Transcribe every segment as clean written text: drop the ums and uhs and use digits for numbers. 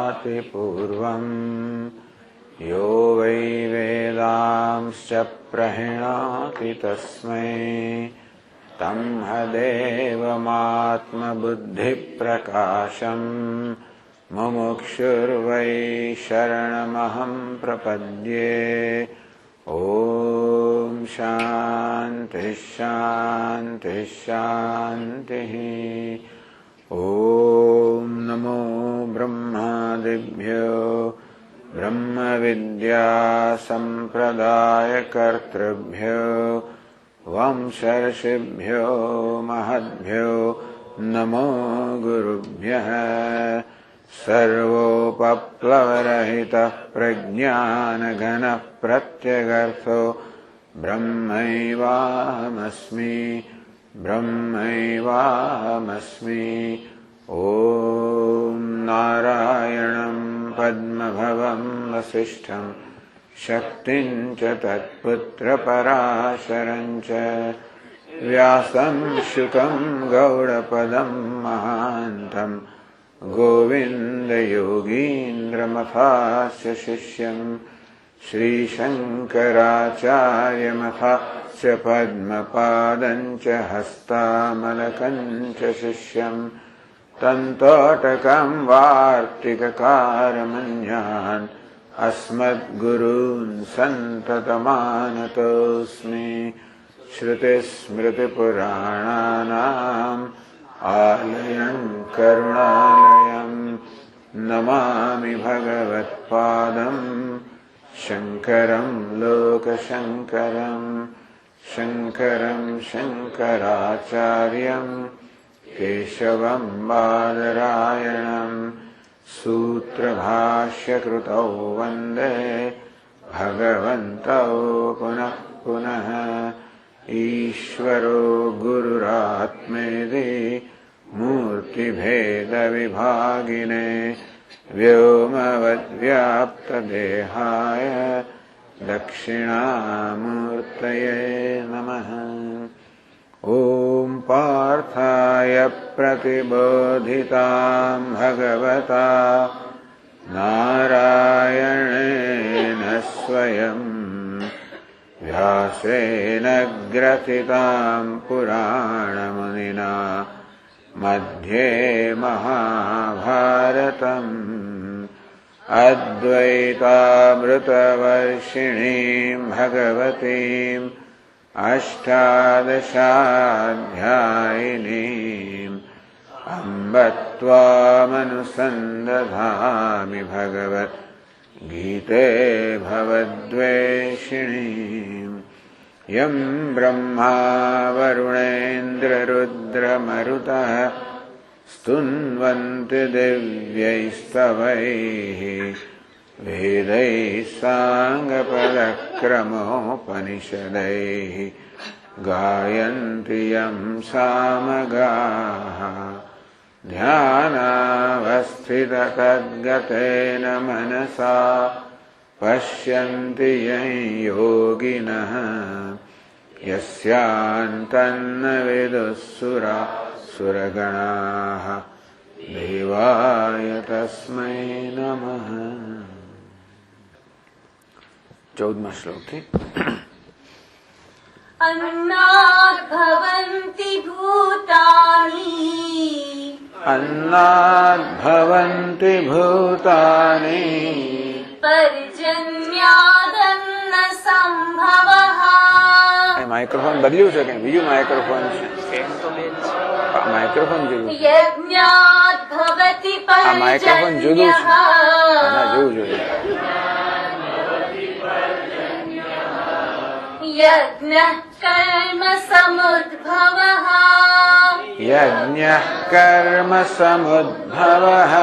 विजानाति पूर्वम् यो वै वेदांश्च प्रहिणाति तस्मै तम्हदेवमात्मबुद्धिप्रकाशम् मुमुक्षुर्वै शरणमहं प्रपद्ये। ॐ शान्ति शान्ति शान्तिः। ॐ नमो ब्रह्मादिभ्यो ब्रह्मविद्यासम्प्रदायकर्तृभ्यो वंशर्षिभ्यो महद्भ्यो नमो गुरुभ्यः। सर्वोपप्लवरहितः प्रज्ञानघनः प्रत्यगर्थो ब्रह्मैवाहमस्मि ब्रह्मैवाहमस्मि। ॐ नारायणं पद्मभवं वसिष्ठं शक्तिं च तत्पुत्रपराशरं च व्यासं शुकं गौडपदं महान्तं गोविन्दयोगीन्द्रमथास्य शिष्यं श्रीशङ्कराचार्यमथास्य पद्मपादं च हस्तामलकं च शिष्यं तन्तोटकं वार्तिककारमन्यान् अस्मद्गुरून् सन्ततमानतोऽस्मि। श्रुतिस्मृतिपुराणानाम् आलयं करुणालयं नमामि भगवत्पादं शङ्करं लोकशङ्करं। शङ्करं शङ्कराचार्यं केशवं बादरायणं सूत्रभाष्यकृतौ वन्दे भगवन्तौ पुनः पुनः। ईश्वरो गुरुरात्मेति मूर्तिभेदविभागिने व्योमवद्व्याप्तदेहाय दक्षिणामूर्तये नमः। ॐ पार्थाय प्रतिबोधितां भगवता नारायणेन स्वयं व्यासेन ग्रथितां पुराणमुनिना मध्ये महाभारतम् अद्वैतामृतवर्षिणीं भगवतीम् अष्टादशाध्यायिनीम् अम्ब त्वामनुसन्दधामि भगवद्गीते भवद्वेषिणीम्। यं ब्रह्मा वरुणेन्द्ररुद्रमरुतः स्तुन्वन्ति दिव्यैस्तवैः वेदैः साङ्गपदक्रमोपनिषदैः गायन्ति यं सामगाः। ध्यानावस्थिततद्गतेन मनसा पश्यन्ति यं योगिनः यस्यान्तन्न विदुःसुरासुरगणाः देवाय तस्मै नमः। 14मा श्लोक थी। अन्नात् भवन्ति भूतानि अन्नात् भवन्ति भूतानि पर्जन्यादन्न संभवः। माइक्रोफोन बदल्યું છે કે બીજું માઇક્રોફોન છે? માઇક્રોફોન જુદું છે. યજ્ઞાत् ભવતિ આ માઇક્રોફોન જુદું છે. ના જોવું જોઈએ. यज्ञः कर्म समुद्भवः यज्ञः कर्म समुद्भवः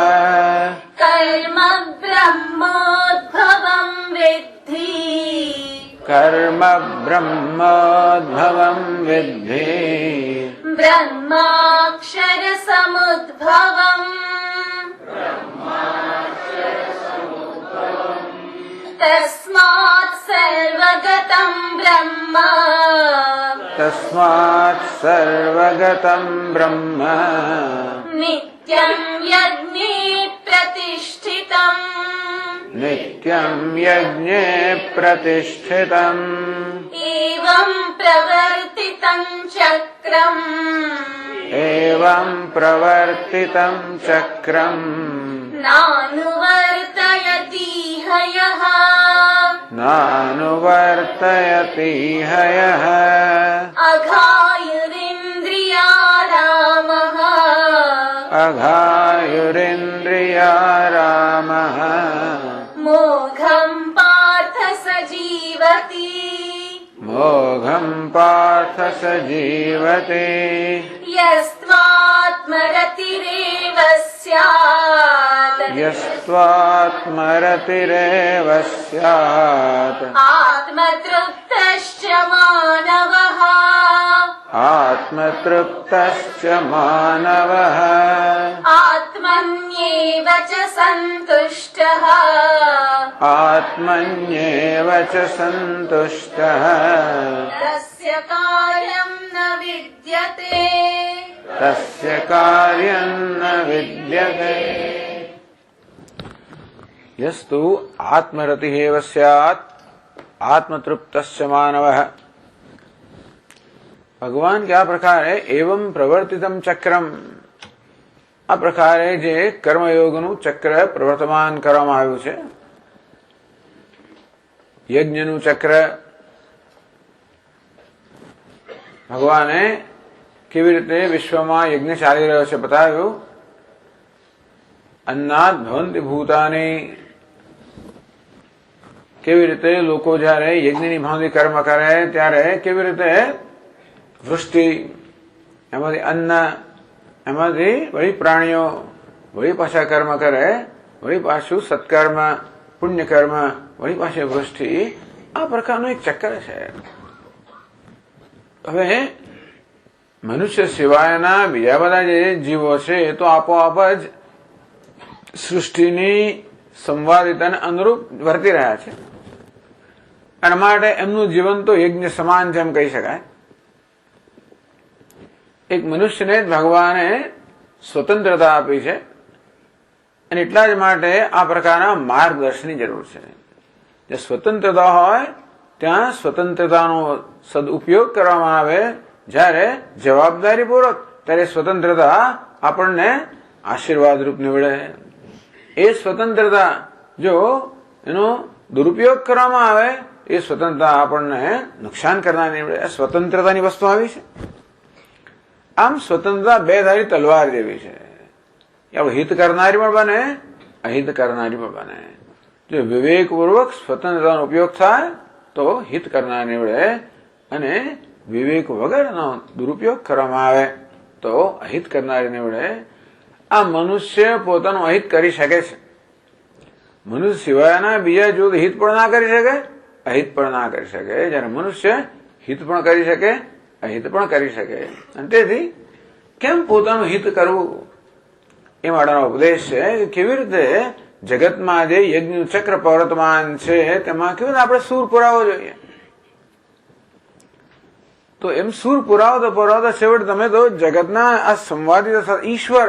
कर्म ब्रह्मोद्भवं विद्धि कर्म ब्रह्मोद्भवं विद्धि ब्रह्माक्षर समुद्भवम् तस्मात् सर्वगतं ब्रह्म तस्मात् सर्वगतं ब्रह्म नित्यं यज्ञे प्रतिष्ठितम् नित्यं यज्ञे प्रतिष्ठितम् एवं प्रवर्तितं चक्रम् एवं प्रवर्तितं चक्रम् नानुवर्तयति हयः नानुवर्तयति हयः अघायुरिन्द्रियारामः अघायुरिन्द्रियारामः मोघं पार्थ स जीवति मोघं पार्थ स जीवते यस्त्वात्मरतिरेव स्यात् यस्त्वात्मरतिरेव स्यात् आत्मतृप्तश्च मानवः आत्मतृप्तश्च मानवः आत्मन्येव च सन्तुष्टः आत्मन्येव च सन्तुष्टः तस्य कार्यं न विद्यते तस्य कार्यं न विद्यते यस्तु आत्मरतिः एव स्यात् आत्मतृप्तश्च मानवः। ભગવાન કે આ પ્રકારે એવં પ્રવર્તિતમ ચક્રમ, આ પ્રકારે જે કર્મયોગનું ચક્ર પ્રવર્તમાન કરવામાં આવ્યું છે, યજ્ઞનું ચક્ર ભગવાને કેવી રીતે વિશ્વમાં યજ્ઞ ચાલી રહ્યો છે બતાવ્યું. અન્નાદ ભવંતિ ભૂતાની, કેવી રીતે લોકો જયારે યજ્ઞની ભાવથી કર્મ કરે ત્યારે કેવી રીતે વૃષ્ટિ, એમાંથી અન્ન, એમાંથી વળી પ્રાણીઓ, વળી પાછા કર્મ કરે, વળી પાછું સત્કર્મ, પુણ્યકર્મ, વળી પાછી વૃષ્ટિ, આ પ્રકારનું એક ચક્ર છે. હવે મનુષ્ય સિવાયના બીજા બધા જે જીવો છે એ તો આપોઆપ જ સૃષ્ટિની સંવાદિતાને અનુરૂપ વર્તી રહ્યા છે. એના માટે એમનું જીવન તો યજ્ઞ સમાન છે એમ કહી શકાય. એક મનુષ્યને જ ભગવાને સ્વતંત્રતા આપી છે અને એટલા જ માટે આ પ્રકારના માર્ગદર્શનની જરૂર છે. જે સ્વતંત્રતા હોય ત્યાં સ્વતંત્રતાનો સદુપયોગ કરવામાં આવે, જ્યારે જવાબદારીપૂર્વક, ત્યારે સ્વતંત્રતા આપણને આશીર્વાદરૂપ નીવડે. એ સ્વતંત્રતા જો એનો દુરુપયોગ કરવામાં આવે, એ સ્વતંત્રતા આપણને નુકસાન કરનાર નીવડે. સ્વતંત્રતાની વસ્તુ આવી છે. આમ સ્વતંત્રતા બે ધારી તલવાર જેવી છે. હિત કરનારી પણ બને, અહિત કરનારી પણ બને. જો વિવેકપૂર્વક સ્વતંત્રતાનો ઉપયોગ થાય તો હિત કરનાર નીવડે, અને વિવેક વગરનો દુરુપયોગ કરવામાં આવે તો અહિત કરનારી નીવડે. આ મનુષ્ય પોતાનું અહિત કરી શકે છે. મનુષ્ય સિવાયના બીજા જૂથ હિત પણ ના કરી શકે, અહિત પણ ના કરી શકે, જયારે મનુષ્ય હિત પણ કરી શકે, અહિત પણ કરી શકે. અને તેથી કેમ પોતાનું હિત કરવું એ માટેનો ઉપદેશ છે કે કેવી રીતે જગતમાં જે યજ્ઞનું ચક્ર પ્રવર્તમાન છે તેમાં કેવી રીતે આપણે સૂર પુરાવો જોઈએ. તો એમ સૂર પુરાવતા છેવટે તમે તો જગતના આ સંવાદિત ઈશ્વર,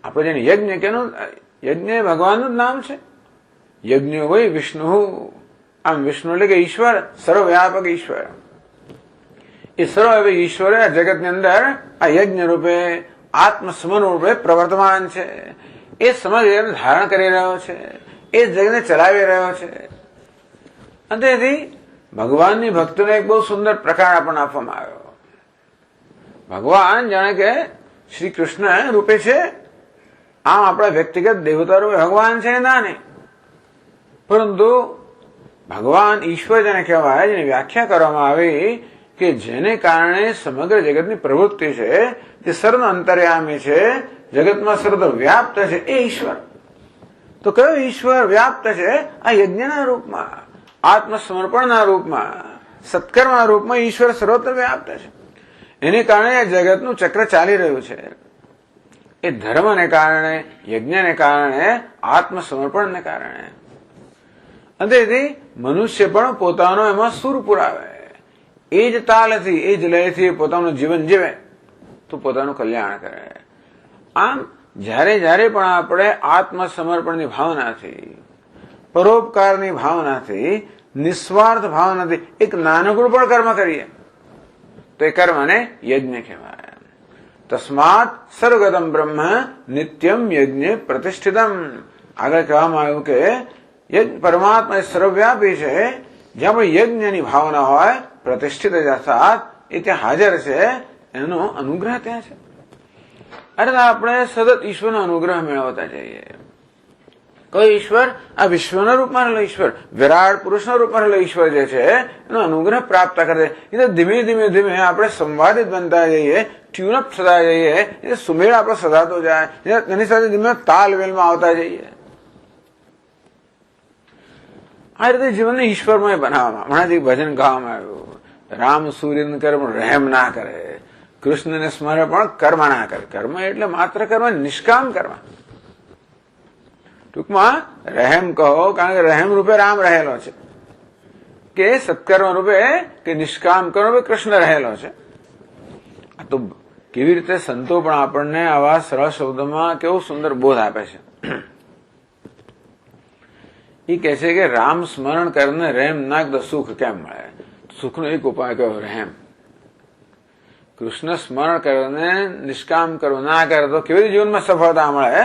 આપણે જેને યજ્ઞ, કેનું યજ્ઞ ભગવાનનું જ નામ છે. યજ્ઞ હોય વિષ્ણુ, આમ વિષ્ણુ એટલે કે ઈશ્વર, સર્વવ્યાપક ઈશ્વર. એ સર્વવ્યાપક ઈશ્વરે આ જગતની અંદર આ યજ્ઞ રૂપે, આત્મસ્મરણ રૂપે પ્રવર્તમાન છે. એ સમજ ધારણ કરી રહ્યો છે, એ જગતને ચલાવી રહ્યો છે. અને તેથી ભગવાનની ભક્તિનો એક બહુ સુંદર પ્રકાર આપણને આપવામાં આવ્યો. ભગવાન જાણે કે શ્રી કૃષ્ણ રૂપે છે, આમ આપણા વ્યક્તિગત દેવતા રૂપે ભગવાન છે ના નહીં, પરંતુ ભગવાન ઈશ્વર જેને કહેવાય, જેની વ્યાખ્યા કરવામાં આવી કે જેને કારણે સમગ્ર જગતની પ્રવૃત્તિ છે, તે સર્વ અંતર્યામી છે, જગતમાં સર્વ વ્યાપ્ત છે, એ ઈશ્વર. તો કયો ઈશ્વર વ્યાપ્ત છે? આ યજ્ઞના રૂપમાં, આત્મસમર્પણના રૂપમાં, સત્કર્મના રૂપમાં ઈશ્વર સર્વત્ર વ્યાપ્ત છે. એને કારણે આ જગતનું ચક્ર ચાલી રહ્યું છે. એ ધર્મને કારણે, યજ્ઞને કારણે, આત્મસમર્પણને કારણે. અને તેથી મનુષ્ય પણ પોતાનો એમાં સૂર પુરાવે, એ જ તાલથી, એ જ લયથી પોતાનું જીવન જીવે તો પોતાનું કલ્યાણ કરે. આમ જ્યારે જ્યારે પણ આપણે આત્મસમર્પણની ભાવનાથી, પરોપકારની ભાવનાથી, નિસ્વાર્થ ભાવનાથી એક નાનકડું પણ કર્મ કરીએ તો એ કર્મને યજ્ઞ કહેવાય. તસ્માત સર્વગતમ બ્રહ્મ નિત્યમ યજ્ઞ પ્રતિષ્ઠિતમ. આગળ કહેવામાં આવ્યું કે પરમાત્મા સર્વવ્યાપી છે. જ્યાં પણ યજ્ઞની ભાવના હોય, પ્રતિષ્ઠિત અર્થાત એ ત્યાં હાજર છે, એનો અનુગ્રહ ત્યાં છે. અરે આપણે સતત ઈશ્વરનો અનુગ્રહ મેળવતા જઈએ. કોઈ ઈશ્વર? આ વિશ્વના રૂપમાં રહેલો ઈશ્વર, વિરાટ પુરુષના રૂપમાં રહેલો ઈશ્વર જે છે એનો અનુગ્રહ પ્રાપ્ત કરે. એ તો ધીમે ધીમે ધીમે આપણે સંવાદિત બનતા જઈએ, ટ્યુનઅપ થતા જઈએ, એ સુમેળ આપણો સધાતો જાય, તેની સાથે ધીમે તાલમેલમાં આવતા જઈએ. આ રીતે જીવનને ઈશ્વરમય બનાવવામાં. હમણાંથી ભજન ગાવામાં આવ્યું, રામ સૂર્યને કર્મ રહેમ ના કરે, કૃષ્ણને સ્મરે પણ કર્મ ના કરે. કર્મ એટલે માત્ર કર્મ, નિષ્કામ કર્મ. ટૂંકમાં રહેમ કહો, કારણ કે રહેમ રૂપે રામ રહેલો છે, કે સત્કર્મ રૂપે કે નિષ્કામ કર્મ રૂપે કૃષ્ણ રહેલો છે. આ તો કેવી રીતે સંતો પણ આપણને આવા સરળ શબ્દોમાં કેવો સુંદર બોધ આપે છે. એ કહે છે કે રામ સ્મરણ કરીને રહેમ ના તો સુખ કેમ મળે? સુખનો એક ઉપાય કયો? રહેમ. કૃષ્ણ સ્મરણ કરીને નિષ્કામ કરવું ના કરે તો કેવી જીવનમાં સફળતા મળે?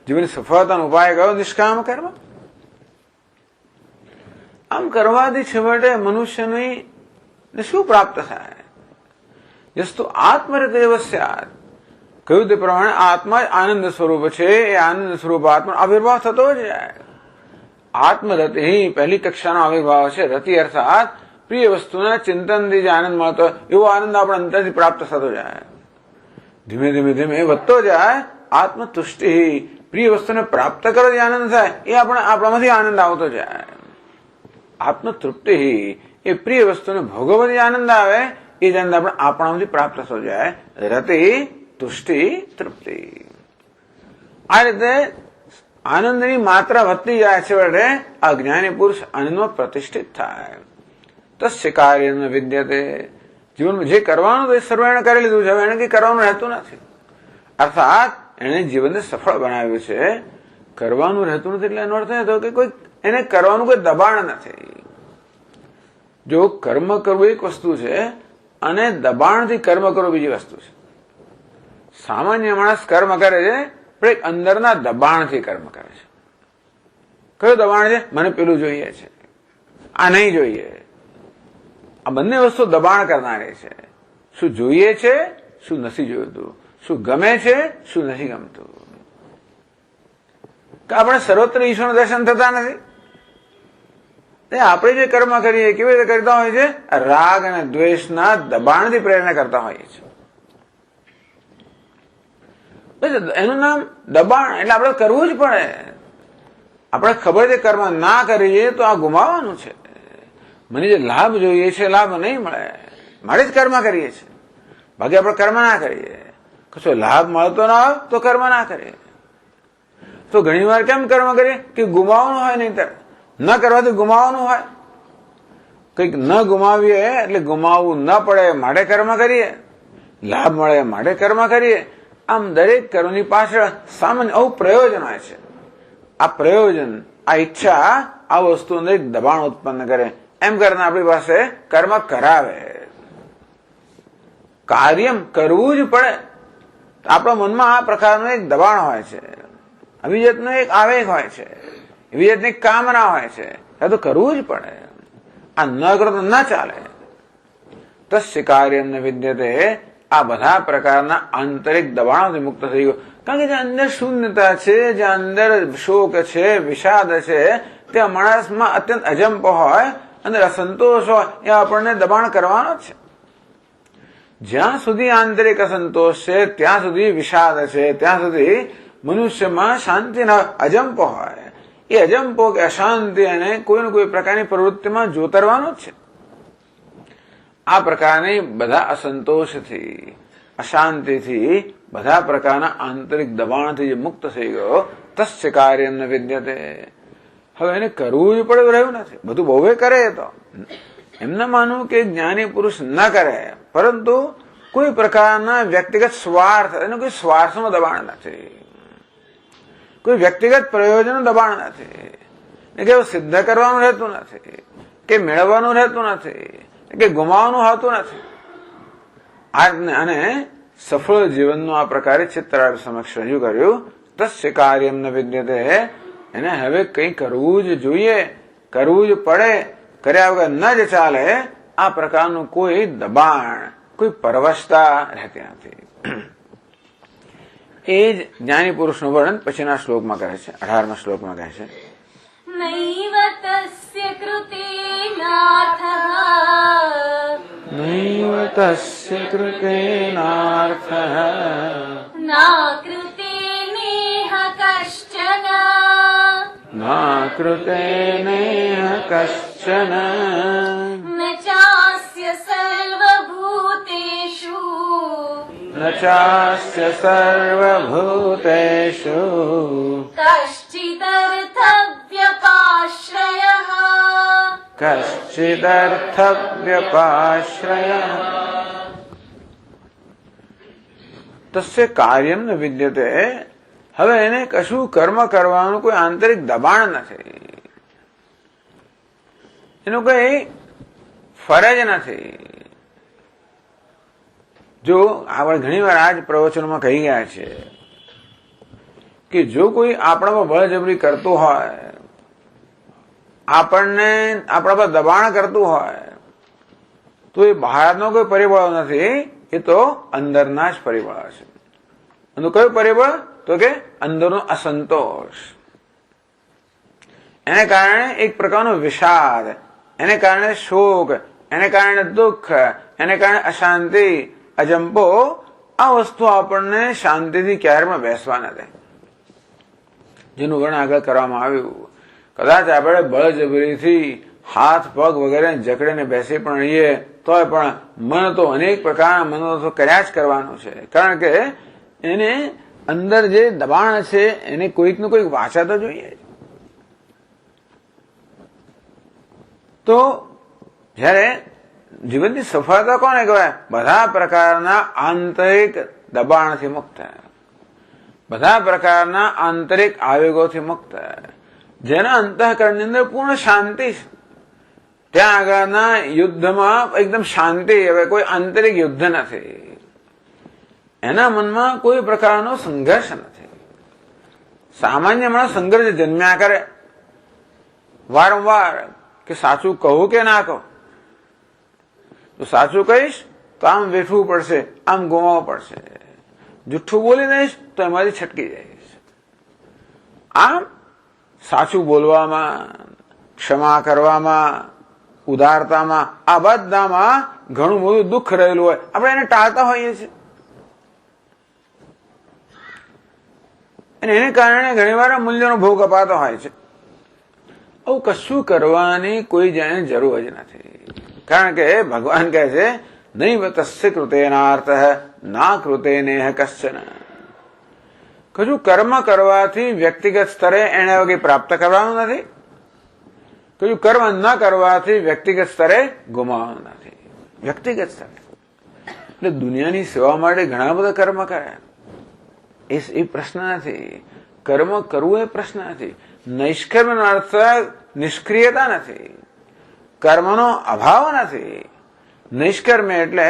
જીવનની સફળતાનો ઉપાય કયો? નિષ્કામ કર્મ. આમ કરવાથી છેવટે મનુષ્યની શું પ્રાપ્ત થાય? જસ્તુ આત્મરીતેવ સ્યાત. કહ્યું તે પ્રમાણે આત્મા જ આનંદ સ્વરૂપ છે. એ આનંદ સ્વરૂપ આત્મા આવિર્ભાવ થતો જ જાય. આત્મરતિ પહેલી કક્ષાનો આવિર્ભાવ છે. રતિ અર્થાત પ્રિય વસ્તુના ચિંતનથી જે આનંદ મળતો એવો આનંદ આપણે અંતરથી પ્રાપ્ત થતો જાય. ધીમે ધીમે ધીમે વધતો જાય. આત્મતુષ્ટિ, પ્રિય વસ્તુને પ્રાપ્ત કરો જે આનંદ થાય એ આપણામાંથી આનંદ આવતો જાય. આત્મતૃપ્તિ, એ પ્રિય વસ્તુને ભોગવવાથી આનંદ આવે એ જ આનંદ આપણામાંથી પ્રાપ્ત થતો જાય. રતિ, તુષ્ટિ, તૃપ્તિ. આ રીતે આનંદની માત્રા વધતી જાય છે. વડે આ જ્ઞાની પુરુષ આનંદમાં પ્રતિષ્ઠિત થાય. તસ્ય કાર્ય ન વિદ્યતે. જીવનમાં જે કરવાનું તો એ સર્વ એને કરી લીધું છે, હવે એને કઈ કરવાનું રહેતું નથી. અર્થાત એને જીવનને સફળ બનાવ્યું છે. કરવાનું રહેતું નથી એટલે એનો અર્થ એ થયો કે કોઈ એને કરવાનું કોઈ દબાણ નથી. જો કર્મ કરવું એક વસ્તુ છે અને દબાણથી કર્મ કરવું બીજી વસ્તુ છે. સામાન્ય માણસ કર્મ કરે છે પણ એક અંદરના દબાણથી કર્મ કરે છે. કયું દબાણ છે? મને પેલું જોઈએ છે, આ નહીં જોઈએ. આ બંને વસ્તુ દબાણ કરનારી છે. શું જોઈએ છે, શું નથી જોઈતું, શું ગમે છે, શું નથી ગમતું. કે આપણે સર્વત્ર ઈશ્વરનું દર્શન થતા નથી. આપણે જે કર્મ કરીએ કેવી રીતે કરતા હોય છે? રાગ અને દ્વેષના દબાણથી પ્રેરણા કરતા હોઈએ છીએ. એનું નામ દબાણ. એટલે આપણે કરવું જ પડે. આપણે ખબર છે કર્મ ના કરીએ તો આ ગુમાવવાનું છે. મને જે લાભ જોઈએ છે લાભ નહીં મળે, મારે જ કર્મ કરીએ છીએ. બાકી આપણે કર્મ ના કરીએ, કશો લાભ મળતો ના હોય તો કર્મ ના કરીએ. તો ઘણી વાર કેમ કર્મ કરીએ? કે ગુમાવવાનું હોય. નહીં ન કરવાથી ગુમાવવાનું હોય. કંઈક ન ગુમાવીએ એટલે ગુમાવવું ન પડે માટે કર્મ કરીએ, લાભ મળે માટે કર્મ કરીએ. આમ દરેક કર્મની પાછળ સામાન્ય આવું પ્રયોજન હોય છે. આ પ્રયોજન, આ ઈચ્છા આ વસ્તુ અંદર એક દબાણ ઉત્પન્ન કરે. એમ કરીને આપણી પાસે કર્મ કરાવે. કાર્ય કરવું જ પડે. આપણા મનમાં આ પ્રકારનું એક દબાણ હોય છે, આવી જાતનો એક આવેગ હોય છે, એવી જાતની કામના હોય છે. એ તો કરવું જ પડે. આ ન કરો તો ન ચાલે. તસ્ય કાર્ય ન વિદ્યતે. આ બધા પ્રકારના આંતરિક દબાણોથી મુક્ત થઈ ગયો. કારણ કે જે અંદર શૂન્યતા છે, જે અંદર શોક છે, વિષાદ છે, તે માણસમાં અત્યંત અજંપ હોય, અંદર અસંતોષ હોય, એ આપણને દબાણ કરવાનો જ છે. જ્યાં સુધી આંતરિક અસંતોષ છે ત્યાં સુધી વિષાદ છે, ત્યાં સુધી મનુષ્યમાં શાંતિ ના અજંપ હોય. એ અજંપો કે અશાંતિ અને કોઈ ને કોઈ પ્રકારની પ્રવૃત્તિમાં જોતરવાનો જ છે. આ પ્રકારની બધા અસંતોષથી, અશાંતિથી, બધા પ્રકારના આંતરિક દબાણથી જે મુક્ત થઈ ગયો, તસ્ય કાર્ય ન વિદ્યતે. હવે એને કરવું જ પડે રહ્યું નથી. બધું બહુ કરે તો એમને માનવું કે જ્ઞાની પુરુષ ન કરે, પરંતુ કોઈ પ્રકારના વ્યક્તિગત સ્વાર્થ, એનું કોઈ સ્વાર્થમાં દબાણ નથી. કોઈ વ્યક્તિગત પ્રયોજનનું દબાણ નથી, કે સિદ્ધ કરવાનું રહેતું નથી, કે મેળવવાનું રહેતું નથી, કે ગુમાવવાનું હોતું નથી. અને સફળ જીવનનું આ પ્રકારે ચિત્રાર્થ સમક્ષ રજૂ કર્યું. તસ્ય કાર્યમ ન વિદ્યતે, એને હવે કંઈ કરવું જ જોઈએ, કરવું જ પડે, કર્યા વગર ન જ ચાલે, આ પ્રકારનું કોઈ દબાણ, કોઈ પરવશતા રહેતી નથી. એ જ જ્ઞાની પુરુષનું વર્ણન પછીના શ્લોકમાં કહે છે, 18મા શ્લોકમાં કહે છે. નૈવ તસ્ય કૃતેનાર્થઃ નૈવ તસ્ય કૃતેનાર્થઃ ના કૃતેનેહ કશ્ચન ના કૃતેનેહ કશ્ચન ન ચાસ્ય સર્વભૂતેષુ ન ચાસ્ય સર્વભૂતેષુ કશ્ચિદર્થવ્યપાશ્રયઃ કશ્ચિદર્થવ્યપાશ્રયઃ તસ્ય કાર્યમ ન વિદ્યતે. હવે એને કશું કર્મ કરવાનું કોઈ આંતરિક દબાણ નથી, એનું કઈ ફરજ નથી. જો આપણે ઘણી વાર આ જ પ્રવચનમાં કહી ગયા છે કે જો કોઈ આપણામાં બળજબરી કરતું હોય, આપણને આપણા પર દબાણ કરતું હોય, તો એ બહારનો કોઈ પરિબળ નથી, એ તો અંદરના જ પરિબળ છે. અને કયું પરિબળ? તો કે અંદરનો અસંતોષ. એને કારણે એક પ્રકારનો વિષાદ, એને કારણે શોક, એને કારણે દુઃખ, એને કારણે અશાંતિ, અજંપો, આ વસ્તુ આપણને શાંતિથી ક્યારમાં બેસવા ન દે. જેનું વર્ણન આગળ કરવામાં આવ્યું. કદાચ આપણે બળજબરીથી હાથ પગ વગેરે જકડીને બેસી પણ રહીએ તોય પણ મન તો અનેક પ્રકારના મનો તો કર્યા જ કરવાનું છે. કારણ કે એને અંદર જે દબાણ છે એને કોઈકનું કોઈક વાંચા તો જોઈએ. તો જયારે જીવનની સફળતા કોને કહેવાય? બધા પ્રકારના આંતરિક દબાણથી મુક્ત, બધા પ્રકારના આંતરિક આવેગોથી મુક્ત, જેના અંતઃકરણની અંદર પૂર્ણ શાંતિ છે. ત્યાં આગળના યુદ્ધમાં એકદમ શાંતિ, હવે કોઈ આંતરિક યુદ્ધ નથી. એના મનમાં કોઈ પ્રકારનો સંઘર્ષ નથી. સામાન્ય હમણાં સંઘર્ષ જન્મ્યા કરે વારંવાર, કે સાચું કહું કે ના કહું. તો સાચું કહીશ તો આમ વેઠવું પડશે, આમ ગુમાવવું પડશે. જુઠ્ઠું બોલી દઈશ તો એમાંથી છટકી જઈશ. આમ સાચું બોલવામાં, ક્ષમા કરવામાં, ઉદારતામાં, આ બધામાં ઘણું બધું દુઃખ રહેલું હોય, આપણે એને ટાળતા હોઈએ છીએ. અને એને કારણે ઘણી વાર મૂલ્યનો ભોગ અપાતો હોય છે. આવું કશું કરવાની કોઈ જાણે જરૂર જ નથી. કારણ કે ભગવાન કહે છે નૈવ તસ્ય કૃતેનાર્થઃ ના કૃતેનેહ કશ્ચન. કશું કર્મ કરવાથી વ્યક્તિગત સ્તરે એને હવે કંઈ પ્રાપ્ત કરવાનું નથી. કશું કર્મ ન કરવાથી વ્યક્તિગત સ્તરે ગુમાવવાનું નથી. વ્યક્તિગત સ્તરે એટલે દુનિયાની સેવા માટે ઘણા બધા કર્મ કરે, એ પ્રશ્ન નથી. કર્મ કરવું એ પ્રશ્ન નથી. નૈષ્કર્મનો અર્થ નિષ્ક્રિયતા નથી, કર્મનો અભાવ નથી. નિષ્કર્મ એટલે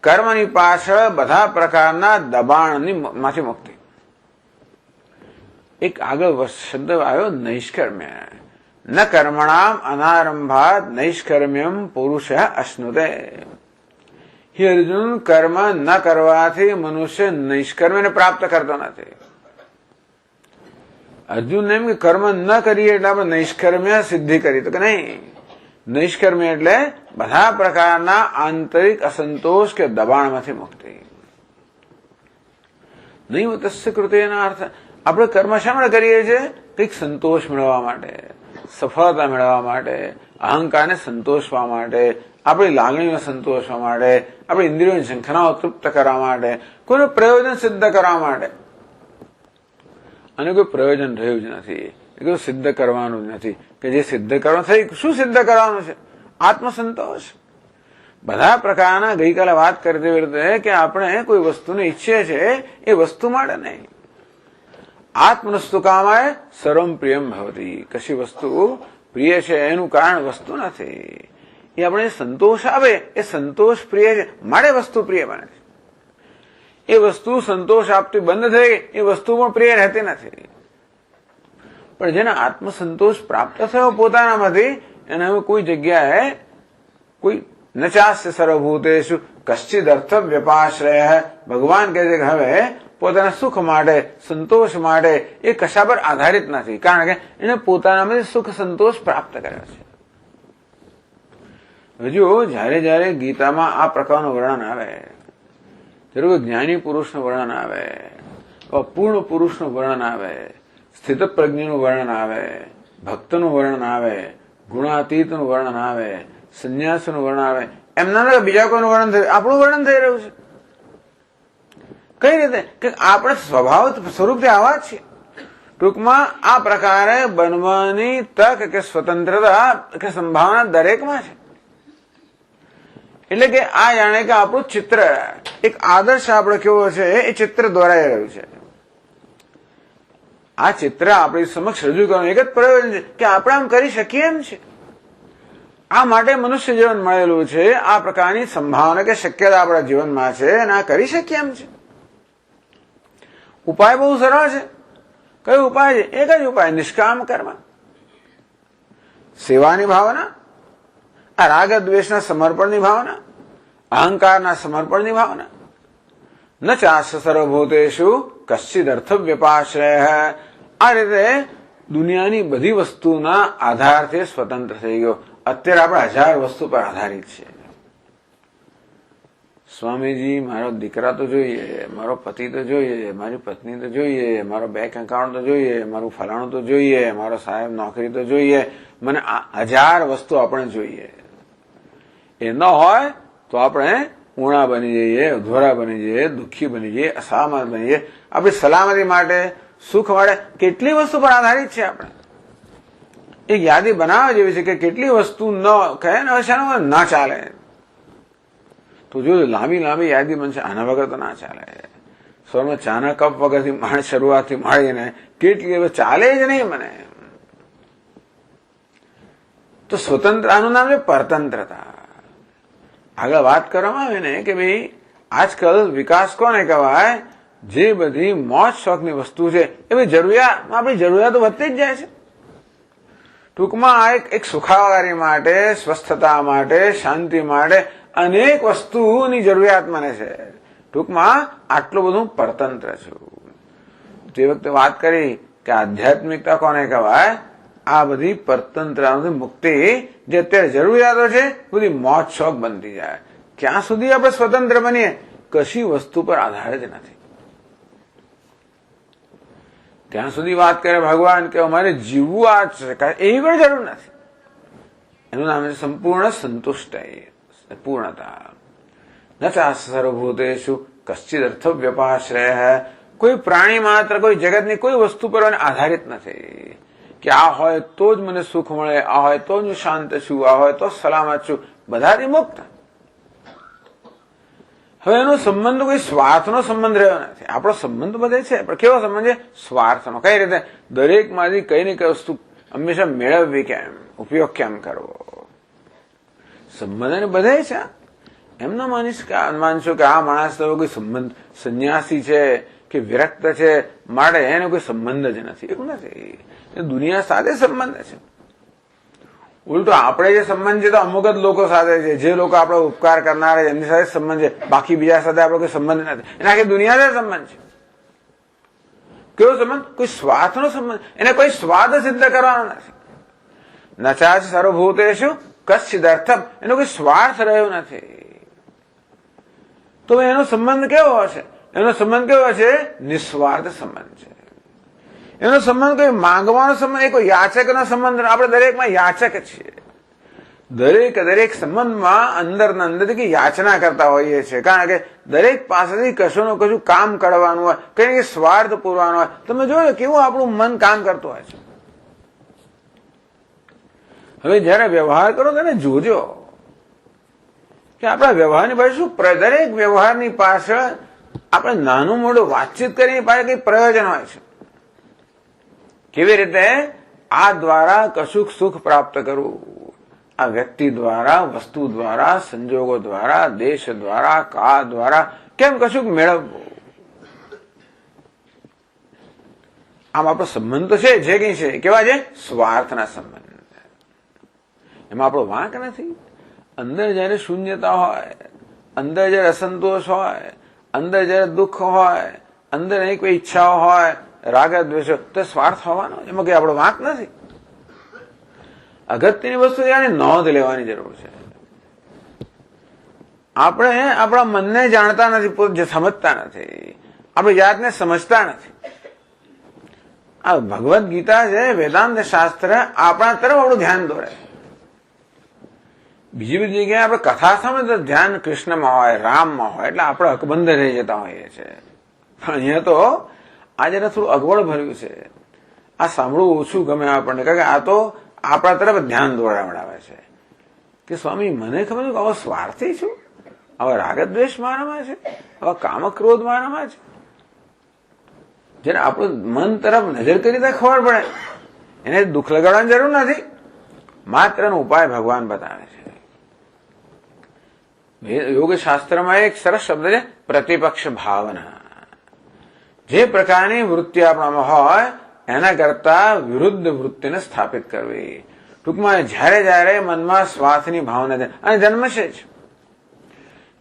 કર્મની પાછળ બધા પ્રકારના દબાણમાંથી મુક્તિ. એક આગળ શબ્દ આવ્યો નૈષ્કર્મ્ય. ન કર્મણામ અનારંભાત નૈષ્કર્મ્યમ પુરુષ અશ્નુતે. હે અર્જુન, કર્મ ન કરવાથી મનુષ્ય નૈષ્કર્મ્યને પ્રાપ્ત કરતો નથી. અર્જુન એમ કે કર્મ ન કરીએ એટલે આપણે નૈષ્કર્મ્ય સિદ્ધિ કરી, તો કે નહીં. નૈષ્કર્મ્ય એટલે બધા પ્રકારના આંતરિક અસંતોષ કે દબાણમાંથી મુક્તિ. નહીં તસ્ય કૃતેના અર્થ. આપણે કર્મ શા માટે કરીએ છીએ? કંઈક સંતોષ મેળવવા માટે, સફળતા મેળવવા માટે, અહંકારને સંતોષવા માટે, આપણી લાગણીઓને સંતોષવા માટે, આપણી ઇન્દ્રિયોની ઝંખનાઓ તૃપ્ત કરવા માટે, કોઈનું પ્રયોજન સિદ્ધ કરવા માટે. અને કોઈ પ્રયોજન રહ્યું જ નથી, એ કોઈ સિદ્ધ કરવાનું જ નથી. કે જે સિદ્ધ કરવાનું થઈ, શું સિદ્ધ કરવાનું છે? આત્મસંતોષ. બધા પ્રકારના ગઈકાલે વાત કરતી વખતે કે આપણે કોઈ વસ્તુને ઈચ્છીએ છીએ, એ વસ્તુ માટે નહીં, આત્મનસ્તુ કામાય સર્વમ પ્રિયમ ભવતી. કશી વસ્તુ પ્રિય છે એનું કારણ વસ્તુ નથી. એ આપણે સંતોષ આવે એ સંતોષ પ્રિય છે માટે વસ્તુ પ્રિય બને છે. એ વસ્તુ સંતોષ આપતી બંધ થઈ ગઈ એ વસ્તુ પણ પ્રિય રહેતી નથી. પણ જેને આત્મસંતોષ પ્રાપ્ત થયો પોતાનામાંથી એને હવે કોઈ જગ્યાએ કોઈ નચાસ્ય સર્વભૂતેષુ કશ્ચિદ અર્થ વ્યપાશ્રય. ભગવાન કહે છે કે હવે પોતાના સુખ માટે સંતોષ માટે એ કશા પર આધારિત નથી, કારણ કે એને પોતાનામાંથી સુખ સંતોષ પ્રાપ્ત કર્યો છે. હજુ જયારે જયારે ગીતામાં આ પ્રકારનું વર્ણન આવે, જરૂર જ્ઞાની પુરુષનું વર્ણન આવે, અપૂર્ણ પુરુષનું વર્ણન આવે, સ્થિત પ્રજ્ઞનું વર્ણન આવે, ભક્તનું વર્ણન આવે, ગુણાતીતનું વર્ણન આવે, સંન્યાસનું વર્ણન આવે, એમના બીજા કોઈનું વર્ણન થયું, આપણું વર્ણન થઈ રહ્યું છે. કઈ રીતે? કે આપણે સ્વભાવ સ્વરૂપથી આવા જ છીએ. ટૂંકમાં આ પ્રકારે બનવાની તક કે સ્વતંત્રતા કે સંભાવના દરેકમાં છે. એટલે કે આ જાણે કે આપણું ચિત્ર, એક આદર્શ આપણે કેવો છે એ ચિત્ર દોરાઈ રહ્યું છે. આ ચિત્ર આપણી સમક્ષ રજૂ કરવાનું એક જ પ્રયોજન છે કે આપણે આમ કરી શકીએ એમ છે. આ માટે મનુષ્ય જીવન મળેલું છે. આ પ્રકારની સંભાવના કે શક્યતા આપણા જીવનમાં છે અને આ કરી શકીએ એમ છે. ઉપાય બહુ સરળ છે. કયો ઉપાય છે? એક જ ઉપાય, નિષ્કામ કર્મ, સેવાની ભાવના, આ રાગ દ્વેષના સમર્પણની ભાવના, અહંકારના સમર્પણની ભાવના. ન ચાસ્ય સર્વભૂતેષુ કશ્ચિદ અર્થ વ્યપાશ્રય. આ રીતે દુનિયાની બધી વસ્તુના આધારથી સ્વતંત્ર થઈ ગયો. અત્યારે આપણે 1000 વસ્તુ પર આધારિત છે. સ્વામીજી, મારો દીકરા તો જોઈએ, મારો પતિ તો જોઈએ, મારી પત્ની તો જોઈએ, મારો બેંક એકાઉન્ટ તો જોઈએ, મારું ફલાણું તો જોઈએ, મારો સાહેબ નોકરી તો જોઈએ, મને 1000 વસ્તુ આપણે જોઈએ. એ ન હોય તો આપણે ઊણા બની જઈએ, અધૂરા બની જઈએ, દુઃખી બની જઈએ, અસલામત બની જઈએ. આપણી સલામતી માટે, સુખ માટે કેટલી વસ્તુ પર આધારિત છે. આપણે એક યાદી બનાવવા જેવી છે કે કેટલી વસ્તુ ન કહે ને હવે ના ચાલે. તો જો લાંબી લાંબી યાદી બનશે, આના વગર તો ના ચાલે. સ્વરમાં ચાના કપ વગરથી માણસ શરૂઆતથી માંડીને કેટલી હવે ચાલે જ નહીં મને. તો સ્વતંત્ર, આનું નામ છે પરતંત્રતા. આગળ વાત કરવામાં આવે ને કે ભાઈ આજકાલ વિકાસ કોને કહેવાય? જે બધી મોજ શોખની વસ્તુ છે એ ભાઈ જરૂરિયાત, આપણી જરૂરિયાતો વધતી જ જાય છે. ટૂંકમાં આ એક સુખાકારી માટે, સ્વસ્થતા માટે, શાંતિ માટે અનેક વસ્તુની જરૂરિયાત મને છે. ટૂંકમાં આટલું બધું પરતંત્ર છું. તે વખતે વાત કરી કે આધ્યાત્મિકતા કોને કહેવાય? આ બધી પરતંત્રતાથી મુક્તિ, જે અત્યારે જરૂરિયાતો છે બધી મોજ શોખ બનતી જાય. ક્યાં સુધી આપણે સ્વતંત્ર બનીએ? કશી વસ્તુ પર આધાર જ નથી. ત્યાં સુધી વાત કરે ભગવાન કે અમારે જીવવું આ છે, એવી પણ જરૂર નથી. એનું નામ છે સંપૂર્ણ સંતુષ્ટ, પૂર્ણતા. ન ચાસ્ય સર્વભૂતેષુ કશ્ચિદ અર્થ વ્યપાશ્રય. કોઈ પ્રાણી માત્ર, કોઈ જગતની કોઈ વસ્તુ પર આધારિત નથી કે આ હોય તો જ મને સુખ મળે, આ હોય તો જ હું શાંત છું, આ હોય તો સલામત છું. બધાથી મુક્ત. હવે એનો સંબંધ કોઈ સ્વાર્થનો સંબંધ રહ્યો નથી. આપણો સંબંધ બધે છે, પણ કેવો સંબંધ છે? સ્વાર્થનો. કઈ રીતે? દરેકમાંથી કઈ ને કઈ વસ્તુ હંમેશા મેળવવી કેમ, ઉપયોગ કેમ કરવો. સંબંધ બધે છે. એમ ન માનશો કે આ માણસ તો કોઈ સંબંધ સંન્યાસી છે કે વિરક્ત છે માટે એનો કોઈ સંબંધ જ નથી. એવું નથી. દુનિયા સાથે સંબંધ છે. ઉલટો આપણે જે સંબંધ છે તો અમુક જ લોકો સાથે છે. જે લોકો આપણે ઉપકાર કરનાર એમની સાથે સંબંધ છે, બાકી બીજા સાથે આપણો કોઈ સંબંધ નથી. એના આખી દુનિયા સાથે સંબંધ છે. કેવો સંબંધ? કોઈ સ્વાર્થનો સંબંધ. એને કોઈ સ્વાદ સિદ્ધ કરવાનો નથી. ન ચાસ્ય સર્વભૂતેષુ કશ્ચિદ અર્થમ. એનો કોઈ સ્વાર્થ રહ્યો નથી. તો એનો સંબંધ કેવો હશે? એનો સંબંધ કેવો હશે? નિસ્વાર્થ સંબંધ છે. એનો સંબંધ કોઈ માંગવાનો સંબંધ, કોઈ યાચકનો સંબંધ. આપણે દરેકમાં યાચક છીએ. દરેક સંબંધમાં અંદરના અંદરથી યાચના કરતા હોઈએ છીએ. કારણ કે દરેક પાસેથી કશું ને કશું કામ કરવાનું હોય, કઈ સ્વાર્થ પૂરવાનો હોય. તમે જોયો કેવું આપણું મન કામ કરતું હોય છે. હવે જયારે વ્યવહાર કરો તેને જોજો કે આપણા વ્યવહારની પાસે શું, દરેક વ્યવહારની પાછળ આપણે નાનું મોટું વાતચીત કરીને પાસે કઈ પ્રયોજન હોય છે. કેવી રીતે? આ દ્વારા કશુંક સુખ પ્રાપ્ત કરવું, આ વ્યક્તિ દ્વારા, વસ્તુ દ્વારા, સંજોગો દ્વારા, દેશ દ્વારા, કાળ દ્વારા કેમ કશુંક મેળવવું. આમ આપણો સંબંધ તો છે, જે કઈ છે કેવા છે? સ્વાર્થના સંબંધ. એમાં આપણો વાંક નથી. અંદર જયારે શૂન્યતા હોય, અંદર જયારે અસંતોષ હોય, અંદર જયારે દુઃખ હોય, અંદર એની કોઈ ઈચ્છાઓ હોય, રાગ દ્વેષો, તો સ્વાર્થ હોવાનો, એમાં કઈ આપણો વાંક નથી. અગત્યની વસ્તુ એની નોંધ લેવાની જરૂર છે. આપણે આપણા મનને જાણતા નથી, સમજતા નથી, આપણી જાતને સમજતા નથી. આ ભગવદ્ ગીતા છે, વેદાંત શાસ્ત્ર આપણા તરફ આપણું ધ્યાન દોરે. બીજી બધી જગ્યાએ આપણે કથા સાંભળે તો ધ્યાન કૃષ્ણમાં હોય, રામમાં હોય, એટલે આપણે અકબંધ રહી જતા હોઈએ છીએ. પણ અહીંયા તો આ જરા થોડું અગવડ ભર્યું છે. આ સાંભળવું ઓછું ગમે આપણને, કારણ કે આ તો આપણા તરફ ધ્યાન દોડાવડાવે છે કે સ્વામી મને ખબર છે કે આવા સ્વાર્થી છું, આવા રાગદ્વેષ મારામાં છે, આવા કામક્રોધ મારામાં છે. જયારે આપણું મન તરફ નજર કરી તો ખબર પડે. એને દુઃખ લગાડવાની જરૂર નથી, માત્ર નો ઉપાય ભગવાન બતાવે છે. યોગ શાસ્ત્રમાં એક સરસ શબ્દ છે, પ્રતિપક્ષ ભાવના. જે પ્રકારની વૃત્તિ આપણામાં હોય એના કરતા વિરુદ્ધ વૃત્તિને સ્થાપિત કરવી. ટૂંકમાં જયારે જયારે મનમાં સ્વાર્થની ભાવના છે, અને જન્મશે જ.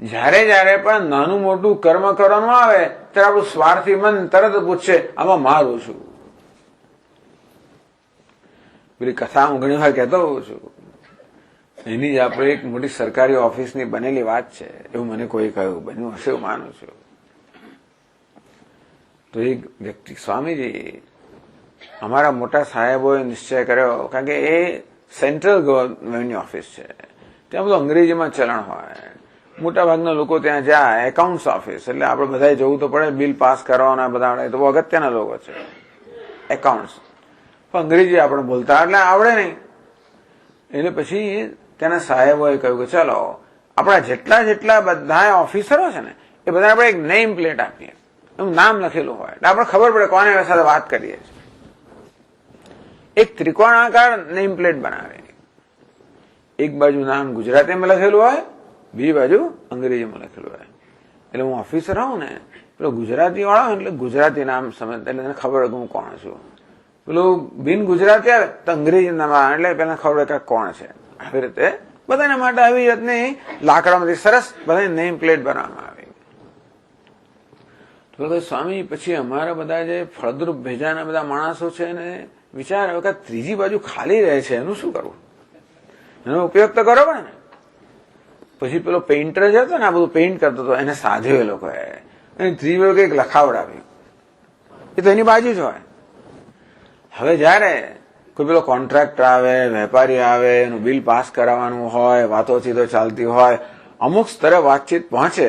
જયારે પણ નાનું મોટું કર્મ કરવાનું આવે ત્યારે આપણું સ્વાર્થી મન તરત પૂછશે, આમાં મારું છું. પેલી કથા હું ઘણી વાર કહેતો હોઉં છું, એની જ આપણે એક મોટી સરકારી ઓફિસની બનેલી વાત છે. એવું મને કોઈ કહ્યું, બન્યું હશે એવું માનું છું. તો એક વ્યક્તિ, સ્વામીજી, અમારા મોટા સાહેબોએ નિશ્ચય કર્યો, કારણ કે એ સેન્ટ્રલ ગવર્મેન્ટની ઓફિસ છે, ત્યાં બધું અંગ્રેજીમાં ચલણ હોય. મોટા ભાગના લોકો ત્યાં જાય, એકાઉન્ટ્સ ઓફિસ, એટલે આપણે બધાએ જવું તો પડે, બિલ પાસ કરવાના બધા, તો બહુ અગત્યના લોકો છે એકાઉન્ટ્સ. પણ અંગ્રેજી આપણે બોલતા એટલે આવડે નહીં. એટલે પછી તેના સાહેબોએ કહ્યું કે ચલો આપણા જેટલા બધા ઓફિસરો છે ને એ બધા આપણે એક નેમ પ્લેટ આપીએ, એનું નામ લખેલું હોય એટલે આપણે ખબર પડે કોને સાથે વાત કરીએ છીએ. એક ત્રિકોણાકાર નેમ પ્લેટ બનાવે, એક બાજુ નામ ગુજરાતીમાં લખેલું હોય, બીજી બાજુ અંગ્રેજીમાં લખેલું હોય. એટલે હું ઓફિસર હોઉં ને, પેલો ગુજરાતી વાળો એટલે ગુજરાતી નામ સમજ, એટલે એને ખબર હોય કે હું કોણ છું. પેલું બિન ગુજરાતી આવે તો અંગ્રેજી નામ એટલે પેલા ખબર હોય કે કોણ છે. આવી રીતે બધાના માટે આવી જાતની લાકડામાંથી સરસ બધા નેમ પ્લેટ બનાવવામાં આવી. તો સ્વામી પછી અમારા બધા જે ફળદ્રુપ ભેજાના બધા માણસો છે ને વિચાર આવ્યો કે ત્રીજી બાજુ ખાલી રહે છે, એનું શું કરવું? એનો ઉપયોગ તો કરો પડે ને. પછી પેલો પેઇન્ટર જ હતો ને, આ બધું પેઇન્ટ કરતો હતો, એને સાધ્યો એ લોકોએ, અને ત્રીજી બાજુ કંઈક લખાવડાવ્યું. એ તો એની બાજુ જ હોય. હવે જયારે કોઈ પેલો કોન્ટ્રાક્ટર આવે, વેપારી આવે, એનું બિલ પાસ કરાવવાનું હોય, વાતોચીતો ચાલતી હોય, અમુક સ્તરે વાતચીત પહોંચે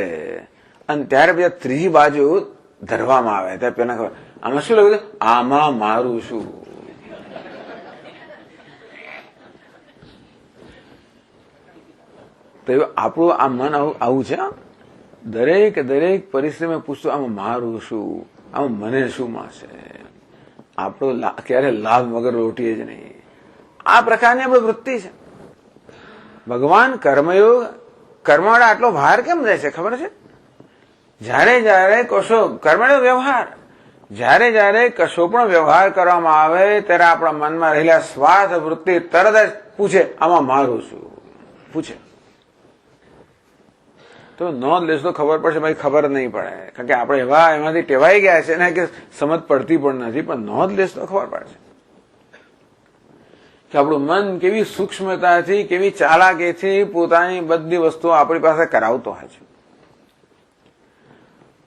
અને ત્યારે પછી ત્રીજી બાજુ ધરવામાં આવે. ત્યારે પેલા ખબર આમાં શું લખ્યું? આમાં મારું શું? તો આપણું આ મન આવું છે. દરેક પરિસ્થિતિમાં પૂછતું આમાં મારું શું, આમાં મને શું મળશે. આપણો ક્યારે લાભ વગર રોટીએ જ નહીં. આ પ્રકારની આપણી વૃત્તિ છે. ભગવાન કર્મયોગ કર્મવાળા આટલો ભાર કેમ દે છે ખબર છે? જયારે કશો કર્મનો વ્યવહાર, જયારે કશો પણ વ્યવહાર કરવામાં આવે ત્યારે આપણા મનમાં રહેલા સ્વાર્થ વૃત્તિ તરત જ પૂછે આમાં મારું શું, પૂછે. તો નોંધ લેશો તો ખબર પડશે, ભાઈ ખબર નહીં પડે, કારણ કે આપણે એમાંથી ટેવાઈ ગયા છે ને કે સમજ પડતી પણ નથી. પણ નોંધ લેશો તો ખબર પડશે કે આપણું મન કેવી સૂક્ષ્મતાથી, કેવી ચાલાકીથી પોતાની બધી વસ્તુઓ આપણી પાસે કરાવતો હોય છે.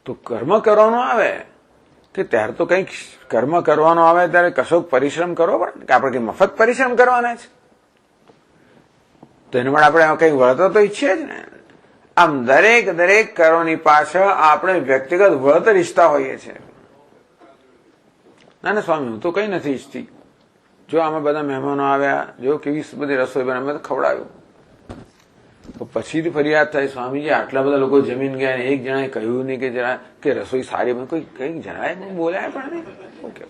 તો કર્મ કરવાનું આવે કે ત્યારે તો કંઈક કર્મ કરવાનું આવે ત્યારે કશોક પરિશ્રમ કરવો પડે કે આપણે કઈ મફત પરિશ્રમ કરવાના છે. તો એના માટે આપણે કંઈક વળતર તો ઈચ્છીએ જ ને. આમ દરેક કર્મની પાછળ આપણે વ્યક્તિગત વળતર ઈચ્છતા હોઈએ છીએ. ના સ્વામી હું તો કઈ નથી ઈચ્છતી. જો આમાં બધા મહેમાનો આવ્યા, જો કેવી બધી રસોઈ બને, મેં તો ખવડાવ્યું. તો પછીથી ફરિયાદ થાય, સ્વામીજી આટલા બધા લોકો જમીન ગયા, એક જણાએ કહ્યું નહીં કે જરા કે રસોઈ સારી બને, કોઈ કઈક જરાય બોલાય પણ નહીં. ઓકે,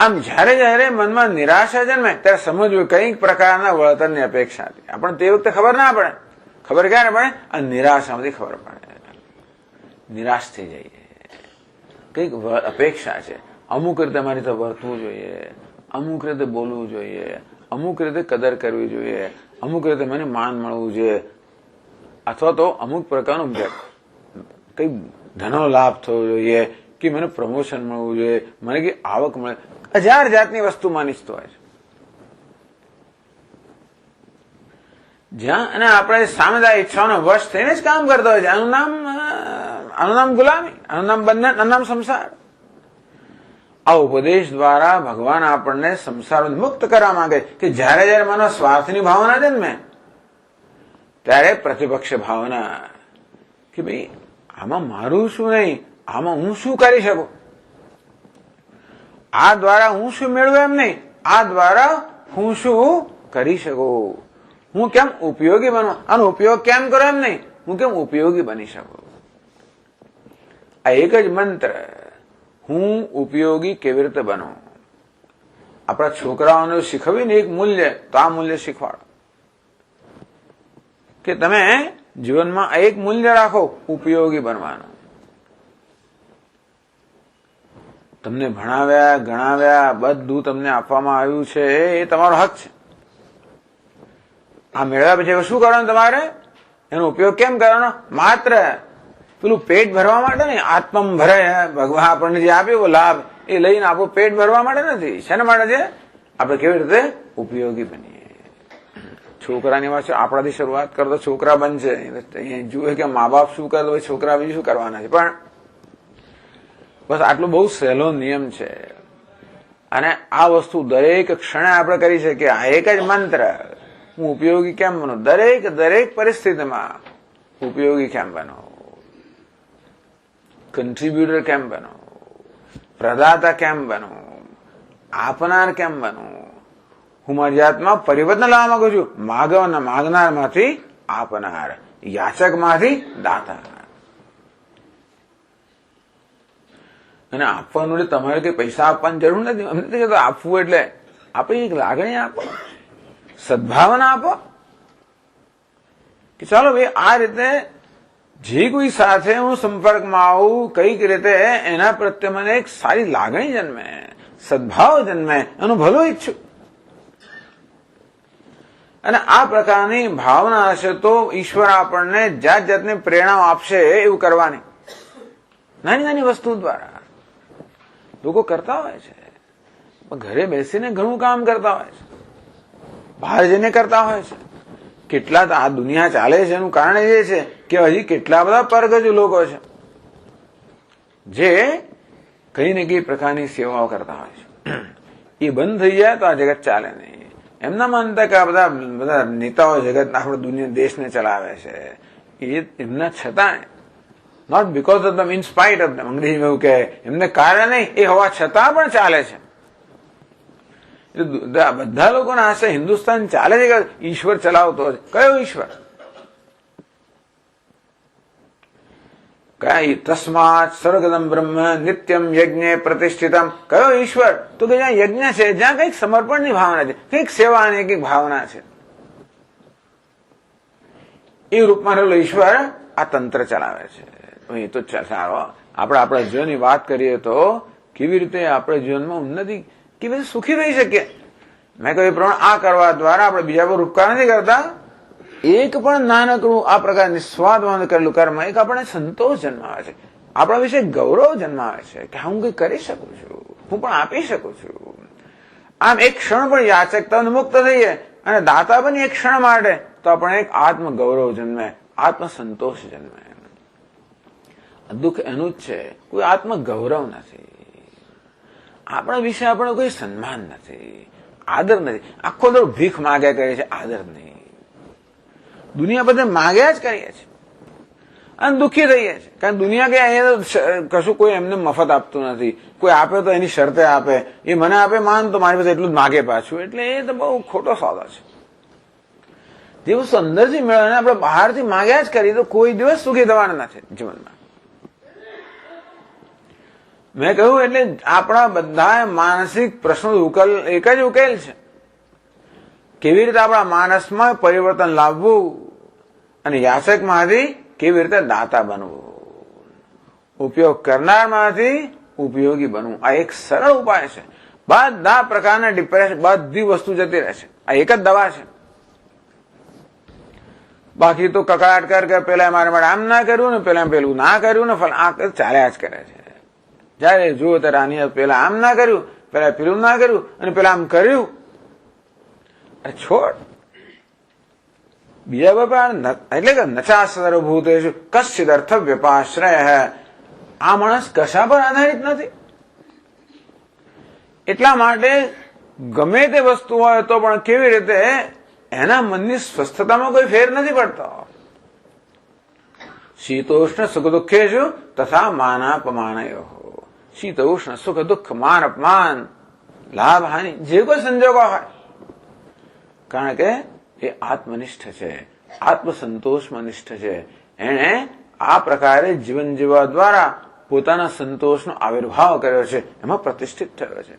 આમ જયારે જયારે મનમાં નિરાશા જન્મે ત્યારે સમજવું કંઈક પ્રકારના વળતરની અપેક્ષા હતી. આપણને તે વખતે ખબર ના પડે. ખબર ક્યારે પડે? આ નિરાશામાંથી ખબર પડે. નિરાશ થઈ જઈએ. કંઈક અપેક્ષા છે. અમુક રીતે મારી તો વર્તવું જોઈએ, અમુક રીતે બોલવું જોઈએ, અમુક રીતે કદર કરવી જોઈએ, અમુક રીતે મને માન મળવું જોઈએ, અથવા તો અમુક પ્રકારનું કઈ ધનો લાભ થવો જોઈએ, કે મને પ્રમોશન મળવું જોઈએ, મને કઈ આવક મળે. 1000 જાતની વસ્તુ માનીશતો હોય છે. જ્યાં અને આપણે સામુદાયિક ઈચ્છાઓનો વશ થઈને જ કામ કરતા હોય છે. આનું નામ ગુલામી, આનું નામ બંધન, આનું નામ સંસાર. આ ઉપદેશ દ્વારા ભગવાન આપણને સંસાર મુક્ત કરવા માંગે કે જયારે જયારે માનવ સ્વાર્થની ભાવના જન્મે ત્યારે પ્રતિપક્ષ ભાવના કે ભાઈ આમાં મારું શું નહીં, આમાં હું શું કરી શકું, આ દ્વારા હું શું મેળવું એમ નહીં, આ દ્વારા હું શું કરી શકું, હું કેમ ઉપયોગી બનવું, આનો ઉપયોગ કેમ કરો એમ નહીં, હું કેમ ઉપયોગી બની શકું. આ એક જ મંત્ર, હું ઉપયોગી કેવી રીતે બનું. આપણા છોકરાઓને શીખવીને એક મૂલ્ય, તો આ મૂલ્ય શીખવાડો કે તમે જીવનમાં એક મૂલ્ય રાખો, ઉપયોગી બનવાનું. તમને ભણાવ્યા ગણાવ્યા બધું તમને આપવામાં આવ્યું છે, એ તમારો હક છે. આ મેળવ્યા પછી શું કરવાનું તમારે? એનો ઉપયોગ કેમ કરવાનો? માત્ર પેલું પેટ ભરવા માટે નહીં, આત્મમ ભરે ભગવાન આપણને જે આપ્યો લાભ એ લઈને આપણું પેટ ભરવા માટે નથી. શેના માટે છે? આપણે કેવી રીતે ઉપયોગી બનીએ. છોકરાની વાત આપણાથી શરૂઆત કરતો છોકરા બનશે, જુએ કે મા બાપ શું કરે તો છોકરા બીજું શું કરવાના છે. પણ બસ આટલો બહુ સહેલો નિયમ છે અને આ વસ્તુ દરેક ક્ષણે આપણે કરી શકીએ. આ એક જ મંત્ર, હું ઉપયોગી કેમ બનું, દરેક પરિસ્થિતિમાં ઉપયોગી કેમ બનો, કન્ટ્રીબ્યુટર કેમ બનો, પ્રદાતા કેમ બનો, આપનાર કેમ બનો. હું મારી જાતમાં પરિવર્તન લાવવા માંગુ છું. માગનાર માંથી આપનાર, યાચક માંથી દાતા. અને આપવાનું એટલે તમારે કઈ પૈસા આપવાની જરૂર નથી. અમને નથી કહેતો આપવું એટલે આપણી એક લાગણી આપો, સદભાવના આપો કે ચાલો ભાઈ આ રીતે જે કોઈ સાથે હું સંપર્કમાં આવું, કઈક રીતે એના પ્રત્યે મને એક સારી લાગણી જન્મે, સદભાવ જન્મે, એનું ભલું ઈચ્છું. અને આ પ્રકારની ભાવના હશે તો ઈશ્વર આપણને જાત જાતની પ્રેરણા આપશે એવું કરવાની. નાની નાની વસ્તુ દ્વારા લોકો કરતા હોય છે. ઘરે બેસીને ઘણું કામ કરતા હોય છે, બહાર જઈને કરતા હોય છે. કેટલા આ દુનિયા ચાલે છે એનું કારણ એ છે કે હજી કેટલા બધા પરગજુ લોકો છે જે કઈ ને કઈ પ્રકારની સેવાઓ કરતા હોય છે. એ બંધ થઈ જાય તો આ જગત ચાલે નહીં. એમના માનતા કે આ બધા નેતાઓ જગત આપણે દુનિયા દેશને ચલાવે છે, એ એમના છતાં, not because of them, in spite of them, અંગ્રેજીમાં એવું કહે, એમને કારણે નહીં, એ હોવા છતાં પણ ચાલે છે. બધા લોકોના આશય હિન્દુસ્તાન ચાલે છે કે ઈશ્વર ચલાવતો છે. કયો ઈશ્વર? કયા? તસ્માત સર્વગતમ બ્રહ્મ નિત્યમ યજ્ઞે પ્રતિષ્ઠિતમ. કયો ઈશ્વર? તો કે જ્યાં યજ્ઞ છે, જ્યાં કંઈક સમર્પણની ભાવના છે, કંઈક સેવાની કંઈક ભાવના છે, એ રૂપમાં રહેલો ઈશ્વર આ તંત્ર ચલાવે છે. એ તો સારો. આપણે આપણા જીવનની વાત કરીએ તો કેવી રીતે આપણે જીવનમાં ઉન્નતિ, કેવી રીતે સુખી રહી શકીએ. મેં કહ્યું પ્રમાણે આ કરવા દ્વારા આપણે બીજા પર ઉપકાર નથી કરતા. એક પણ નાનકડું આ પ્રકાર નિસ્વાર્થ કરેલું કર્મ એક આપણને સંતોષ જન્માવે છે, આપણા વિશે ગૌરવ જન્માવે છે કે હું કંઈ કરી શકું છું, હું પણ આપી શકું છું. આમ એક ક્ષણ પણ યાચકતા મુક્ત થઈએ અને દાતા બની એક ક્ષણ માટે તો આપણે એક આત્મ ગૌરવ જન્મે, આત્મ સંતોષ જન્મે. દુઃખ એનું જ છે, કોઈ આત્મ ગૌરવ નથી. આપણા વિશે આપણે કોઈ સન્માન નથી, આદર નથી. આખો દર ભીખ માગ્યા કરીએ છીએ, આદર નહીં. દુનિયા બધે માગ્યા જ કરીએ છીએ અને દુઃખી થઈએ છીએ. કારણ દુનિયા કે અહીંયા કશું કોઈ એમને મફત આપતું નથી. કોઈ આપે તો એની શરતે આપે, એ મને આપે માન તો મારી પાસે એટલું જ માગે પાછું. એટલે એ તો બહુ ખોટો સોદો છે. જે વસ્તુ અંદરથી મેળવે આપણે બહારથી માગ્યા જ કરીએ તો કોઈ દિવસ સુખી થવાના નથી જીવનમાં. મેં કહ્યું એટલે આપણા બધા માનસિક પ્રશ્નો ઉકેલ એક જ ઉકેલ છે. કેવી રીતે આપણા માનસમાં પરિવર્તન લાવવું અને યાચકમાંથી કેવી રીતે દાતા બનવું, ઉપયોગ કરનારમાંથી ઉપયોગી બનવું. આ એક સરળ ઉપાય છે. બધા પ્રકારના ડિપ્રેશન, બધી વસ્તુ જતી રહેશે. આ એક જ દવા છે. બાકી તો કકડાટ કર પેલા મારા માટે આમ ના કર્યું ને પેલા પેલું ના કર્યું ને આ ચાલ્યા જ કરે છે. જયારે જુઓ ત્યારે આની પેલા આમ ના કર્યું, પેલા પેલું ના કર્યું અને પેલા આમ કર્યું. છોડ બીજા બાપા એટલે કે નચા સર્વભૂતેષુ કશ્ચિદ અર્થ વ્યપાશ્રય. આ માણસ કશા પર આધારિત નથી. એટલા માટે ગમે તે વસ્તુ હોય તો પણ કેવી રીતે એના મનની સ્વસ્થતામાં કોઈ ફેર નથી પડતો. શીતોષ્ણ સુખ દુઃખેષુ તથા માનાપમાનયો. શીત ઉષ્ણ સુખ દુઃખ માન અપમાન લાભ હાનિ જે કોઈ સંજોગો હોય, કારણ કે એ આત્મનિષ્ઠ છે, આત્મસંતોષમાં નિષ્ઠ છે. એણે આ પ્રકારે જીવન જીવવા દ્વારા પોતાના સંતોષનો આવિર્ભાવ કર્યો છે, એમાં પ્રતિષ્ઠિત થયો છે.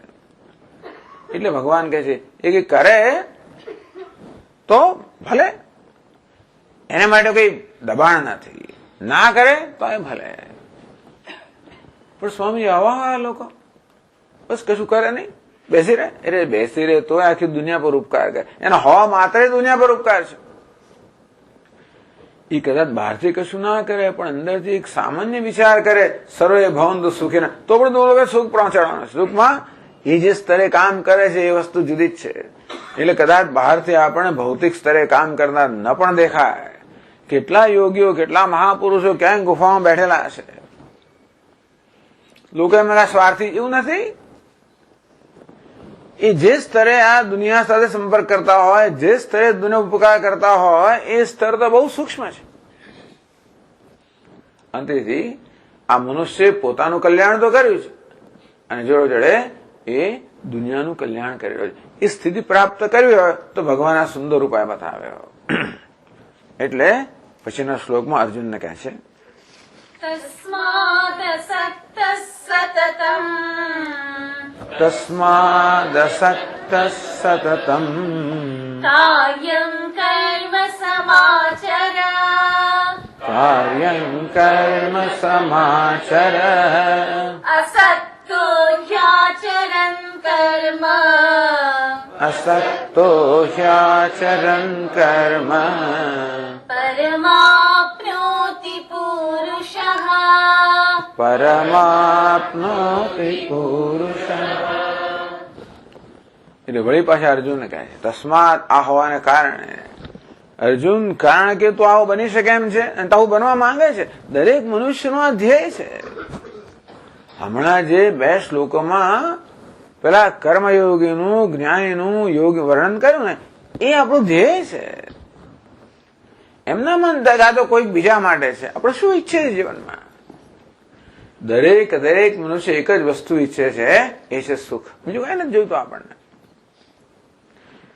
એટલે ભગવાન કહે છે એ કે કરે તો ભલે, એને માટે કઈ દબાણ નથી, ના કરે તો એ ભલે. પણ સ્વામી આવા લોકો બસ કશું કરે નહીં, બેસી રહે. એટલે બેસી રહે તો આખી દુનિયા પર ઉપકાર કરે. એના હોવા માત્ર દુનિયા પર ઉપકાર છે. એ કદાચ બહારથી કશું ના કરે પણ અંદરથી એક સામાન્ય વિચાર કરે, સર્વે ભવંતુ સુખી, તો પણ લોકો સુખ પહોંચાડવાનું. સુખમાં એ જે સ્તરે કામ કરે છે એ વસ્તુ જુદી જ છે. એટલે કદાચ બહારથી આપણે ભૌતિક સ્તરે કામ કરનાર ન પણ દેખાય. કેટલા યોગીઓ, કેટલા મહાપુરુષો ક્યાંય ગુફામાં બેઠેલા હશે. લોકો એમ સ્વાર્થી, એવું નથી. એ જે સ્તરે આ દુનિયા સાથે સંપર્ક કરતા હોય, જે સ્તરે દુનિયા ઉપકાર કરતા હોય, એ સ્તર તો બહુ સૂક્ષ્મ છે. અંતેથી આ મનુષ્ય પોતાનું કલ્યાણ તો કર્યું છે અને જોડે જોડે એ દુનિયાનું કલ્યાણ કરી રહ્યો છે. એ સ્થિતિ પ્રાપ્ત કરવી હોય તો ભગવાન આ સુંદર ઉપાય બતાવ્યો. એટલે પછીના શ્લોકમાં અર્જુનને કહે છે તસ્માદસક્ત સતતમ કાર્યં કર્મ સમાચર કાર્યં કર્મ સમાચર અસક્તો હ્યાચરન કર્મ અસક્તો હ્યાચરન કર્મ પરમાપ્નોતિ પુરુષઃ પરમાપ્નોતિ પુરુષ. એટલે વળી પાછા અર્જુન કહે છે તસ્માત, આ હોવાને કારણે. અર્જુન કારણ કે તું આવો બની શકે એમ છે અને આવું બનવા માંગે છે. દરેક મનુષ્યનો આ ધ્યેય છે. હમણાં જે 2 શ્લોકોમાં પેલા કર્મયોગીનું, જ્ઞાનીનું યોગ વર્ણન કર્યું ને, એ આપણું ધ્યેય છે. એમના મન આ તો કોઈક બીજા માટે છે. આપણે શું ઈચ્છે છે જીવનમાં? દરેક મનુષ્ય એક જ વસ્તુ ઈચ્છે છે, એ છે સુખ. બીજું કઈ નથી જોઈતું આપણને.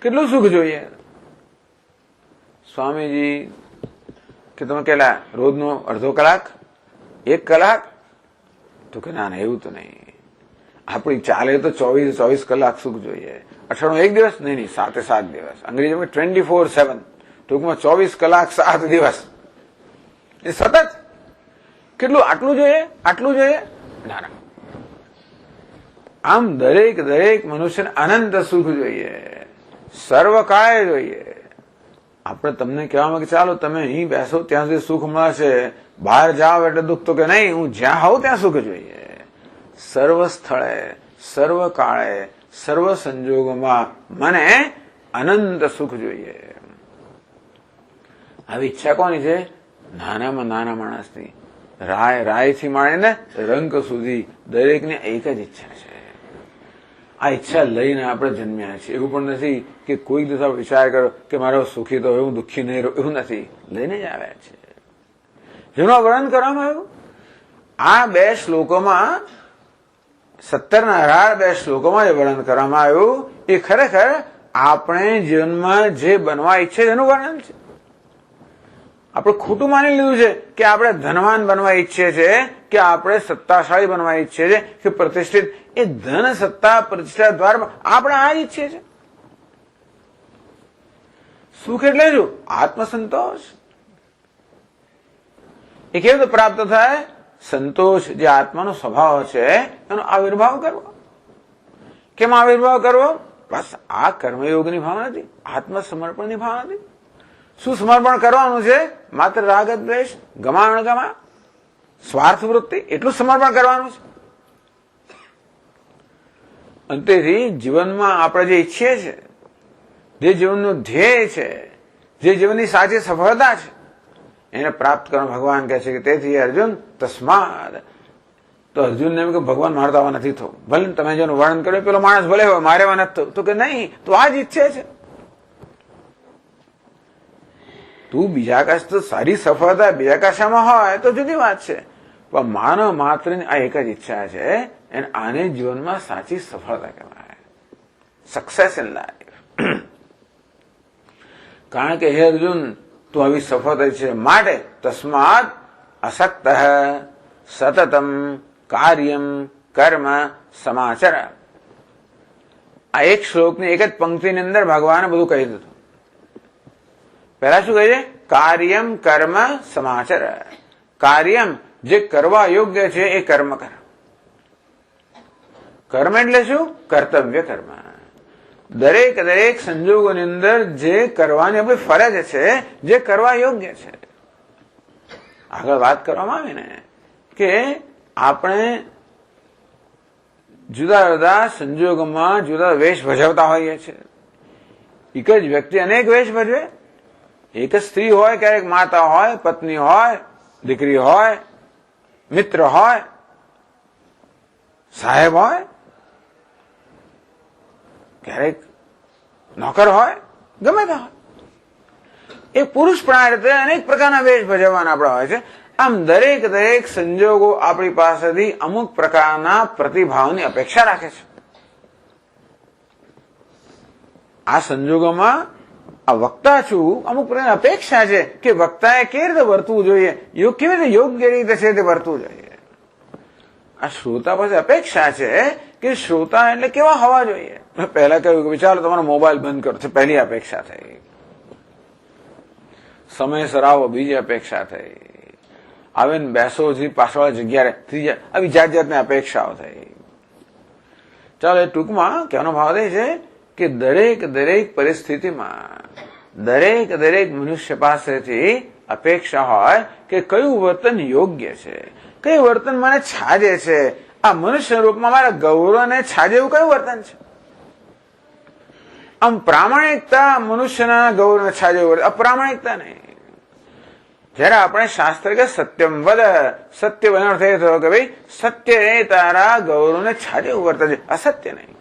કેટલું સુખ જોઈએ? સ્વામીજી કે તમે કેટલા રોજનો અડધો કલાક, 1 કલાક? તો કે ના એવું તો નહીં. આપણી ચાલે તો 24 કલાક સુખ જોઈએ. અઠવાડિયું 1 દિવસ નહીં, 7 દિવસ. અંગ્રેજીમાં 24/7, ટૂંકમાં 24 કલાક 7 દિવસ. એ સતત કેટલું? આટલું જોઈએ, આટલું જોઈએ? ના. આમ દરેક મનુષ્યને અનંત સુખ જોઈએ, સર્વકાળે જોઈએ. આપણે તમને કહેવામાં કે ચાલો તમે અહીં બેસો ત્યાં સુધી સુખ મળશે, બહાર જાઓ એટલે દુઃખ, તો કે નહીં, હું જ્યાં હોઉં ત્યાં સુખ જોઈએ. સર્વ સ્થળે, સર્વ કાળે, સર્વ સંજોગોમાં મને અનંત સુખ જોઈએ. આવી ઈચ્છા કોની છે? નાનામાં નાના માણસની. રાયથી માંડીને રંક સુધી દરેકને એક જ ઈચ્છા છે. આ ઈચ્છા લઈને આપણે જન્મ્યા છીએ. એવું પણ નથી કે કોઈક દિવસ વિચાર કરો કે મારો સુખી તો હું દુઃખી નહીં રહું, એવું નથી. લઈને જ આવ્યા છે. જેનું વર્ણન કરવામાં આવ્યું આ 2 શ્લોકોમાં, 17ના 2 શ્લોકોમાં જે વર્ણન કરવામાં આવ્યું એ ખરેખર આપણે જીવનમાં જે બનવા ઈચ્છે એનું વર્ણન છે. આપણે ખોટું માની લીધું છે કે આપણે ધનવાન બનવા ઈચ્છીએ છીએ, કે આપણે સત્તાશાળી બનવા ઈચ્છીએ છીએ, કે પ્રતિષ્ઠિત. એ ધન, સત્તા, પ્રતિષ્ઠા દ્વારા આપણે આ ઈચ્છીએ છીએ. સુખ એટલે શું? આત્મસંતોષ. એ કેવી રીતે પ્રાપ્ત થાય? સંતોષ, જે આત્માનો સ્વભાવ છે એનો આવિર્ભાવ કરવો. કેમ આવિર્ભાવ કરવો? બસ આ કર્મયોગની ભાવનાથી, આત્મસમર્પણની ભાવનાથી. શું સમર્પણ કરવાનું છે? માત્ર રાગ દ્વેષ, ગમા અણગમા, સ્વાર્થ વૃત્તિ, એટલું સમર્પણ કરવાનું છે. અંતેથી જીવનમાં આપણે જે ઈચ્છીએ છીએ, જે જીવનનું ધ્યેય છે, જે જીવનની સાચી સફળતા છે, એને પ્રાપ્ત કરવા ભગવાન કહે છે કે તેથી અર્જુન તસ્માદ. તો અર્જુનને એમ કે ભગવાન મારે તો આવા નથી થવું. ભલે તમે જેનું વર્ણન કર્યું પેલો માણસ ભલે હોય, મારે એવા નથી થવું. તો કે નહીં, તો આ જ ઈચ્છે છે. તું બીજા કશ તો સારી સફળતા બીજા કશામાં હોય તો જુદી વાત છે, પણ માનવ માત્રની આ એક જ ઈચ્છા છે, અને આને જીવનમાં સાચી સફળતા કહેવાય, સક્સેસ ઇન લાઈફ. કારણ કે હે અર્જુન, તું આવી સફળતા છે માટે તસ્માદ અસક્ત સતતમ કાર્યમ કર્મ સમાચર. આ એક શ્લોકની એક જ પંક્તિની અંદર ભગવાને બધું કહી દીધું. પહેલા શું કહે છે? કાર્યમ કર્મ સમાચર. કાર્યમ, જે કરવા યોગ્ય છે એ કર્મ કર. કર્મ એટલે શું? કર્તવ્ય કર્મ. દરેક દરેક સંજોગોની અંદર જે કરવાની આપણી ફરજ છે, જે કરવા યોગ્ય છે. આગળ વાત કરવામાં આવે ને કે આપણે જુદા જુદા સંજોગોમાં જુદા વેશ ભજવતા હોઈએ છીએ. એક જ વ્યક્તિ અનેક વેશ ભજવે. એક જ સ્ત્રી હોય, ક્યારેક માતા હોય, પત્ની હોય, દીકરી હોય, મિત્ર હોય, સાહેબ હોય, ક્યારેક નોકર હોય, ગમે તે હોય. એ પુરુષ પણ આ રીતે અનેક પ્રકારના વેશ ભજવવાના આપણા હોય છે. આમ દરેક દરેક સંજોગો આપણી પાસેથી અમુક પ્રકારના પ્રતિભાવની અપેક્ષા રાખે છે. આ સંજોગોમાં આ વક્તા છું, અમુક પ્રકારની અપેક્ષા છે કે વક્તાએ કેવી રીતે વર્તવું જોઈએ, કેવી રીતે યોગ્ય રીતે છે તે વર્તવું જોઈએ. આ શ્રોતા પાસે અપેક્ષા છે કે શ્રોતા એટલે કેવા હોવા જોઈએ. પહેલા કહ્યું કે ચાલો તમારો મોબાઈલ બંધ કરો, છે પહેલી અપેક્ષા થઈ. સમયસર આવો, બીજી અપેક્ષા થઈ. આવીને બેસો, પાછળ જગ્યા ત્રીજા, આવી જાત જાતની અપેક્ષાઓ થઈ. ચાલો એ ટૂંકમાં કહેવાનો ભાવ એ છે કે દરેક દરેક પરિસ્થિતિમાં દરેક દરેક મનુષ્ય પાસેથી અપેક્ષા હોય કે કયું વર્તન યોગ્ય છે, કયું વર્તન મને છાજે છે. આ મનુષ્ય રૂપમાં મારા ગૌરવને છાજે એવું કયું વર્તન છે? આમ પ્રામાણિકતા મનુષ્યના ગૌરવને છાજે એવું, અપ્રામાણિકતા નહીં. જયારે આપણે શાસ્ત્ર કે સત્યમ વદ, સત્ય બનો થઈ થયો કે ભાઈ સત્ય એ તારા ગૌરવને છાજે એવું વર્તન છે, અસત્ય નહીં.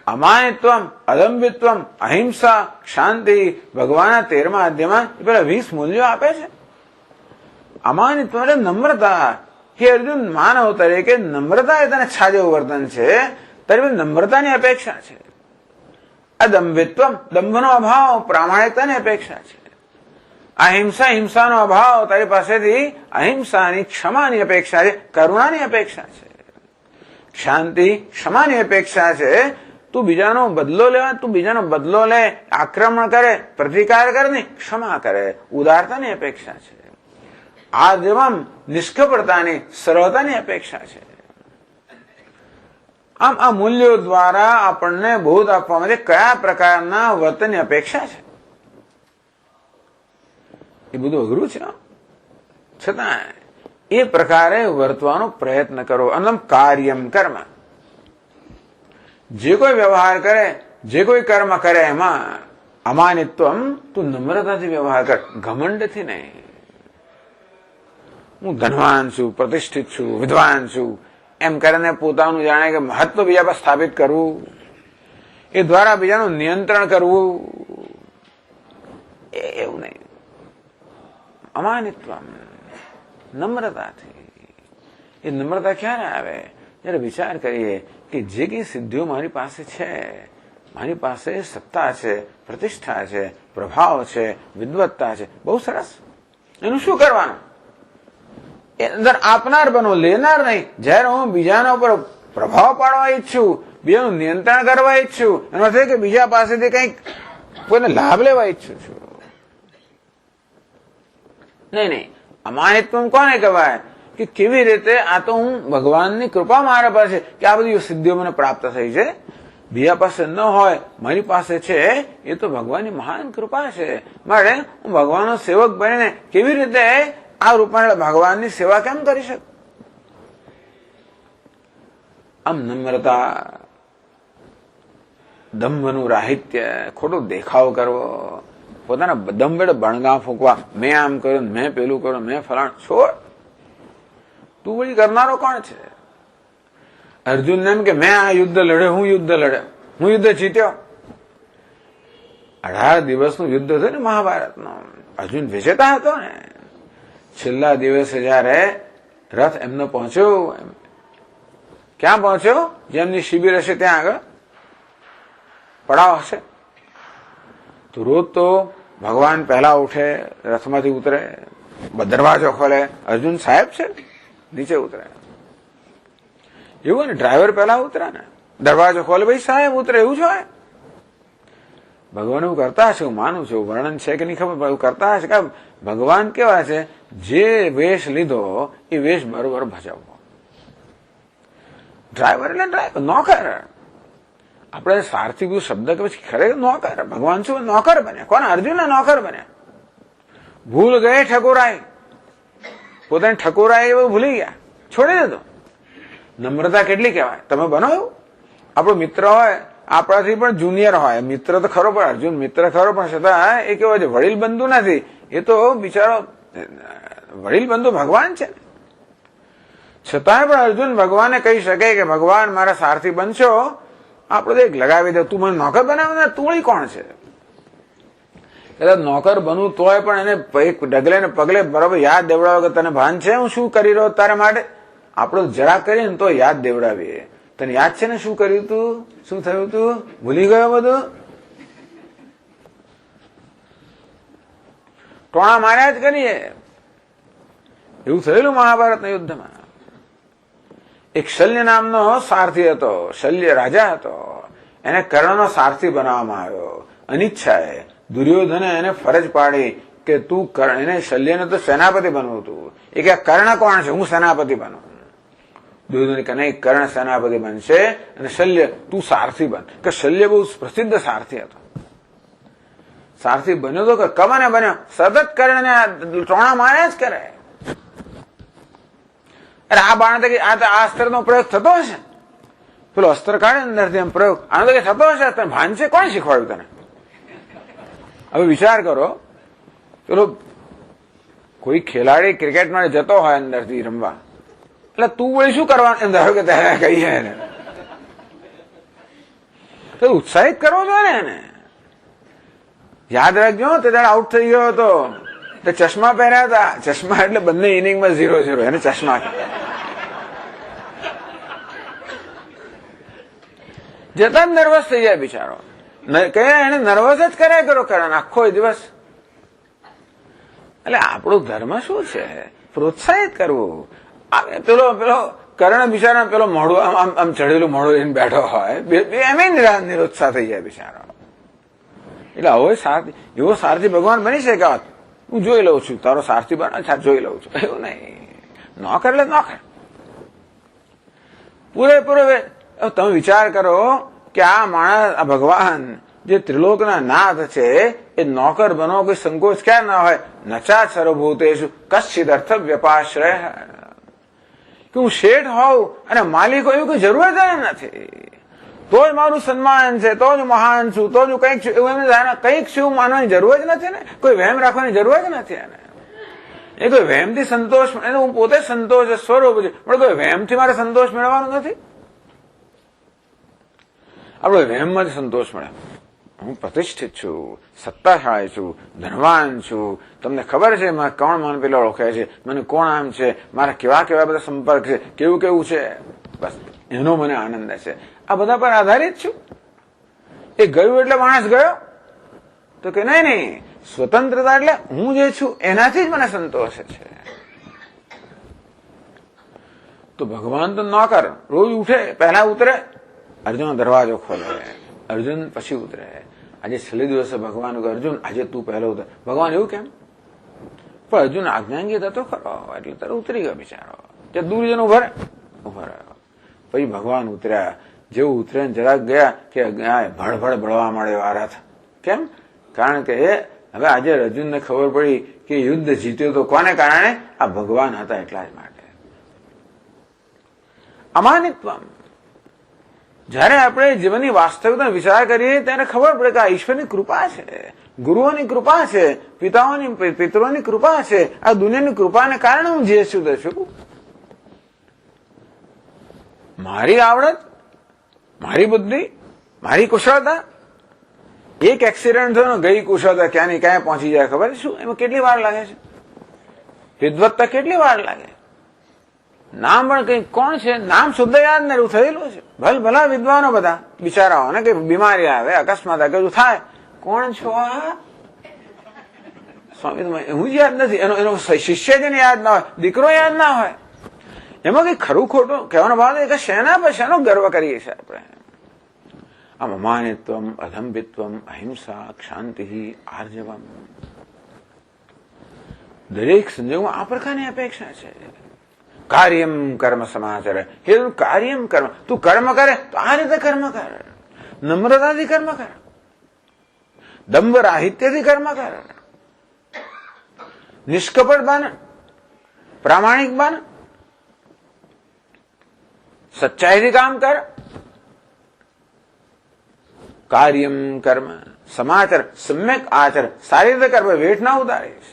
અમાનિત્વમ, અદંભિત્વમ, અહિંસા, શાંતિ, ભગવાનના 13મા અધ્યાયમાં પેલા 20 મૂલ્યો આપે છે. અમાનિત્વ એટલે નમ્રતા. હે અર્જુન, માનવ તરીકે નમ્રતા એ તને છાજે એવું વર્તન છે, તારી નમ્રતાની અપેક્ષા છે. અદંભિત્વમ, દંભનો અભાવ, પ્રામાણિકતાની અપેક્ષા છે. અહિંસા, હિંસાનો અભાવ, તારી પાસેથી અહિંસાની, ક્ષમાની અપેક્ષા છે, કરુણાની અપેક્ષા છે. શાંતિ, ક્ષમાની અપેક્ષા છે. તું બીજાનો બદલો લેવા, તું બીજાનો બદલો લે, આક્રમણ કરે, પ્રતિકાર કરે નહીં, ક્ષમા કરે, ઉદારતાની અપેક્ષા છે. આદિમમ, નિષ્કપટતાની, સરળતાની અપેક્ષા છે. આમ આ મૂલ્યો દ્વારા આપણને બોધ આપવામાં આવે કયા પ્રકારના વર્તનની અપેક્ષા છે. એ બધું અઘરું છે, છતાં એ પ્રકારે વર્તવાનો પ્રયત્ન કરો. અનમ કાર્યમ કર્મ. જે કોઈ વ્યવહાર કરે, જે કોઈ કર્મ કરે એમાં અમાનિત્વમ, તું નમ્રતાથી વ્યવહાર કર, ઘમંડથી નહીં. હું ધનવાન છું, પ્રતિષ્ઠિત છું, વિદ્વાન છું એમ કરીને પોતાનું જાણે કે મહત્વ બીજા પર સ્થાપિત કરવું, એ દ્વારા બીજાનું નિયંત્રણ કરવું, એવું નહીં. અમાનિત્વમ, નમ્રતાથી. એ નમ્રતા ક્યારે આવે? જયારે વિચાર કરીએ કે જે કઈ સિદ્ધિઓ મારી પાસે છે મારી પાસે સત્તા છે, પ્રતિષ્ઠા છે, પ્રભાવ છે, વિદ્વત્તા છે, બહુ સરસ. એનું શું કરવાનું? એ અંદર આપનાર બનો, લેનાર નહીં. જયારે હું બીજાના ઉપર પ્રભાવ પાડવા ઈચ્છું, બીજાનું નિયંત્રણ કરવા ઈચ્છું, એનો અર્થ એ કે બીજા પાસેથી કંઈક કોઈને લાભ લેવા ઈચ્છું છું. નહીં, અમાનિત્વ કોને કહેવાય? કે કેવી રીતે આ તો હું ભગવાનની કૃપા મારા પાસે કે આ બધી સિદ્ધિઓ મને પ્રાપ્ત થઈ છે, બીજા પાસે ન હોય, મારી પાસે છે, એ તો ભગવાનની મહાન કૃપા છે. માટે હું ભગવાનનો સેવક બનીને કેવી રીતે આ રૂપમાં ભગવાનની સેવા કેમ કરી શકું? આમ નમ્રતા, દંભનું રાહિત્ય, ખોટો દેખાવ કરવો, પોતાના દમ વેડે બણગા ફૂંકવા, મેં આમ કર્યું, મેં પેલું કર્યું, મેં ફલાણ. છોડ, તું વળી કરનારો કોણ છે? અર્જુન એમ કે મેં આ યુદ્ધ લડ્યો, હું યુદ્ધ જીત્યો. 18 દિવસનું યુદ્ધ હતું ને મહાભારતનું. અર્જુન વિજેતા હતો ને. છેલ્લા દિવસે જયારે રથ એમનો પહોંચ્યો, ક્યાં પહોંચ્યો? જેમની શિબિર હશે ત્યાં આગળ પડાવ હશે. તો રોજ તો ભગવાન પહેલા ઉઠે, રથમાંથી ઉતરે, દરવાજો ખોલે, અર્જુન સાહેબ છે, નીચે ઉતરે. એવું ને, ડ્રાઈવર પહેલા ઉતરે ને, દરવાજો ખોલે, ભાઈ સાહેબ ઉતરે, એવું છે. ભગવાન એવું કરતા હશે, હું માનું છું, વર્ણન છે કે નહીં ખબર, એવું કરતા હશે કે ભગવાન કેવા છે, જે વેશ લીધો એ વેશ બરોબર ભજવવો. ડ્રાઈવર એટલે ડ્રાઈવર, નોકર. આપણે સાર્થિક શબ્દ કે પછી ખરેખર નોકર. ભગવાન શું નોકર બન્યા? કોણ? અર્જુનના નોકર બન્યા. ભૂલ ગયે ઠકોરાય, પોતાની ઠકોરાય એવું ભૂલી ગયા, છોડી દીધો. નમ્રતા કેટલી કહેવાય? તમે બનો એવું. આપણો મિત્ર હોય, આપણાથી પણ જુનિયર હોય, મિત્ર તો ખરો, પણ અર્જુન મિત્ર ખરો, પણ છતાં એ કેવો છે, વડીલ બંધુ નથી. એ તો બિચારો વડીલ બંધુ ભગવાન છે. છતાંય પણ અર્જુન ભગવાને કહી શકે કે ભગવાન મારા સારથી બનશો, આપણે તો એક લગાવી દે, તું મને નોકર બનાવ ને, તું વળી કોણ છે? એટલે નોકર બનવું તોય પણ એને એક ડગલે ને પગલે બરાબર યાદ દેવડાવો કે તને ભાન છે હું શું કરી રહ્યો તારા માટે. આપણે જરા કરીએ ને તો યાદ દેવડાવીએ. તને યાદ છે ને શું કર્યું તું, શું થયું તું, ભૂલી ગયો બધું? ટોણા માર્યા જ કરીએ. એવું થયેલું મહાભારતના યુદ્ધમાં. એક શલ્ય નામનો સારથી હતો, શલ્ય રાજા હતો. એને કર્ણનો સારથી બનાવવામાં આવ્યો અનિચ્છાએ. દુર્યોધને એને ફરજ પાડી કે તું એને શલ્યને તો સેનાપતિ બનવું હતું. એ કે કર્ણ કોણ છે, હું સેનાપતિ બનું. દુર્યોધન કે નહીં, કર્ણ સેનાપતિ બનશે અને શલ્ય તું સારથી બન. કે શલ્ય બહુ પ્રસિદ્ધ સારથી હતો. સારથી બન્યો તો કે કમને બન્યો, સતત કર્ણને ટોણા માર્યા જ કરે. અરે આ બાણ આ અસ્ત્રનો પ્રયોગ થતો હશે, પેલો અસ્ત્ર કાઢે અંદરથી એમ પ્રયોગ, આનો તો થતો હશે. તને ભાન છે? કોણ શીખવાડ્યું તને? હવે વિચાર કરો, પેલો કોઈ ખેલાડી ક્રિકેટ માટે જતો હોય અંદરથી રમવા, એટલે તું વળી શું કરવાનું? એમ ધારો કે ત્યારે કહીએ એને તો ઉત્સાહિત કરવો જોઈએ ને એને. યાદ રાખજો, તે દાડે આઉટ થઈ ગયો હતો તો ચશ્મા પહેર્યા હતા. ચશ્મા એટલે બંને ઇનિંગમાં 0-0, એને ચશ્મા. જતા નર્વસ થઈ જાય બિચારો. એને નર્વસ જ કર્યા કરો કારણ આખો દિવસ. એટલે આપણું ધર્મ શું છે? પ્રોત્સાહિત કરવું. પેલો કર્ણ બિચારા પેલો મોઢું આમ ચઢેલું મોઢું લઈને બેઠો હોય, એમ નિરોત્સાહ થઈ જાય બિચારો. એટલે હવે સારથી, એવો સારથી ભગવાન બની શકે. હું જોઈ લઉં છું, તારો સારથી બને, જોઈ લઉં છું, એવું નહીં. નોકર એટલે નોકર પૂરેપૂરો. તમે વિચાર કરો કે આ માણસ, આ ભગવાન જે ત્રિલોકના નાથ છે, એ નોકર બનો કોઈ સંકોચ ક્યાં ના હોય. નચા સર્વભૂતેષુ કશ્ચિદ અર્થ વ્યપાશ્રય. કે હું શેઠ હોઉં અને માલિક હોય એવું કોઈ જરૂર જ નથી. તો જ મારું સન્માન છે, તો જ મહાન છું, તો જ કંઈક છું, એવું કંઈક શું માનવાની જરૂર જ નથી ને. કોઈ વહેમ રાખવાની જરૂર જ નથી એને. એ કોઈ વહેમથી સંતોષ, એને હું પોતે સંતોષ સ્વરૂપ છું, પણ કોઈ વહેમથી મારે સંતોષ મેળવવાનો નથી. આપણો વહેમમાં જ સંતોષ મળે. હું પ્રતિષ્ઠિત છું, સત્તાશાળી છું, ધનવાન છું, તમને ખબર છે મારે કોણ મને પેલા ઓળખે છે, મને કોણ આમ છે, મારા કેવા કેવા બધા સંપર્ક છે, કેવું કેવું છે, બસ એનો મને આનંદ છે. આ બધા પર આધારિત છું. એ ગયું એટલે માણસ ગયો? તો કે નહીં, સ્વતંત્રતા એટલે હું જે છું એનાથી જ મને સંતોષ છે. તો ભગવાન તો નોકર, રોજ ઉઠે, પહેલા ઉતરે, અર્જુન દરવાજો ખોલે, અર્જુન પછી ઉતરે. આજે છેલ્લે દિવસે ભગવાન અર્જુન આજે તું પહેલો ઉતર. ભગવાન એવું કેમ? પણ અર્જુન આજ્ઞાંગીત હતો ખરો, એટલે તારે ઉતરી ગયો બિચારો. ત્યાં દૂર જઈને ઉભા રહ્યો. પછી ભગવાન ઉતર્યા. જેવું ઉતરે જરાક ગયા કે ભડભડ બળવા મળ્યો રથ. કેમ? કારણ કે હવે આજે અર્જુનને ખબર પડી કે યુદ્ધ જીત્યો તો કોને કારણે? આ ભગવાન હતા એટલા જ માટે. અમાનિત્વમ. જયારે આપણે જીવનની વાસ્તવિકતાનો વિચાર કરીએ ત્યારે ખબર પડે કે આ ઈશ્વરની કૃપા છે, ગુરુઓની કૃપા છે, પિતરોની કૃપા છે. આ દુનિયાની કૃપાને કારણે હું જે છું તે છું. મારી આવડત, મારી બુદ્ધિ, મારી કુશળતા. એક એક્સિડન્ટ થયો, ગઈ કુશળતા ક્યાં ની ક્યાં પહોંચી જાય ખબર શું? એમાં કેટલી વાર લાગે છે? વિદવત્તા કેટલી વાર લાગે? નામ પણ કઈ કોણ છે નામ શુદ્ધ યાદ ને એવું થયેલું છે. ભલા વિદ્વાનો બધા બિચારાઓને કઈ બીમારી આવે, અકસ્માત કયું થાય, કોણ છો આ? સ્વામી હું જ યાદ નથી, એનો શિષ્ય જ યાદ ના હોય, દીકરો યાદ ના હોય. એમાં કઈ ખરું ખોટું કહેવાનો ભાવ કે શેના પર શેનો ગર્વ કરીએ છીએ આપણે? આમ અમાનિત્વમ, અધંભિત્વમ, અહિંસા, શાંતિ, આર્જવમ. દરેક સંજોગોમાં આ પ્રકારની અપેક્ષા છે. કાર્યમ કર્મ સમાચાર. હે કાર્યમ કર્મ, તું કર્મ કરે તો આ રીતે કર્મ કર, નમ્રતાથી કર્મ કર, દંભ રાહિત્યથી કર્મ કર, નિષ્કપટ બન, પ્રામાણિક બન, સચ્ચાઈથી કામ કર. કાર્યમ કર્મ સમાચાર સમ્યક આચર. સારી રીતે કર, વેઠ ના ઉતારીશ.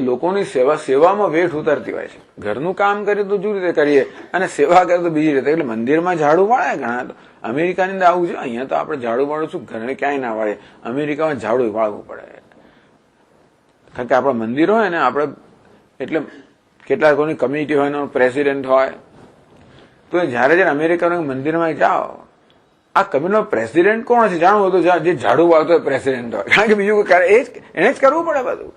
લોકોની સેવામાં વેઠ ઉતરતી હોય છે. ઘરનું કામ કરીએ તો જુદી રીતે કરીએ અને સેવા કરીએ તો બીજી રીતે. એટલે મંદિરમાં ઝાડુ વાળે ઘણા તો. અમેરિકાની અંદર આવું છે. અહીંયા તો આપણે ઝાડુ વાળું છું, ઘરે ક્યાંય ના વાળે. અમેરિકામાં ઝાડુ વાળવું પડે. કારણ કે આપણા મંદિર હોય ને, આપણે એટલે કેટલાક કોની કમિટી હોય, એનો પ્રેસિડેન્ટ હોય, તો જયારે જયારે અમેરિકાના મંદિરમાં જાઓ, આ કમિટીનો પ્રેસિડેન્ટ કોણ છે જાણવું હતું? જે ઝાડુ વાળતો પ્રેસિડેન્ટ હોય. કારણ કે બીજું એને જ કરવું પડે બધું.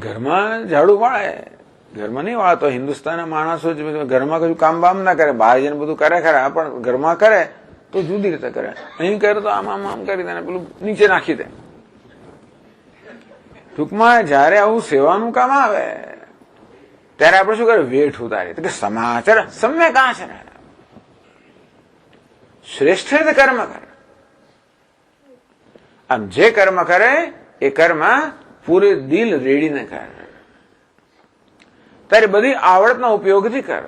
ઘરમાં ઝાડુ વાળે, ઘરમાં નહીં વાળતો. હિન્દુસ્તાનના માણસો ઘરમાં કશું કામ બામ ના કરે, બહાર જઈને બધું કરે ખરા, પણ ઘરમાં કરે તો જુદી રીતે કરે. અહીં કરે તો આમ કરી દે, પેલું નીચે નાખી દે. ટૂંકમાં જયારે આવું સેવાનું કામ આવે ત્યારે આપણે શું કરે? વેઠ ઉતારીએ. તો કે સમાચાર સમ્યક આચર, શ્રેષ્ઠ રીતે કર્મ કરે. આમ જે કર્મ કરે એ કર્મ પૂરે દિલ રેડીને કર. તારી બધી આવડતના ઉપયોગથી કર.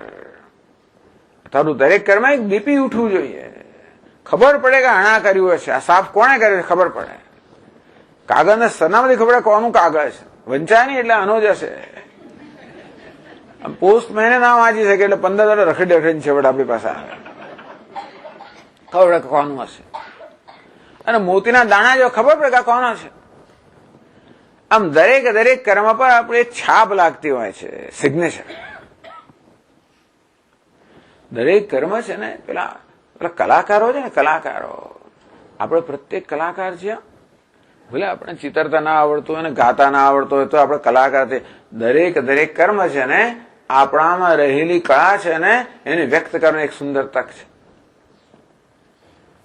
તારું દરેક કર્મ એક દીપી ઉઠવું જોઈએ. ખબર પડે કે આણા કર્યું હશે, આ સાફ કોણે કર્યું ખબર પડે. કાગળને સરનામાંથી ખબર પડે કોનું કાગળ છે. વંચાય નહીં એટલે આનો જ હશે. પોસ્ટમેને ના વાંચી શકે એટલે 15 રખડી છેવટ આપણી પાસે આવે, ખબર પડે કોનું હશે. અને મોતીના દાણા જો ખબર પડે કે કોનો છે. આમ દરેક કર્મ પર આપણે એક છાપ લાગતી હોય છે, સિગ્નેચર. દરેક કર્મ છે ને, પેલા કલાકારો છે ને, કલાકારો. આપણે પ્રત્યેક કલાકાર છીએ. ભલે આપણે ચિતરતા ના આવડતું હોય ને ગાતા ના આવડતું હોય તો આપણે કલાકાર છે. દરેક કર્મ છે ને, આપણામાં રહેલી કળા છે ને, એને વ્યક્ત કરવાની એક સુંદર તક છે.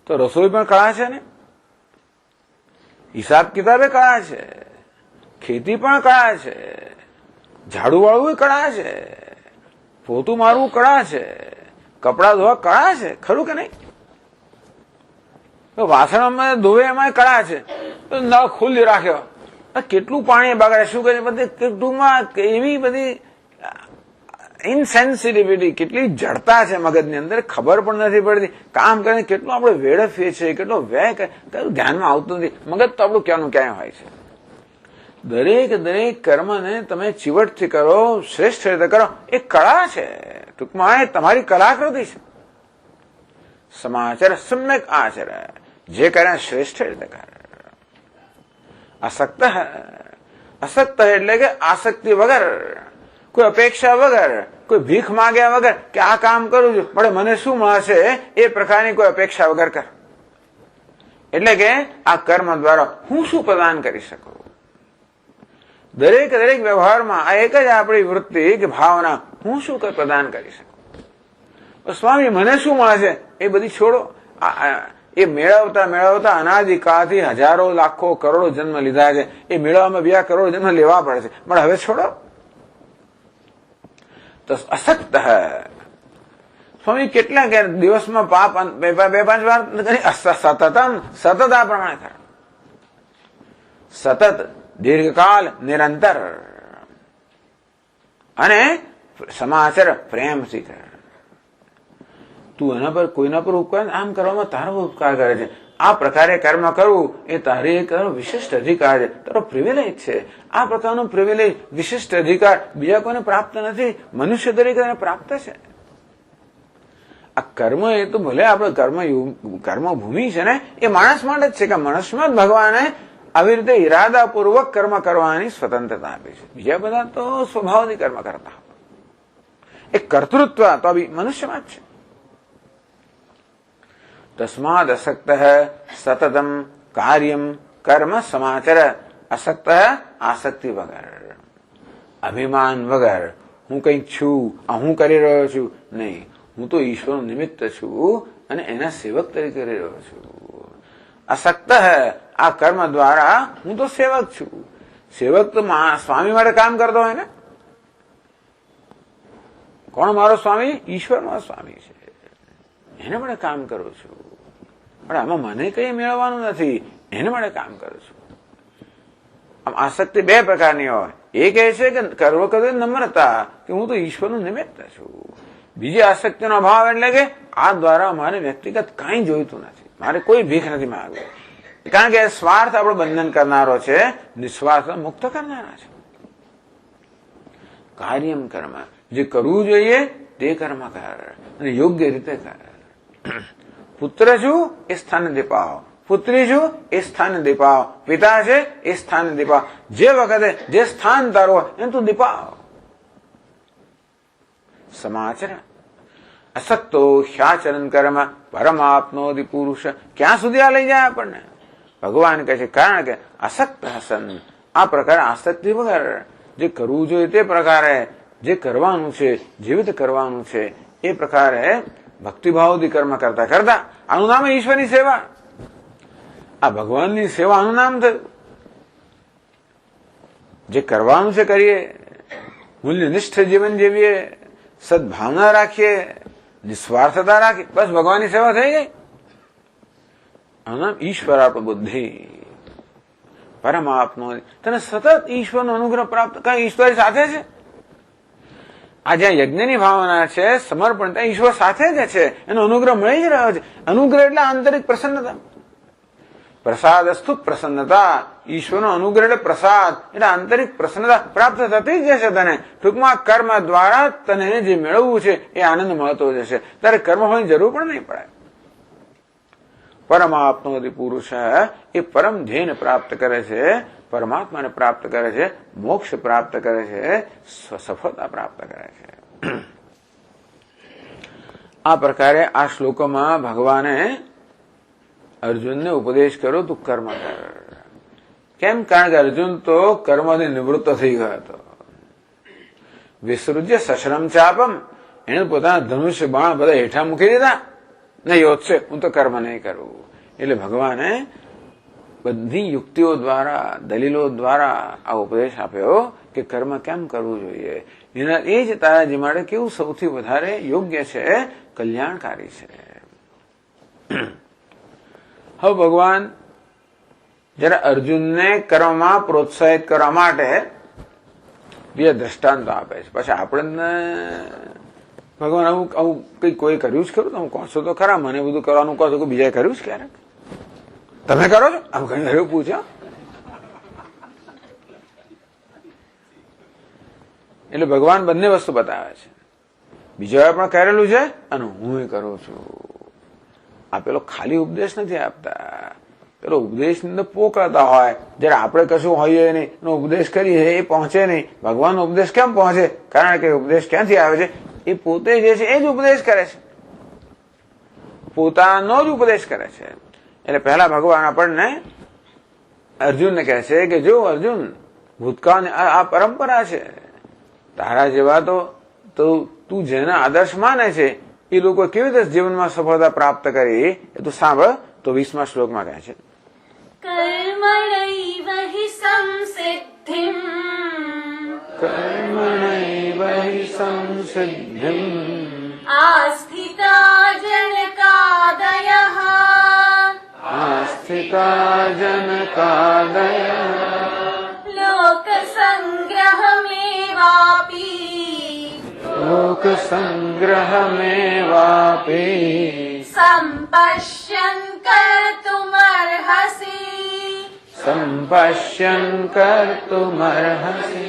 તો રસોઈ પણ કળા છે ને, હિસાબ કિતાબે કળા છે, ખેતી પણ કળા છે, ઝાડુ વાળવું કળા છે, પોતું મારવું કળા છે, કપડા ધોવા કળા છે, ખરું કે નહીં? વાસણમાં ધોવે એમાં કળા છે. નળ ખુલ્લી રાખ્યો, કેટલું પાણી બગાડે, શું કરે, બધી ટૂંકમાં એવી બધી ઇનસેન્સિટિવિટી, કેટલી જડતા છે મગજની અંદર, ખબર પણ નથી પડતી. કામ કરીને કેટલું આપણે વેડફીએ છીએ, કેટલો વ્યય કરે, કયું ધ્યાનમાં આવતું નથી. મગજ તો આપણું ક્યાંનું ક્યાંય હોય છે. દરેક કર્મને તમે ચીવટથી કરો, શ્રેષ્ઠ રીતે કરો, એ કળા છે. ટૂંકમાં એ તમારી કલાકૃતિ છે. સમાચાર સમ્યક આચર, જે કરે શ્રેષ્ઠ રીતે કરે. અસક્ત એટલે કે આસક્તિ વગર, કોઈ અપેક્ષા વગર, કોઈ ભીખ માંગ્યા વગર કે આ કામ કરું છું પણ મને શું મળશે એ પ્રકારની કોઈ અપેક્ષા વગર કર. એટલે કે આ કર્મ દ્વારા હું શું પ્રદાન કરી શકું. દરેક વ્યવહારમાં આ એક જ આપણી વૃત્તિ કે ભાવના, હું શું પ્રદાન કરી શકું. સ્વામી મને શું મળે છે એ બધી છોડો. એ મેળવતા અનાદિકાળથી હજારો લાખો કરોડો જન્મ લીધા છે. એ મેળવવામાં 2 કરોડ જન્મ લેવા પડે છે, પણ હવે છોડો. તો અસક્ત સ્વામી કેટલા કે દિવસમાં પાપ 2-5 વાર સતત આ પ્રમાણે કરે. સતત, દીર્ઘકાલ, નિરંતર અને સમાચાર પ્રેમથી કરે. તું એના પર કોઈના પર ઉપકાર આમ કરવામાં તારો ઉપકાર કરે છે. આ પ્રકારે કર્મ કરવું એ તારી એક વિશિષ્ટ અધિકાર છે, તારો પ્રિવિલેજ છે. આ પ્રકારનો પ્રિવિલેજ, વિશિષ્ટ અધિકાર બીજા કોઈને પ્રાપ્ત નથી, મનુષ્ય તરીકે પ્રાપ્ત છે. આ કર્મ એ તો ભલે આપણે કર્મભૂમિ છે ને, એ માણસ માટે જ છે કે માણસમાં જ ભગવાને આવી રીતે ઈરાદાપૂર્વક કર્મ કરવાની સ્વતંત્રતા આપી છે. બીજા બધા તો સ્વભાવથી કર્મ કરતા. એ કર્તૃત્વ તો બી મનુષ્યમાં જ છે. તસ્માદ અસક્ત સતતમ કાર્યમ કર્મ સમાચર. અસક્ત આસક્તિ વગર, અભિમાન વગર, હું કંઈક છું, હું કરી રહ્યો છું, નહીં. હું તો ઈશ્વરનું નિમિત્ત છું અને એના સેવક તરીકે કરી રહ્યો છું. અસક્ત આ કર્મ દ્વારા હું તો સેવક છું. સેવક તો સ્વામી માટે કામ કરતો હોય ને. કોણ મારો સ્વામી? ઈશ્વર મારો સ્વામી છે, એને માટે કામ કરું છું. પણ આમાં મને કઈ મેળવવાનું નથી, એને માટે કામ કરું છું. આમ આસક્તિ 2 પ્રકારની હોય. એક એ છે કે કર્મ કરે નમ્રતા, કે હું તો ઈશ્વરનું નિમિત્ત છું. બીજી આસક્તિનો અભાવ એટલે કે આ દ્વારા મારે વ્યક્તિગત કાંઈ જોઈતું નથી, મારે કોઈ ભીખ નથી માંગવી. કારણ કે સ્વાર્થ આપણો બંધન કરનારો છે, નિસ્વાર્થ મુક્ત કરનારા છે. કાર્યમ કર્મ, જે કરવું જોઈએ તે કર્મ કર અને યોગ્ય રીતે કર. પુત્ર છું એ સ્થાને દીપાવ, પુત્રી છું એ સ્થાને દીપાવ, પિતા છે એ સ્થાને દીપાવ. જે વખતે જે સ્થાન તારું હોય એને તું દીપાવ. સમાચાર અસક્તો હ્યાચરણ કર્મ પરમાપ્નોતિ પુરુષ. ક્યાં સુધી આ લઈ જાય આપણને? ભગવાન કહે છે કારણ કે અસક્ત હસન, આ પ્રકારે આસક્તિ વગર જે કરવું જોઈએ તે પ્રકારે જે કરવાનું છે, જેવી રીતે કરવાનું છે એ પ્રકારે ભક્તિભાવથી કર્મ કરતા કરતા, આનું નામ ઈશ્વરની સેવા. આ ભગવાનની સેવા આનું નામ થયું. જે કરવાનું છે કરીએ, મૂલ્યનિષ્ઠ જીવન જીવીએ, સદભાવના રાખીએ, નિસ્વાર્થતા રાખીએ, બસ ભગવાનની સેવા થઈ ગઈ. આનું નામ ઈશ્વર આપણી બુદ્ધિ પરમાત્મા. તને સતત ઈશ્વરનો અનુગ્રહ પ્રાપ્ત. કઈ ઈશ્વર સાથે છે? આ જ્યાં યજ્ઞની ભાવના છે, સમર્પણ, ત્યાં ઈશ્વર સાથે જ છે, એનો અનુગ્રહ મળી જ રહ્યો છે. અનુગ્રહ એટલે આંતરિક પ્રસન્નતા. પ્રસાદસ્તુ પ્રસન્નતા. ઈશ્વરનો અનુગ્રહ એટલે પ્રસાદ, એટલે આંતરિક પ્રસન્નતા પ્રાપ્ત થતી જ જશે તને. ટૂંકમાં કર્મ દ્વારા તને જે મેળવવું છે એ આનંદ મળતો જશે. તારે કર્મ હોવાની જરૂર પણ નહીં પડે. પરમાત્મોતિ પુરુષ એ પરમ ધ્યેયને પ્રાપ્ત કરે છે, પરમાત્માને પ્રાપ્ત કરે છે, મોક્ષ પ્રાપ્ત કરે છે, સફળતા પ્રાપ્ત કરે છે. આ પ્રકારે આ શ્લોકોમાં ભગવાને અર્જુનને ઉપદેશ કર્યો, તું કર્મ કર. કેમ? કારણ કે અર્જુન તો કર્મથી નિવૃત્ત થઈ ગયો હતો. વિસૃજ્ય સશરમ ચાપમ, એને પોતાના ધનુષ્ય બાણ બધા હેઠા મૂકી દીધા. નહીં યોત્સે, હું તો કર્મ નહીં કરું. એટલે ભગવાને બધી યુક્તિઓ દ્વારા, દલીલો દ્વારા આ ઉપદેશ આપ્યો કે કર્મ કેમ કરવું જોઈએ. એના એ જ તારા જે માટે કેવું સૌથી વધારે યોગ્ય છે, કલ્યાણકારી છે. હવે ભગવાન જરા અર્જુનને કર્મમાં પ્રોત્સાહિત કરવા માટે બે દ્રષ્ટાંતો આપે છે. પછી આપણને ભગવાન આવું કઈ કોઈ કર્યું જ ખરું? તમે કહો છો તો ખરા, મને બધું કરવાનું કહો છો કે બીજાએ કર્યું જ ક્યારેક? તમે કરો છો? આમ કઈ એવું પૂછ્યો? એટલે ભગવાન બંને વસ્તુ બતાવે છે. બીજાએ પણ કરેલું છે અને હું કરું છું. આ પેલો ખાલી ઉપદેશ નથી આપતા. પેલો ઉપદેશની અંદર પોકાતા હોય, જયારે આપણે કશું હોઈએ નહીં, એનો ઉપદેશ કરીએ એ પહોંચે નહીં. ભગવાનનો ઉપદેશ કેમ પહોંચે? કારણ કે ઉપદેશ ક્યાંથી આવે છે? એ પોતે જે છે એ જ ઉપદેશ કરે છે, પોતાનો જ ઉપદેશ કરે છે. એટલે પહેલા ભગવાન આપણને અર્જુનને કહે છે કે જો અર્જુન, ભૂતકાળની આ પરંપરા છે, તારા જેવા તો તું જેના આદર્શ માને છે એ લોકો કેવી રીતે જીવનમાં સફળતા પ્રાપ્ત કરી એ તું સાંભળ. તો 20મા શ્લોકમાં કહે છે કર્મણૈવ હિ સંસિદ્ધિમ કર્મણૈવ હિ સંસિદ્ધિમ આસ્થિતા જનકાદયઃ આસ્થિતા જનકાદયઃ લોકસંગ્રહમેવાપી લોકસંગ્રહમેવાપી સંપશ્યન કર્તુમર્હસી સંપશ્યન કર્તુમર્હસી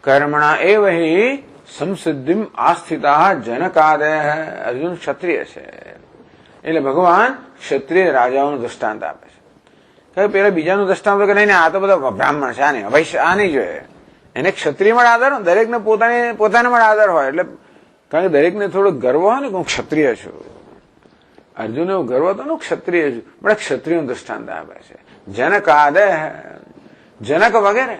કર્મણા એવ હિ સંસિદ્ધિમ આસ્થિતા જનકાદયઃ. અર્જુન ક્ષત્રિય છે એટલે ભગવાન ક્ષત્રિય રાજાઓનું દ્રષ્ટાંત આપે છે. પેલા બીજાનું દ્રષ્ટાંત કે નહીં, આ તો બધા બ્રાહ્મણ છે, આને વૈશ્ય આ નહીં જોઈએ. એને ક્ષત્રિયમાં આદર, દરેકને પોતાનામાં આદર હોય. એટલે કારણ કે દરેકને થોડો ગર્વ હોય ને કે હું ક્ષત્રિય છું. અર્જુન એવો ગર્વ હતો ને ક્ષત્રિય છું, પણ ક્ષત્રિયનું દ્રષ્ટાંત આપે છે. જનકાદય, જનક વગેરે.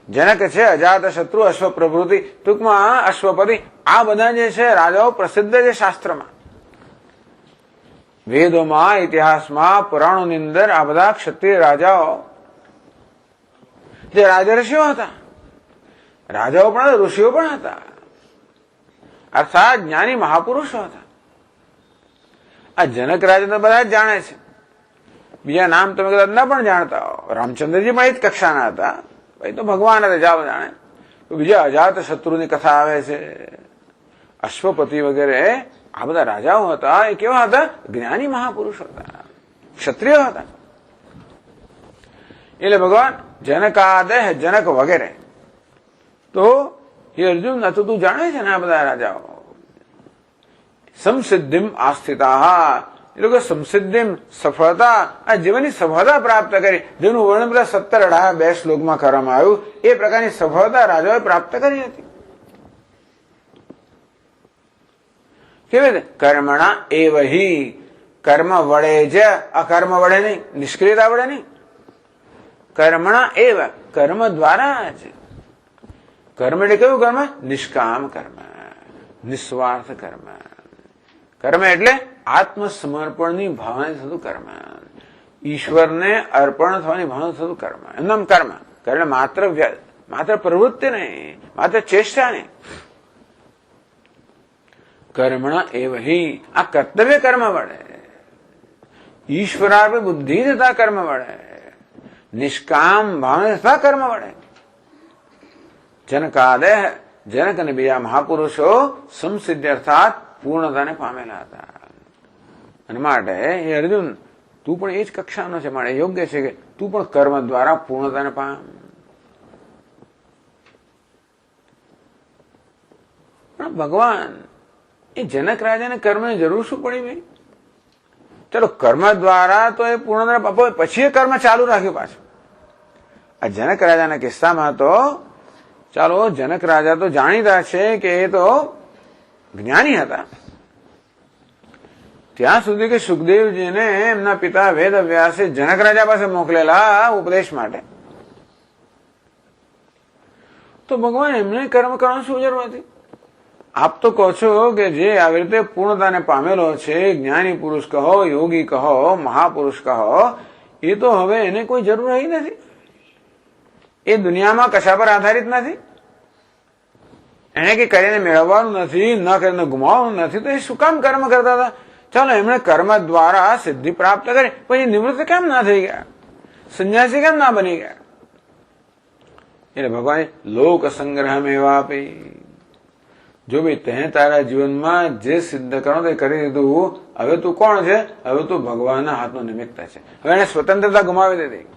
જનક છે અજાત શત્રુ, અશ્વ પ્રભૃતિ, ટૂંકમાં અશ્વપતિ, આ બધા જે છે રાજાઓ પ્રસિદ્ધ છે શાસ્ત્રમાં, વેદોમાં, ઇતિહાસમાં, પુરાણોની અંદર આ બધા ક્ષત્રિય રાજાઓ જે રાજર્ષિઓ હતા, રાજાઓ પણ ઋષિઓ પણ હતા, અર્થાત જ્ઞાની મહાપુરુષો હતા. આ જનક રાજા તો બધા જ જાણે છે, બીજા નામ તમે કદાચ ના પણ જાણતા હો. રામચંદ્રજી પણ એ જ કક્ષાના હતા, ભાઈ તો ભગવાન હતા, જાઓ જાણે. બીજા અજાત શત્રુની કથા આવે છે, અશ્વપતિ વગેરે આ બધા રાજાઓ હતા. એ કેવા હતા? જ્ઞાની મહાપુરુષ હતા, ક્ષત્રિય હતા. એટલે ભગવાન જનકાદય, જનક વગેરે. તો એ અર્જુન તો તું જાણે છે ને આ બધા રાજાઓ સંસિદ્ધિમ આસ્થિતા, એ લોકો સંસિદ્ધિમ સફળતા, આ જીવનની સફળતા પ્રાપ્ત કરી, જેનું વર્ણન બધા 17-18 શ્લોકમાં કરવામાં આવ્યું. એ પ્રકારની સફળતા રાજાઓએ પ્રાપ્ત કરી હતી. કેવી રીતે? કર્મણા એવ હિ, કર્મ વડે જ, અકર્મ વડે નહીં, નિષ્ક્રિયતા વડે નહીં. કર્મણા એવ, કર્મ દ્વારા જ. કર્મ એટલે કયું કર્મ? નિષ્કામ કર્મ, નિસ્વાર્થ કર્મ. કર્મ એટલે આત્મસમર્પણની ભાવનાથી થતું કર્મ, ઈશ્વરને અર્પણ થવાની ભાવનાથી થતું કર્મ. એનું નામ કર્મ. કર્મ માત્ર પ્રવૃત્તિ નહીં, માત્ર ચેષ્ટા નહીં. કર્મણા એવ હિ, આ કર્તવ્ય કર્મ વડે, ઈશ્વરાર્પે બુદ્ધિ થતા કર્મ વડે, નિષ્કામ ભાવના થતા કર્મ વડે. જનકાદય, જનક અને બીજા મહાપુરુષો સંસિદ્ધિ અર્થાત પૂર્ણતાને પામેલા હતા. અને માટે એ અર્જુન, તું પણ એ જ કક્ષાનો છે, માટે યોગ્ય છે કે તું પણ કર્મ દ્વારા પૂર્ણતાને પામ. પણ ભગવાન એ જનક રાજાને કર્મની જરૂર શું પડી ભાઈ? ચલો કર્મ દ્વારા તો એ પૂર્ણતાને પાપો, પછી એ કર્મ ચાલુ રાખ્યું પાછું. આ જનક રાજાના કિસ્સામાં તો ચાલો જનક રાજા તો જાણીતા છે કે એ તો જ્ઞાની હતા, ત્યાં સુધી કે સુખદેવજીને એમના પિતા વેદવ્યાસે જનક રાજા પાસે મોકલેલા ઉપદેશ માટે. તો ભગવાન એમને કર્મ કરવાની શું જરૂર હતી? આપ તો કહો છો કે જે આવી રીતે પૂર્ણતાને પામેલો છે, જ્ઞાની પુરુષ કહો, યોગી કહો, મહાપુરુષ કહો, એ તો હવે એને કોઈ જરૂર રહી નથી. એ દુનિયામાં કશા પર આધારિત નથી, એને કઈ કરીને મેળવવાનું નથી, ન કરીને ગુમાવવાનું નથી. તો એ શું કામ કર્મ કરતા હતા? ચાલો એમણે કર્મ દ્વારા સિદ્ધિ પ્રાપ્ત કરી, પછી નિવૃત્ત કેમ ના થઈ ગયા? સંન્યાસી કેમ ના બની ગયા? એટલે ભગવાન લોક સંગ્રહ મેવા આપી, જો ભાઈ તે તારા જીવનમાં જે સિદ્ધ કરો તે કરી દીધું, હવે તું કોણ છે? હવે તું ભગવાનના હાથનું નિમિત્ત છે. હવે એને સ્વતંત્રતા ગુમાવી દીધી.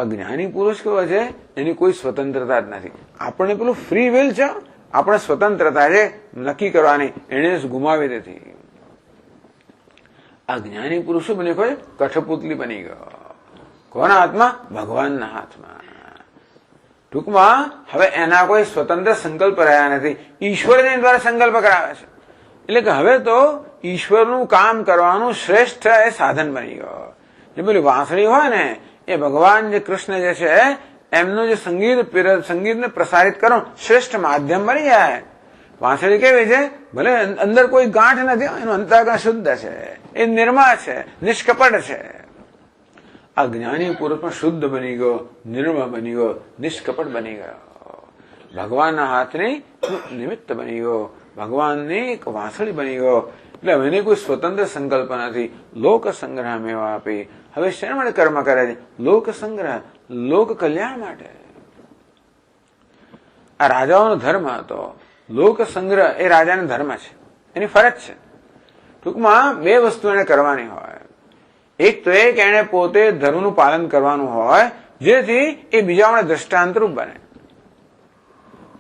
જ્ઞાની પુરુષ કેવો છે? એની કોઈ સ્વતંત્રતા જ નથી. આપણને પેલું ફ્રી વિલ છે, આપણે સ્વતંત્રતા છે નક્કી કરવાની, એને ગુમાવી દીધી. આ જ્ઞાની પુરુષ શું બની ગયો? કઠપુતલી બની ગયો. કોના હાથમાં? ભગવાનના હાથમાં. ટૂંકમાં હવે એના કોઈ સ્વતંત્ર સંકલ્પ રહ્યા નથી, ઈશ્વર એના દ્વારા સંકલ્પ કરાવે છે. એટલે કે હવે તો ઈશ્વરનું કામ કરવાનું શ્રેષ્ઠ એ સાધન બની ગયો. જે પેલી વાંસળી હોય ને એ ભગવાન જે કૃષ્ણ જે છે એમનું જે સંગીતને પ્રસારિત કરો શ્રેષ્ઠ માધ્યમ બની જાય. વાંસળી કેવી છે? ભલે અંદર કોઈ ગાંઠ નથી, એનું અંતઃકરણ શુદ્ધ છે, એ નિર્મળ છે, નિષ્કપટ છે. આ જ્ઞાની પુરુષ પણ શુદ્ધ બની ગયો, નિર્મળ બની ગયો, નિષ્કપટ બની ગયો. ભગવાનના હાથની નિમિત્ત બની ગયો, ભગવાનની એક વાંસળી બની ગયો. એટલે હવે એની કોઈ સ્વતંત્ર સંકલ્પ નથી. લોક સંગ્રહ મેવા આપી. હવે શેના માટે કર્મ કરે છે? લોક સંગ્રહ, લોક કલ્યાણ માટે. આ રાજાઓનો ધર્મ હતો. લોક સંગ્રહ એ રાજાનો ધર્મ છે, એની ફરજ છે. ટૂંકમાં બે વસ્તુ એને કરવાની હોય. એક તો એ કે એને પોતે ધર્મનું પાલન કરવાનું હોય, જેથી એ બીજાઓને દ્રષ્ટાંતરૂપ બને.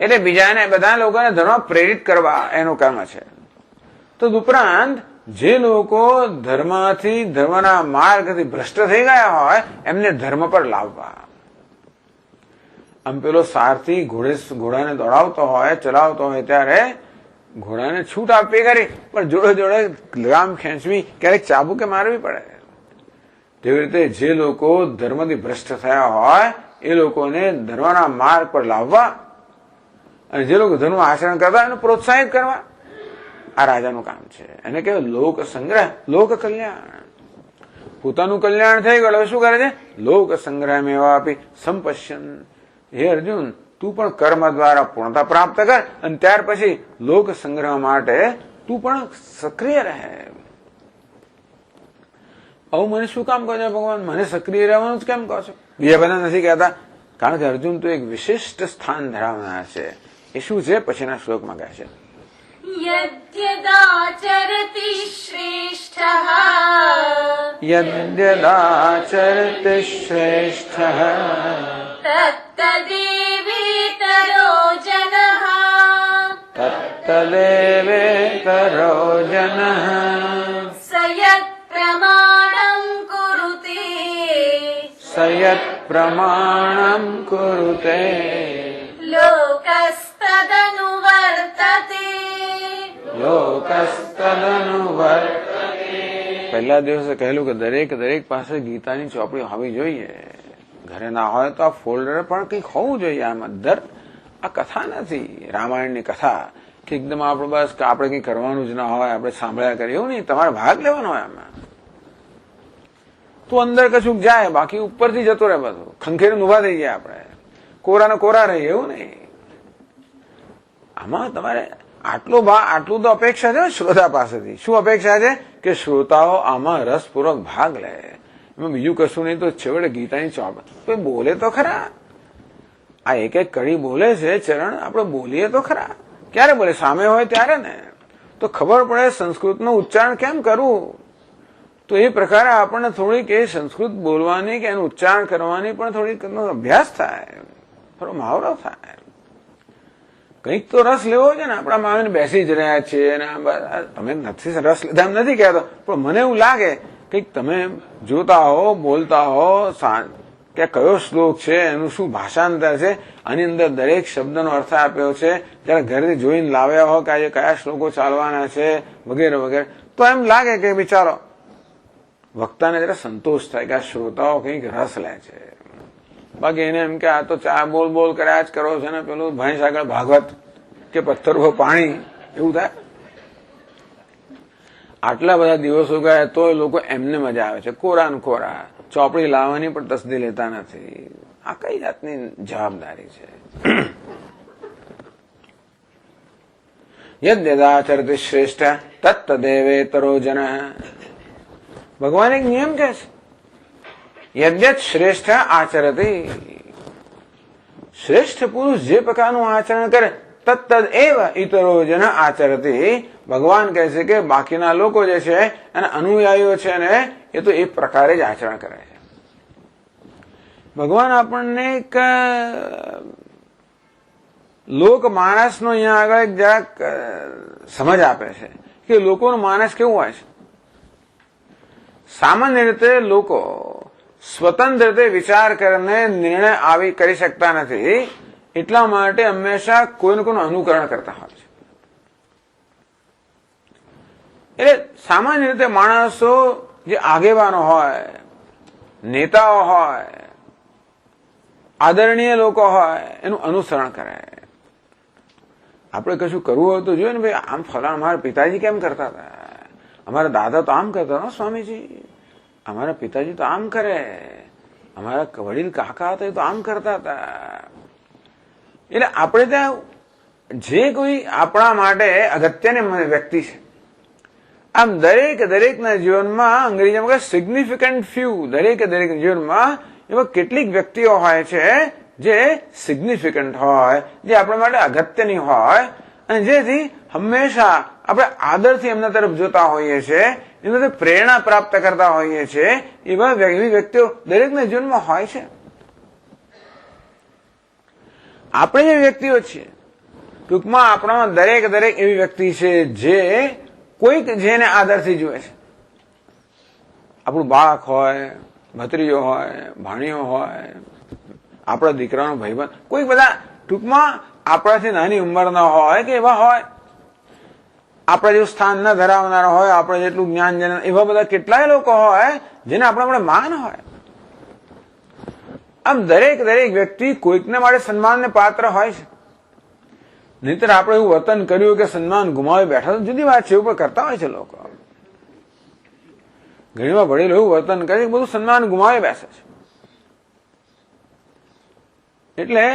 એટલે બીજાને બધા લોકોને ધર્મ પ્રેરિત કરવા એનું કર્મ છે. તો ઉપરાંત જે લોકો ધર્મના માર્ગથી ભ્રષ્ટ થઈ ગયા હોય એમને ધર્મ પર લાવવા. આમ પેલો સારથી ઘોડાને દોડાવતો હોય, ચલાવતો હોય ત્યારે ઘોડાને છૂટ આપવી કરી, પણ જોડે જોડે લગામ ખેંચવી, ક્યારેક ચાબુકે મારવી પડે. તેવી રીતે જે લોકો ધર્મથી ભ્રષ્ટ થયા હોય એ લોકોને ધર્મના માર્ગ પર લાવવા અને જે લોકો ધર્મ આચરણ કરતા એને પ્રોત્સાહિત કરવા, આ રાજાનું કામ છે. એને કહેવાય લોક સંગ્રહ, લોક કલ્યાણ. પોતાનું કલ્યાણ થઈ ગયું, હવે શું કરે છે? લોક સંગ્રહ મેવા આપી સંપશ્યન. હે અર્જુન, તું પણ કર્મ દ્વારા પૂર્ણતા પ્રાપ્ત કર અને ત્યાર પછી લોક સંગ્રહ માટે તું પણ સક્રિય રહે. આવું મને શું કામ કહો છો ભગવાન? મને સક્રિય રહેવાનું જ કેમ કહો છો? બીજા બધા નથી કહેતા. કારણ કે અર્જુન તો એક વિશિષ્ટ સ્થાન ધરાવનાર છે. એ શું છે? પછીના શ્લોકમાં કહે છે. यद्यदाचरति श्रेष्ठः યદ્યદાચરતે શ્રેષ્ઠઃ तत्तदेवेतरो जनः તત્તદેવેતરો જનઃ स यत्प्रमाणं कुरुते સયત પ્રમાણમ કુરુતે लोकस्तदनुवर्तते લોકસ્તદનુવર્તતે. પહેલા દિવસે કહેલું કે દરેક પાસે ગીતાની ચોપડી હોવી જોઈએ. ઘરે ના હોય તો આ ફોલ્ડર પણ કંઈક હોવું જોઈએ. આમાં આ કથા નથી રામાયણની કથા કે એકદમ આપણે બસ આપણે કંઈ કરવાનું જ ના હોય, આપણે સાંભળ્યા કરીએ એવું નહીં. તમારે ભાગ લેવાનો હોય આમાં. તો અંદર કશુંક જાય, બાકી ઉપરથી જતો રહે બધું. ખંખેરીને ઉભા થઈ ગયા આપણે, કોરાને કોરા રહીએ એવું નહીં. આમાં તમારે આટલું તો અપેક્ષા છે શ્રોતા પાસેથી. શું અપેક્ષા છે? કે શ્રોતાઓ આમાં રસપૂર્વક ભાગ લે. એમાં બીજું કશું નહીં. તો છેવટે ગીતાની ચોપડી કોઈ બોલે તો ખરા. આ એક એક કડી બોલે છે ચરણ, આપણે બોલીએ તો ખરા. ક્યારે બોલે? સામે હોય ત્યારે ને. તો ખબર પડે સંસ્કૃતનું ઉચ્ચારણ કેમ કરવું. તો એ પ્રકારે આપણને થોડીક એ સંસ્કૃત બોલવાની કે એનું ઉચ્ચારણ કરવાની પણ થોડીક અભ્યાસ થાય, થોડો મહાવરો થાય. કંઈક તો રસ લેવો છે ને. આપણા માવીને બેસી જ રહ્યા છીએ અને તમે નથી રસ લીધા એમ નથી કહેતો, પણ મને એવું લાગે કંઈક તમે જોતા હો, બોલતા હો કે કયો શ્લોક છે, એનું શું ભાષાંતર છે, આની અંદર દરેક શબ્દનો અર્થ આપ્યો છે, જયારે ઘરેથી જોઈને લાવ્યા હો કે આજે કયા શ્લોકો ચાલવાના છે વગેરે વગેરે, તો એમ લાગે કે બિચારો વક્તાને જરા સંતોષ થાય કે આ શ્રોતાઓ કંઈક રસ લે છે. બાકી એને એમ કે આ તો ચા બોલ કર્યા જ કરો છે ને પેલું ભેંસ આગળ ભાગવત કે પથ્થર ઉપર પાણી એવું થાય. આટલા બધા દિવસો ગયા તો લોકો એમને મજા આવે છે. કોરા કોરા ચોપડી લાવવાની પણ તસદી લેતા નથી. આ કઈ જાતની જવાબદારી છે? યદ્યદાચરતિ શ્રેષ્ઠ તત્તદેવેતરો જન. ભગવાન એક નિયમ કહે છે, યદ્યત શ્રેષ્ઠ આચરતી. શ્રેષ્ઠ પુરુષ જે પ્રકારનું આચરણ કરે તત્તદ એવ ઇતરો જન આચરતી. ભગવાન કહે છે કે બાકીના લોકો જે છે એના અનુયાયીઓ છે ને એ તો એ પ્રકારે જ આચરણ કરે છે. ભગવાન આપણને એક લોક માણસનો અહીંયા આગળ જરાક સમજ આપે છે કે લોકોનું માનસ કેવું હોય છે. સામાન્ય રીતે લોકો સ્વતંત્ર રીતે વિચાર કરીને નિર્ણય કરી શકતા નથી, એટલા માટે હંમેશા કોઈનું કોઈનું અનુકરણ કરતા હોય છે. એટલે સામાન્ય રીતે માણસો જે આગેવાનો હોય, નેતાઓ હોય, આદરણીય લોકો હોય, એનું અનુસરણ કરે. આપણે કશું કરવું હોય તો જોઈએ ને, ભાઈ આમ ફલાણ મારા પિતાજી કેમ કરતા હતા, અમારા દાદા તો આમ કરતા હતા સ્વામીજી, અમારા પિતાજી તો આમ કરે, અમારા વડીલ કાકા હતા એ તો આમ કરતા હતા. એટલે આપણે ત્યાં જે કોઈ આપણા માટે અગત્યની વ્યક્તિ છે, આમ દરેકના જીવનમાં અંગ્રેજીમાં સિગ્નિફિકન્ટ ફ્યુ, દરેક જીવનમાં એવા કેટલીક વ્યક્તિઓ હોય છે જે સિગ્નિફિકન્ટ હોય, જે આપણા માટે અગત્યની હોય, અને જેથી હંમેશા આપણે આદરથી એમના તરફ જોતા હોઈએ છીએ, એમાંથી પ્રેરણા પ્રાપ્ત કરતા હોઈએ છીએ. એવી વ્યક્તિઓ દરેકના જીવનમાં હોય છે. આપણે જે વ્યક્તિઓ છીએ, ટૂંકમાં આપણામાં દરેક એવી વ્યક્તિ છે જે કોઈક જેને આદરથી જુએ છે. આપણું બાળક હોય, ભત્રીજો હોય, ભાણીઓ હોય, આપણા દીકરાનો ભાઈબંધ, કોઈ બધા ટૂંકમાં આપણાથી નાની ઉંમરના હોય કે એવા હોય, આપણા જેવું સ્થાન ન ધરાવનારા હોય, આપણે જેટલું જ્ઞાન એવા બધા કેટલાય લોકો હોય જેને આપણા માટે માન હોય. આમ દરેક વ્યક્તિ કોઈકને માટે સન્માનને પાત્ર હોય છે. નહીતર આપણે એવું વર્તન કર્યું કે સન્માન ગુમાવી બેઠા તો જુદી વાત છે, એવું પણ કરતા હોય છે લોકો. ઘણીવાર વડીલો એવું વર્તન કરે બધું સન્માન ગુમાવી બેસે છે. એટલે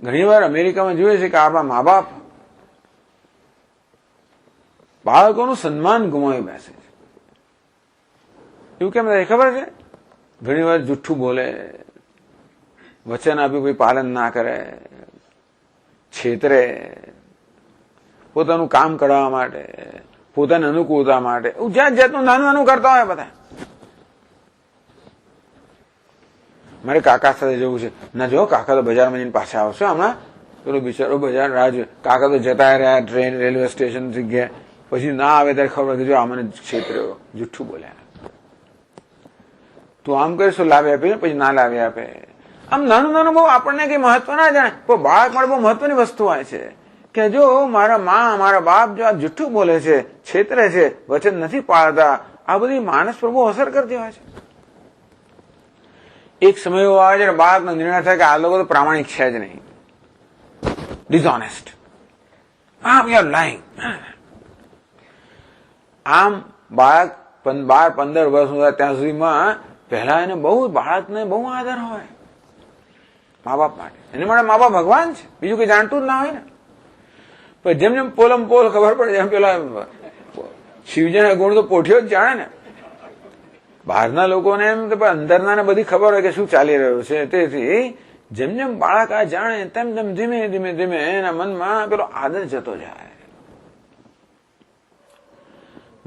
ઘણીવાર અમેરિકામાં જોઈએ છે કે આપણા મા બાપ બાળકોનું સન્માન ગુમાવી બેસે છે. એવું કેમ થાય ખબર છે? ઘણીવાર જુઠ્ઠું બોલે, વચન આપ્યું કોઈ પાલન ના કરે, છેતરે, પોતાનું કામ કરાવવા માટે, પોતાની અનુકૂળતા માટે જાતનું નાનું કરતા હોય બધા. મારે કાકા સાથે જવું છે, ના જો કાકા તો બજારમાં જઈને પાછા આવશે, હમણાં પેલો બિચારો બજાર રાહ જોવે. કાકા તો જતા રહ્યા ટ્રેન રેલવે સ્ટેશન થી ગયા, પછી ના આવે ત્યારે ખબર કે જો આ મને છેતર્યો, જુઠ્ઠું બોલ્યા, તું આમ કરીશ તો લાવી આપે, પછી ના લાવી આપે. આમ નાનું બહુ આપણને કઈ મહત્વ ના જાણે, પણ બાળક માટે બહુ મહત્વની વસ્તુ હોય છે કે જો મારા મા મારા બાપ જો આ જુઠ્ઠું બોલે છે, છેતરે છે, વચન નથી પાળતા, આ બધી માણસ પર બહુ અસર કરતી હોય છે. એક સમય એવો આવે છે બાળકનો નિર્ણય થાય કે આ લોકો તો પ્રામાણિક છે જ નહીં, ડિઝોનેસ્ટ, આમ યુ આર લાઇંગ. આમ બાળક 12-15 વર્ષ ત્યાં સુધીમાં પહેલા એને બાળકને બહુ આદર હોય મા બાપ માટે. એની માટે મા બાપ ભગવાન છે, બીજું કઈ જાણતું જ ના હોય ને. પણ જેમ પોલમ પોલ ખબર પડે, જેમ પેલા શિવજીના ગુણ તો પોઠિયો જ જાણે ને. બહારના લોકોને એમ તો અંદરના ને બધી ખબર હોય કે શું ચાલી રહ્યું છે. તેથી જેમ બાળક આ જાણે તેમ ધીમે એના મનમાં પેલો આદર જતો જાય.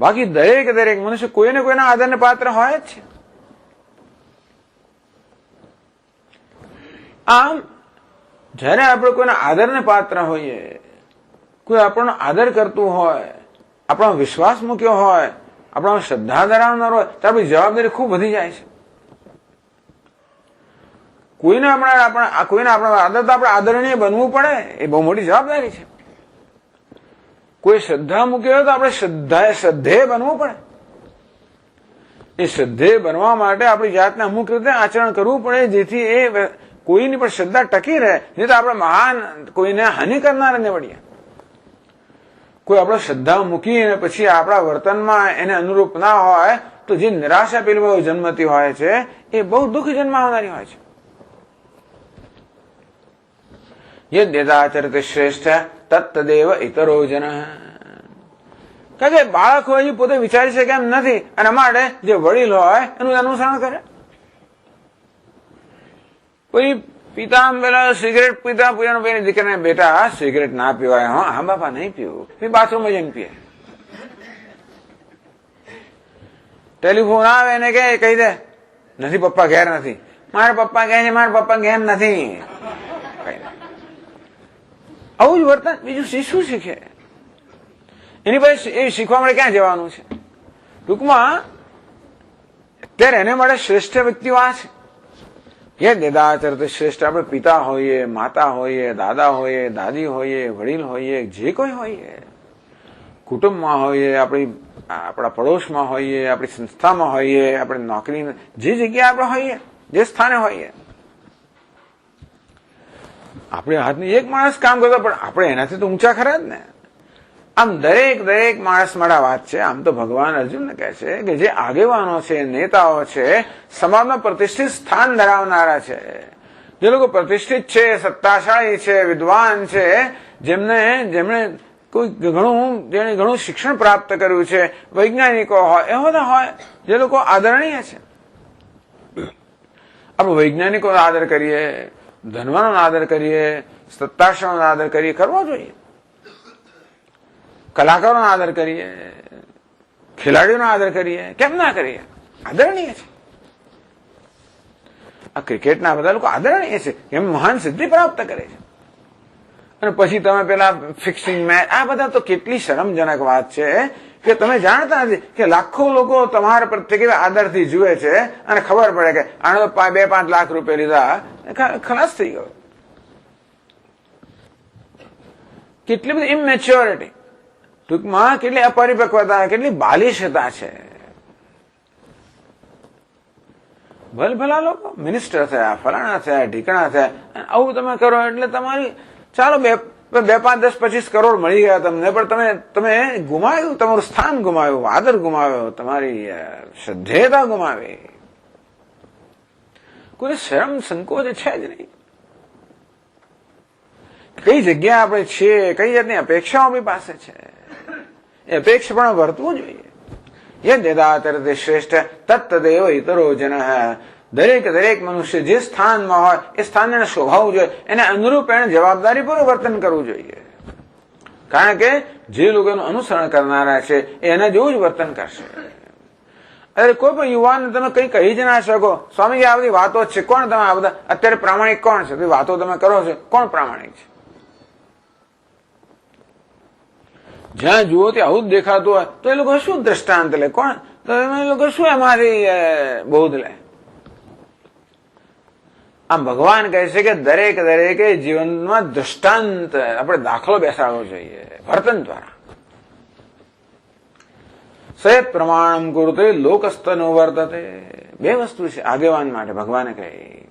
બાકી દરેક મનુષ્ય કોઈને કોઈના આદરને પાત્ર હોય જ છે. આમ જયારે આપણે કોઈના આદરને પાત્ર હોઈએ, કોઈ આપણો આદર કરતું હોય, આપણો વિશ્વાસ મૂક્યો હોય, આપણા શ્રદ્ધા ધરાવનાર હોય, તો આપણી જવાબદારી ખૂબ વધી જાય છે. કોઈને આપણા આદર તો આપણે આદરણીય બનવું પડે, એ બહુ મોટી જવાબદારી છે. કોઈ શ્રદ્ધા મૂકી હોય તો આપણે શ્રદ્ધેય બનવું પડે. એ શ્રદ્ધેય બનવા માટે આપણી જાતને અમુક રીતે આચરણ કરવું પડે, જેથી એ કોઈની પણ શ્રદ્ધા ટકી રહે. નહીં તો આપણે મહાન કોઈને હાનિ કરનાર નીવડીએ. કોઈ આપણે શ્રદ્ધા મૂકીને પછી આપણા વર્તનમાં એને અનુરૂપ ના હોય તો જે નિરાશા પેલી જન્મતી હોય છે એ બહુ દુઃખ જન્માવનારી હોય છે. યદ્યદાચરતે શ્રેષ્ઠ તત્તદેવ ઇતરો જન. કારણ કે બાળક હોય પોતે વિચારી શકે એમ નથી, અને માટે જે વડીલ હોય એનું અનુસરણ કરે. કોઈ પિતા પેલા સિગરેટ પીતા પેલી દીકરાને બેટા સિગરેટ ના પીવાય, હા બાપા નહીં પીવું, બાથરૂમમાં જઈને પીએ. ટેલિફોન આવે એને કે કહી દે નથી પપ્પા ઘેર નથી, મારા પપ્પા કહે છે મારા પપ્પા ઘેર નથી. આવું જ વર્તન બીજું શું શીખે? એની પાસે એ શીખવા માટે ક્યાં જવાનું છે? ટૂંકમાં અત્યારે એને માટે શ્રેષ્ઠ વ્યક્તિઓ આ છે. એ દેદાચરતે શ્રેષ્ઠ આપણે પિતા હોઈએ, માતા હોઈએ, દાદા હોઈએ, દાદી હોઈએ, વડીલ હોઈએ, જે કોઈ હોઈએ, કુટુંબમાં હોઈએ, આપણા પડોશમાં હોઈએ, આપણી સંસ્થામાં હોઈએ, આપણે નોકરી જે જગ્યાએ આપણે હોઈએ, જે સ્થાને હોઈએ, આપણે હાથની એક માણસ કામ કરતો પણ આપણે એનાથી તો ઊંચા ખરા જ ને. આમ દરેક માણસ માટે વાત છે. આમ તો ભગવાન અર્જુનને કહે છે કે જે આગેવાનો છે, નેતાઓ છે, સમાજમાં પ્રતિષ્ઠિત સ્થાન ધરાવનારા છે, જે લોકો પ્રતિષ્ઠિત છે, સત્તાશાળી છે, વિદ્વાન છે, જેમણે જેણે ઘણું શિક્ષણ પ્રાપ્ત કર્યું છે, વૈજ્ઞાનિકો હોય, એ બધા હોય, જે લોકો આદરણીય છે. આપણે વૈજ્ઞાનિકોનો આદર કરીએ, ધનવાનોનો આદર કરીએ, સત્તાશાળીનો આદર કરીએ, કરવો જોઈએ. કલાકારોનો આદર કરીએ, ખેલાડીઓનો આદર કરીએ, કેમ ના કરીએ? આદરણીય છે. આ ક્રિકેટના બધા લોકો આદરણીય છે, એમ મહાન સિદ્ધિ પ્રાપ્ત કરે છે. અને પછી તમે પેલા ફિક્સિંગ મેચ, આ બધા તો કેટલી શરમજનક વાત છે કે તમે જાણતા નથી કે લાખો લોકો તમારા પ્રત્યે કેવા આદરથી જુએ છે અને ખબર પડે કે આને તો 2-5 લાખ રૂપિયા લીધા, ખલાસ થઈ ગયો. કેટલી બધી ઇમેચ્યોરિટી, ટૂંકમાં કેટલી અપરિપક્વતા, કેટલી બાલિશતા છે. ભલભલા લોકો મિનિસ્ટર થયા, ફલાણા થયા, ઢીકણા થયા, આવું તમે કરો એટલે તમારી ચાલો 2, 5, 10, 25 કરોડ મળી ગયા તમને, પણ તમે ગુમાવ્યું, તમારું સ્થાન ગુમાવ્યું, આદર ગુમાવ્યો, તમારી શ્રદ્ધેયતા ગુમાવી. કોઈ શરમ સંકોચ છે જ નહીં. કઈ જગ્યાએ આપણે છીએ, કઈ જાતની અપેક્ષાઓ આપણી પાસે છે, એ અપેક્ષા પણ વર્તવું જોઈએ. યદ્યદાચરતે શ્રેષ્ઠ તત્તદેવ ઇતરો જનઃ. દરેક મનુષ્ય જે સ્થાનમાં હોય એ સ્થાનને શોભાવવું જોઈએ, એને અનુરૂપ એને જવાબદારીપૂર્વક વર્તન કરવું જોઈએ. કારણ કે જે લોકોનું અનુસરણ કરનારા છે એના જેવું જ વર્તન કરશે. અરે કોઈ પણ યુવાન તમે કઈ કહી જ ના શકો, સ્વામી આ બધી વાતો છે, કોણ તમે આ બધા અત્યારે પ્રામાણિક કોણ છે? વાતો તમે કરો છો, કોણ પ્રામાણિક છે? જ્યાં જુઓ ત્યાં આવું જ દેખાતું હોય તો એ લોકો શું દ્રષ્ટાંત લે? કોણ તો એ લોકો શું એમાંથી બોધ લે? આમ ભગવાન કહે છે કે દરેકે જીવનમાં દ્રષ્ટાંત આપણે દાખલો બેસાડવો જોઈએ વર્તન દ્વારા. સયત પ્રમાણમ કુરુતે લોકસ્તનો વર્તતે. 2 વસ્તુ છે આગેવાન માટે ભગવાને કહી.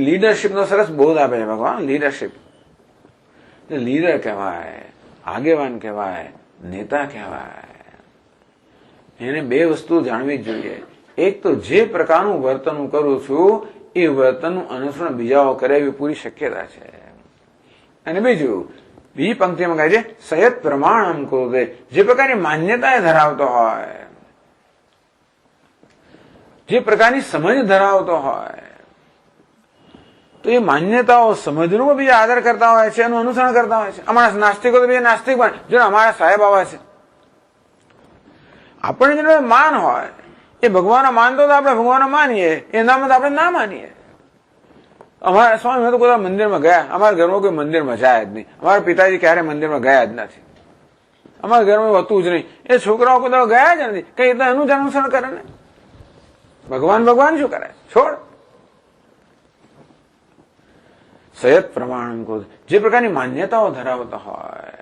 લીડરશીપ નો સરસ બોધ આપે છે ભગવાન. લીડરશીપ, લીડર કહેવાય, આગેવાન કહેવાય, નેતા કહેવાય. એને 2 વસ્તુ જાણવી જ જોઈએ. એક તો જે પ્રકારનું વર્તન હું કરું છું એ વર્તનનું અનુસરણ બીજાઓ કરે એવી પૂરી શક્યતા છે. અને બીજી પંક્તિમાં કહે છે સયત પ્રમાણમ કુરુતે. જે પ્રકારની માન્યતા એ ધરાવતો હોય, જે પ્રકારની સમજ ધરાવતો હોય, તો એ માન્યતાઓ સમજનું બીજા આદર કરતા હોય છે, એનું અનુસરણ કરતા હોય છે. અમારા નાસ્તિકો તો બીજા નાસ્તિક પણ જો અમારા સાહેબ આવા છે, આપણને જેનો માન હોય એ ભગવાન માનતો તો આપણે ભગવાન માનીએ, એનામાં તો આપણે ના માનીએ. અમારા સ્વામી મેં તો કોઈ મંદિરમાં ગયા, અમારા ઘરમાં કોઈ મંદિરમાં જાય જ નહીં, અમારા પિતાજી ક્યારે મંદિરમાં ગયા જ નથી, અમારા ઘરમાં હતું જ નહીં, એ છોકરાઓ કોઈ ગયા જ નથી, કઈ તો એનું જ અનુસરણ કરે ને. ભગવાન શું કરે? છોડ. સયત પ્રમાણ જે પ્રકારની માન્યતાઓ ધરાવતા હોય,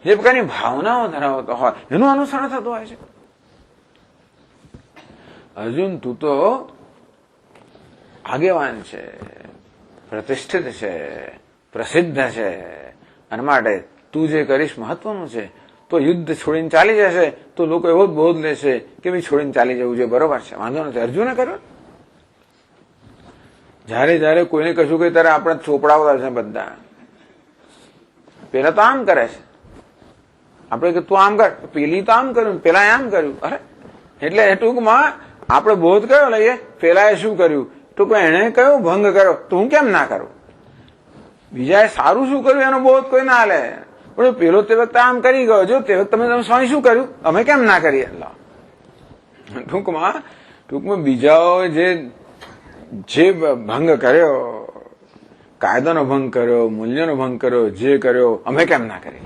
જે પ્રકારની ભાવનાઓ ધરાવતા હોય એનું અનુસરણ થતું હોય છે. અર્જુન, તું તો આગેવાન છે, પ્રતિષ્ઠિત છે, પ્રસિદ્ધ છે, અને માટે તું જે કરીશ મહત્વનું છે. તો યુદ્ધ છોડીને ચાલી જશે તો લોકો એવો જ બોધ લેશે કે ભાઈ છોડીને ચાલી જવું જોઈએ, બરોબર છે, વાંધો નથી. અર્જુને કર્યો. જયારે કોઈને કશું કઈ ત્યારે આપણે ચોપડાવતા છે બધા. પેલા તો આમ કરે છે, આપણે કે તું આમ કર, પેલી તો આમ કર્યું, પેલા આમ કર્યું. અરે એટલે ટૂંકમાં આપણે બોધ કયો લઈએ? પેલાએ શું કર્યું? ટૂંકમાં એને કયો ભંગ કર્યો તો હું કેમ ના કરું? બીજાએ સારું શું કર્યું એનો બોધ કોઈ ના લે. પણ પેલો તે વખતે આમ કરી ગયો, જો તે વખતે તમે સ્વામી શું કર્યું, અમે કેમ ના કરીએ? ટૂંકમાં બીજાઓ જે ભંગ કર્યો, કાયદાનો ભંગ કર્યો, મૂલ્યનો ભંગ કર્યો, જે કર્યો અમે કેમ ના કરીએ?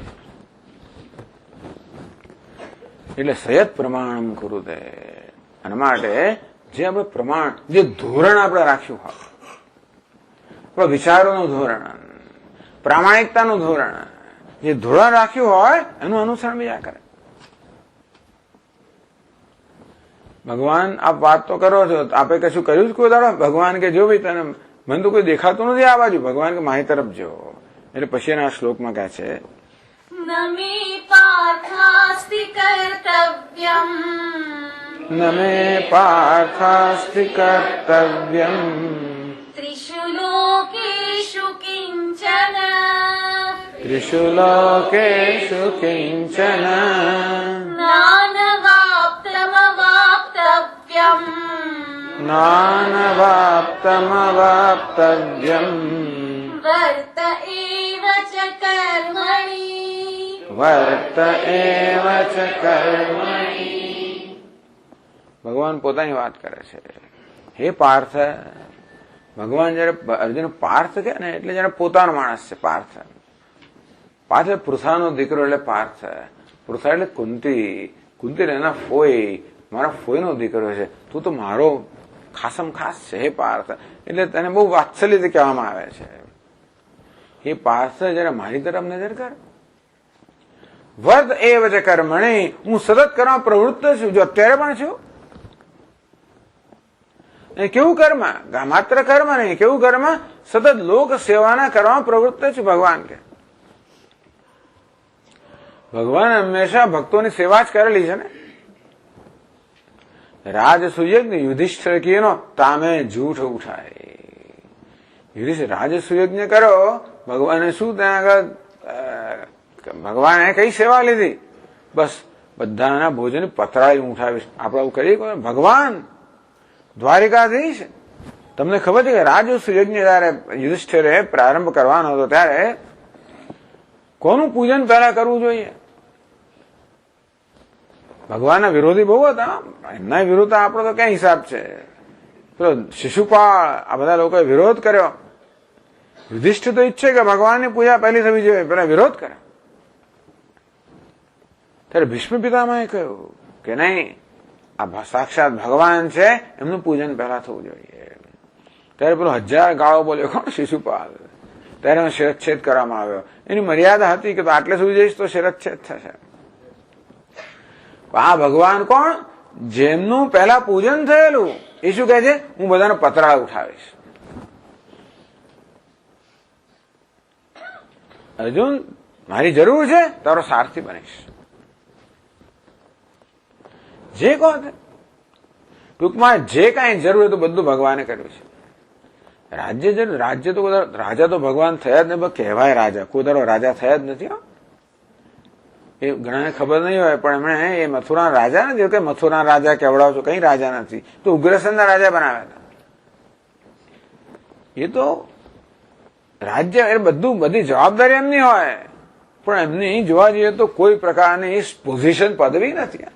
એટલે સયત પ્રમાણમ કુરુતે. અને માટે જે આપણે પ્રમાણ, જે ધોરણ આપણે રાખ્યું હોય, આપણા વિચારોનું ધોરણ, પ્રામાણિકતાનું ધોરણ, જે ધોરણ રાખ્યું હોય એનું અનુસરણ બીજા કરે. ભગવાન આપ વાત તો કરો છો, આપે કશું કર્યું જ કોઈ દાડો? ભગવાન કે જો ભાઈ તને મને તો કોઈ દેખાતું નથી આ બાજુ. ભગવાન કે મારી તરફ જો. એટલે પછી એના શ્લોકમાં કહે છે નમે પાર્થાસ્તિ કર્તવ્યમ ન મે પાર્થાસ્તિ કર્તવ્યમ ત્રિષુ લોકેષુ કિંચન ત્રિષુ લોકેષુ કિંચન નાનવાપ્તમવાપ્તવ્યમ નાનવાપ્તમવાપ્તવ્યમ વર્ત એવ ચ કર્મણિ વર્ત એવ ચ કર્મણિ. ભગવાન પોતાની વાત કરે છે. હે પાર્થ, ભગવાન જયારે અર્જુન પાર્થ કે ને એટલે જયારે પોતાનો માણસ છે પાર્થ. પાર્થ એટલે પૃથાનો દીકરો એટલે પાર્થ. પૃથા એટલે કુંતી, કુંતી એના ફોઈ, મારા ફોઈનો દીકરો છે. તું તો મારો ખાસમ ખાસ છે હે પાર્થ. એટલે તેને બહુ વાત્સલ્યથી કહેવામાં આવે છે. હે પાર્થ, જયારે મારી તરફ નજર કર. વર્ત એવ ચ કર્મણિ, હું સતત કરવા પ્રવૃત્ત છું, જો અત્યારે પણ છું. કેવું કર્મ? માત્ર કર્મ નહીં, કેવું કર્મ? સતત લોક સેવાના કરવામાં પ્રવૃત્ત છું. ભગવાન કે ભગવાન હંમેશા ભક્તોની સેવા જ કરેલી છે ને. રાજસુયજ્ઞ યુધિષ્ઠિર કીનો તામે જૂઠ ઉઠાય. યુધિષ્ઠિર રાજસુયજ્ઞ કરો, ભગવાને શું ત્યાં આગળ ભગવાને કઈ સેવા લીધી? બસ બધાના ભોજન પતરાળી ઉઠાવીશ. આપણે આવું કરીએ? ભગવાન દ્વારિકાધીશ, તમને ખબર છે કે રાજસુયજ્ઞ જયારે યુધિષ્ઠિરે પ્રારંભ કરવાનો હતો ત્યારે કોનું પૂજન પહેલા કરવું જોઈએ? ભગવાનના વિરોધી બહુ હતા. એમના વિરુદ્ધ આપણો તો ક્યાં હિસાબ છે? પેલો શિશુપાળ, આ બધા લોકોએ વિરોધ કર્યો. યુધિષ્ઠિર તો ઈચ્છે કે ભગવાનની પૂજા પહેલી થવી જોઈએ, પેલા વિરોધ કરે. ત્યારે ભીષ્મ પિતામહે કહ્યું કે નહીં, આ સાક્ષાત ભગવાન છે, એમનું પૂજન પહેલા થવું જોઈએ. ત્યારે પેલો 1000 ગાળો બોલ્યો કોણ? શિશુપાલ. ત્યારે એનો શિરચ્છેદ કરવામાં આવ્યો. એની મર્યાદા હતી કે આટલે સુધી જઈશ તો શિરચ્છેદ થશે. આ ભગવાન કોણ? જેમનું પહેલા પૂજન થયેલું. એ શું કહે છે? હું બધાને પતરાળ ઉઠાવીશ. અર્જુન, મારી જરૂર છે, તારો સારથી બનીશ. જે કહો તે. ટૂંકમાં જે કાંઈ જરૂર હતું બધું ભગવાને કર્યું છે. રાજ્ય તો રાજા તો ભગવાન થયા જ નહીં, કહેવાય રાજા. કોઈ તારો રાજા થયા જ નથી. એ ઘણાને ખબર નહીં હોય, પણ એમણે એ મથુરા રાજા નથી કે મથુરા રાજા કેવડાવ છો, કઈ રાજા નથી. તો ઉગ્રસેનના રાજા બનાવ્યા હતા. એ તો રાજ્ય એ બધું, બધી જવાબદારી એમની હોય, પણ એમની જોવા જઈએ તો કોઈ પ્રકારની પોઝિશન, પદવી નથી.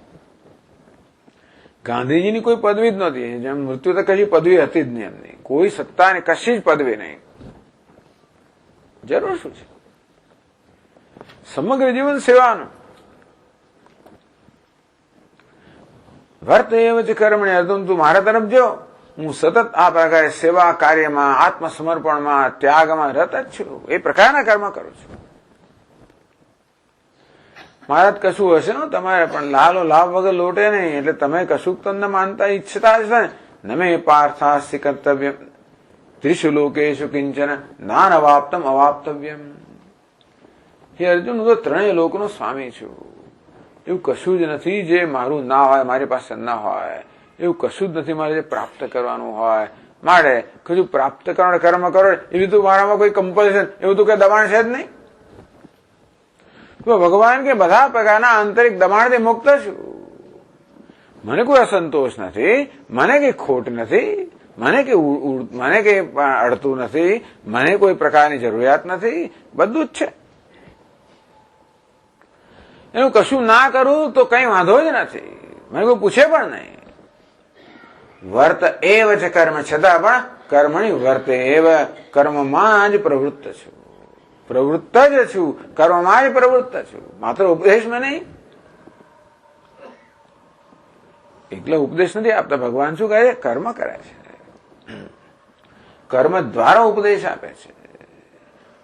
ગાંધીજીની કોઈ પદવી જ નહોતી. જેમ મૃત્યુ તો કશી પદવી હતી જ નહીં એમની. કોઈ સત્તાની કશી જ પદવી નહીં. જરૂર શું છે? સમગ્ર જીવન સેવાનું. વર્ત એવ ચ કર્મણિ. અર્જુન, તું મારા તરફ જો. હું સતત આ પ્રકારે સેવા કાર્યમાં, આત્મસમર્પણમાં, ત્યાગમાં રત જ છું. એ પ્રકારના કર્મ કરું છું. મારા જ કશું હશે ને તમારે, પણ લાલો લાભ વગર લોટે નહીં. એટલે તમે કશું તમને માનતા ઈચ્છતા હશે ને. નમે પાર્થાસ્તિ કર્તવ્યમ ત્રિષુ લોકેષુ કિંચન નાનવાપ્તમ અવાપ્તવ્યમ. હે અર્જુન, હું તો ત્રણેય લોકનો સ્વામી છું. એવું કશું જ નથી જે મારું ના હોય, મારી પાસે ના હોય. એવું કશું જ નથી મારે જે પ્રાપ્ત કરવાનું હોય. મારે કશું પ્રાપ્ત કરવાનું કર્મ કરો એવી તો મારામાં કોઈ કમ્પલ્શન, એવું તો કઈ દબાણ છે જ નહીં. ભગવાન કે બધા પ્રકારના આંતરિક દબાણથી મુક્ત છું. મને કોઈ અસંતોષ નથી, મને કઈ ખોટ નથી, મને કઈ અડતું નથી, મને કોઈ પ્રકારની જરૂરિયાત નથી. બધું જ છે. એનું કશું ના કરું તો કઈ વાંધો જ નથી. મને કોઈ પૂછે પણ નહીં. વર્ત એવ ચ કર્મ, છતાં પણ કર્મણી વર્ત એવ, કર્મમાં જ પ્રવૃત્ત છું. પ્રવૃત્ત જ છું, કર્મમાં જ પ્રવૃત્ત છું. માત્ર ઉપદેશમાં નહીં. એકલો ઉપદેશ નથી આપતા. ભગવાન શું કહે છે? કર્મ કરે છે. કર્મ દ્વારા ઉપદેશ આપે છે.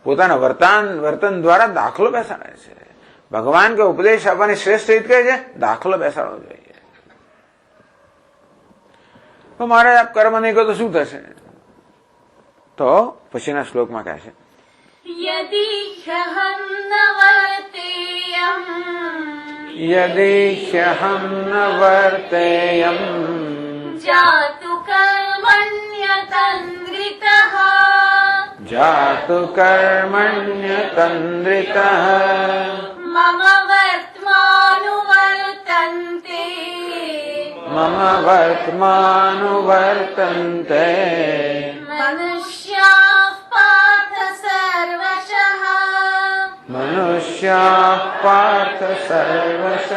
પોતાના વર્તન દ્વારા દાખલો બેસાડે છે. ભગવાન કે ઉપદેશ આપવાની શ્રેષ્ઠ રીત કહે છે દાખલો બેસાડવો જોઈએ. તો મારે આપ કર્મ નહીં કરો તો શું થશે? તો પછીના શ્લોકમાં કહે છે यदि ह्यहं न वर्तेयम् યદિહ્યહં ન વર્તેયમ जातु कर्मण्यतन्द्रितः જાતુ કર્મણ્યતન્દ્રિતઃ मम वर्त्मानुवर्तन्ते મમ વર્તમાનુવર્તન્તે मनुष्याः पार्थ सर्वशः મનુષ્યા પાર્થ સર્વશ.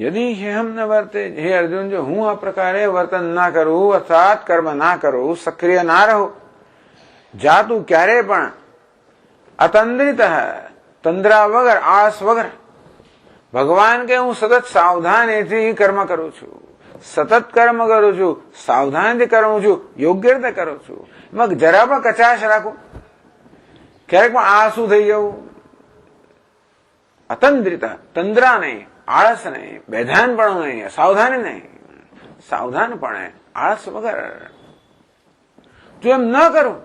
યદિ હ્યહમ ન વર્તે, હે અર્જુન, જો હું આ પ્રકારે વર્તન ના કરું અર્થાત કર્મ ના કરું, સક્રિય ના રહું, જાતું ક્યારે પણ અતંદ્રિત, તંદ્રા વગર, આળસ વગર, ભગવાન કે હું સતત સાવધાનીથી કર્મ કરું છું, સતત કર્મ કરું છું, સાવધાનથી કરું છું, યોગ્ય રીતે કરું છું, એમાં જરા પણ કચાશ રાખું, ક્યારેક પણ આળસુ થઈ જવું, અતંદ્રિત, તંદ્રા નહીં, આળસ નહીં, બેધાનપણું નહીં, સાવધાની નહીં, સાવધાનપણે આળસ વગર જો એમ ન કરું,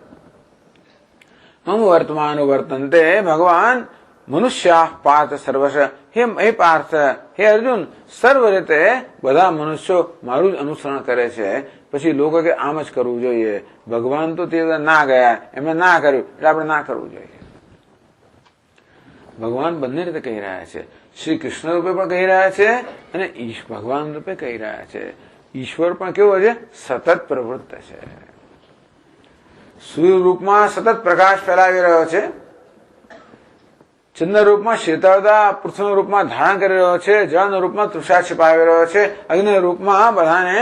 મમ વર્તમાન વર્તનતે, ભગવાન મનુષ્યા પાર્થ સર્વશ, હે પાર્થ, હે અર્જુન, સર્વ રીતે બધા મનુષ્યો મારું જ અનુસરણ કરે છે. પછી લોકો કે આમ જ કરવું જોઈએ, ભગવાન તો તે ના ગયા, એમને ના કર્યું એટલે આપણે ના કરવું જોઈએ. ભગવાન બંને રીતે કહી રહ્યા છે. શ્રી કૃષ્ણ રૂપે પણ કહી રહ્યા છે અને ભગવાન રૂપે કહી રહ્યા છે. ઈશ્વર પણ કેવો છે? સતત પ્રવૃત્ત છે. સૂર્ય રૂપમાં સતત પ્રકાશ ફેલાવી રહ્યો છે, ચંદ્ર રૂપમાં શીતળતા પૃથ્વીના રૂપમાં ધારણ કરી રહ્યો છે, જળના રૂપમાં તૃષા छिપાવી રહ્યો છે, અગ્નિ રૂપમાં બધાને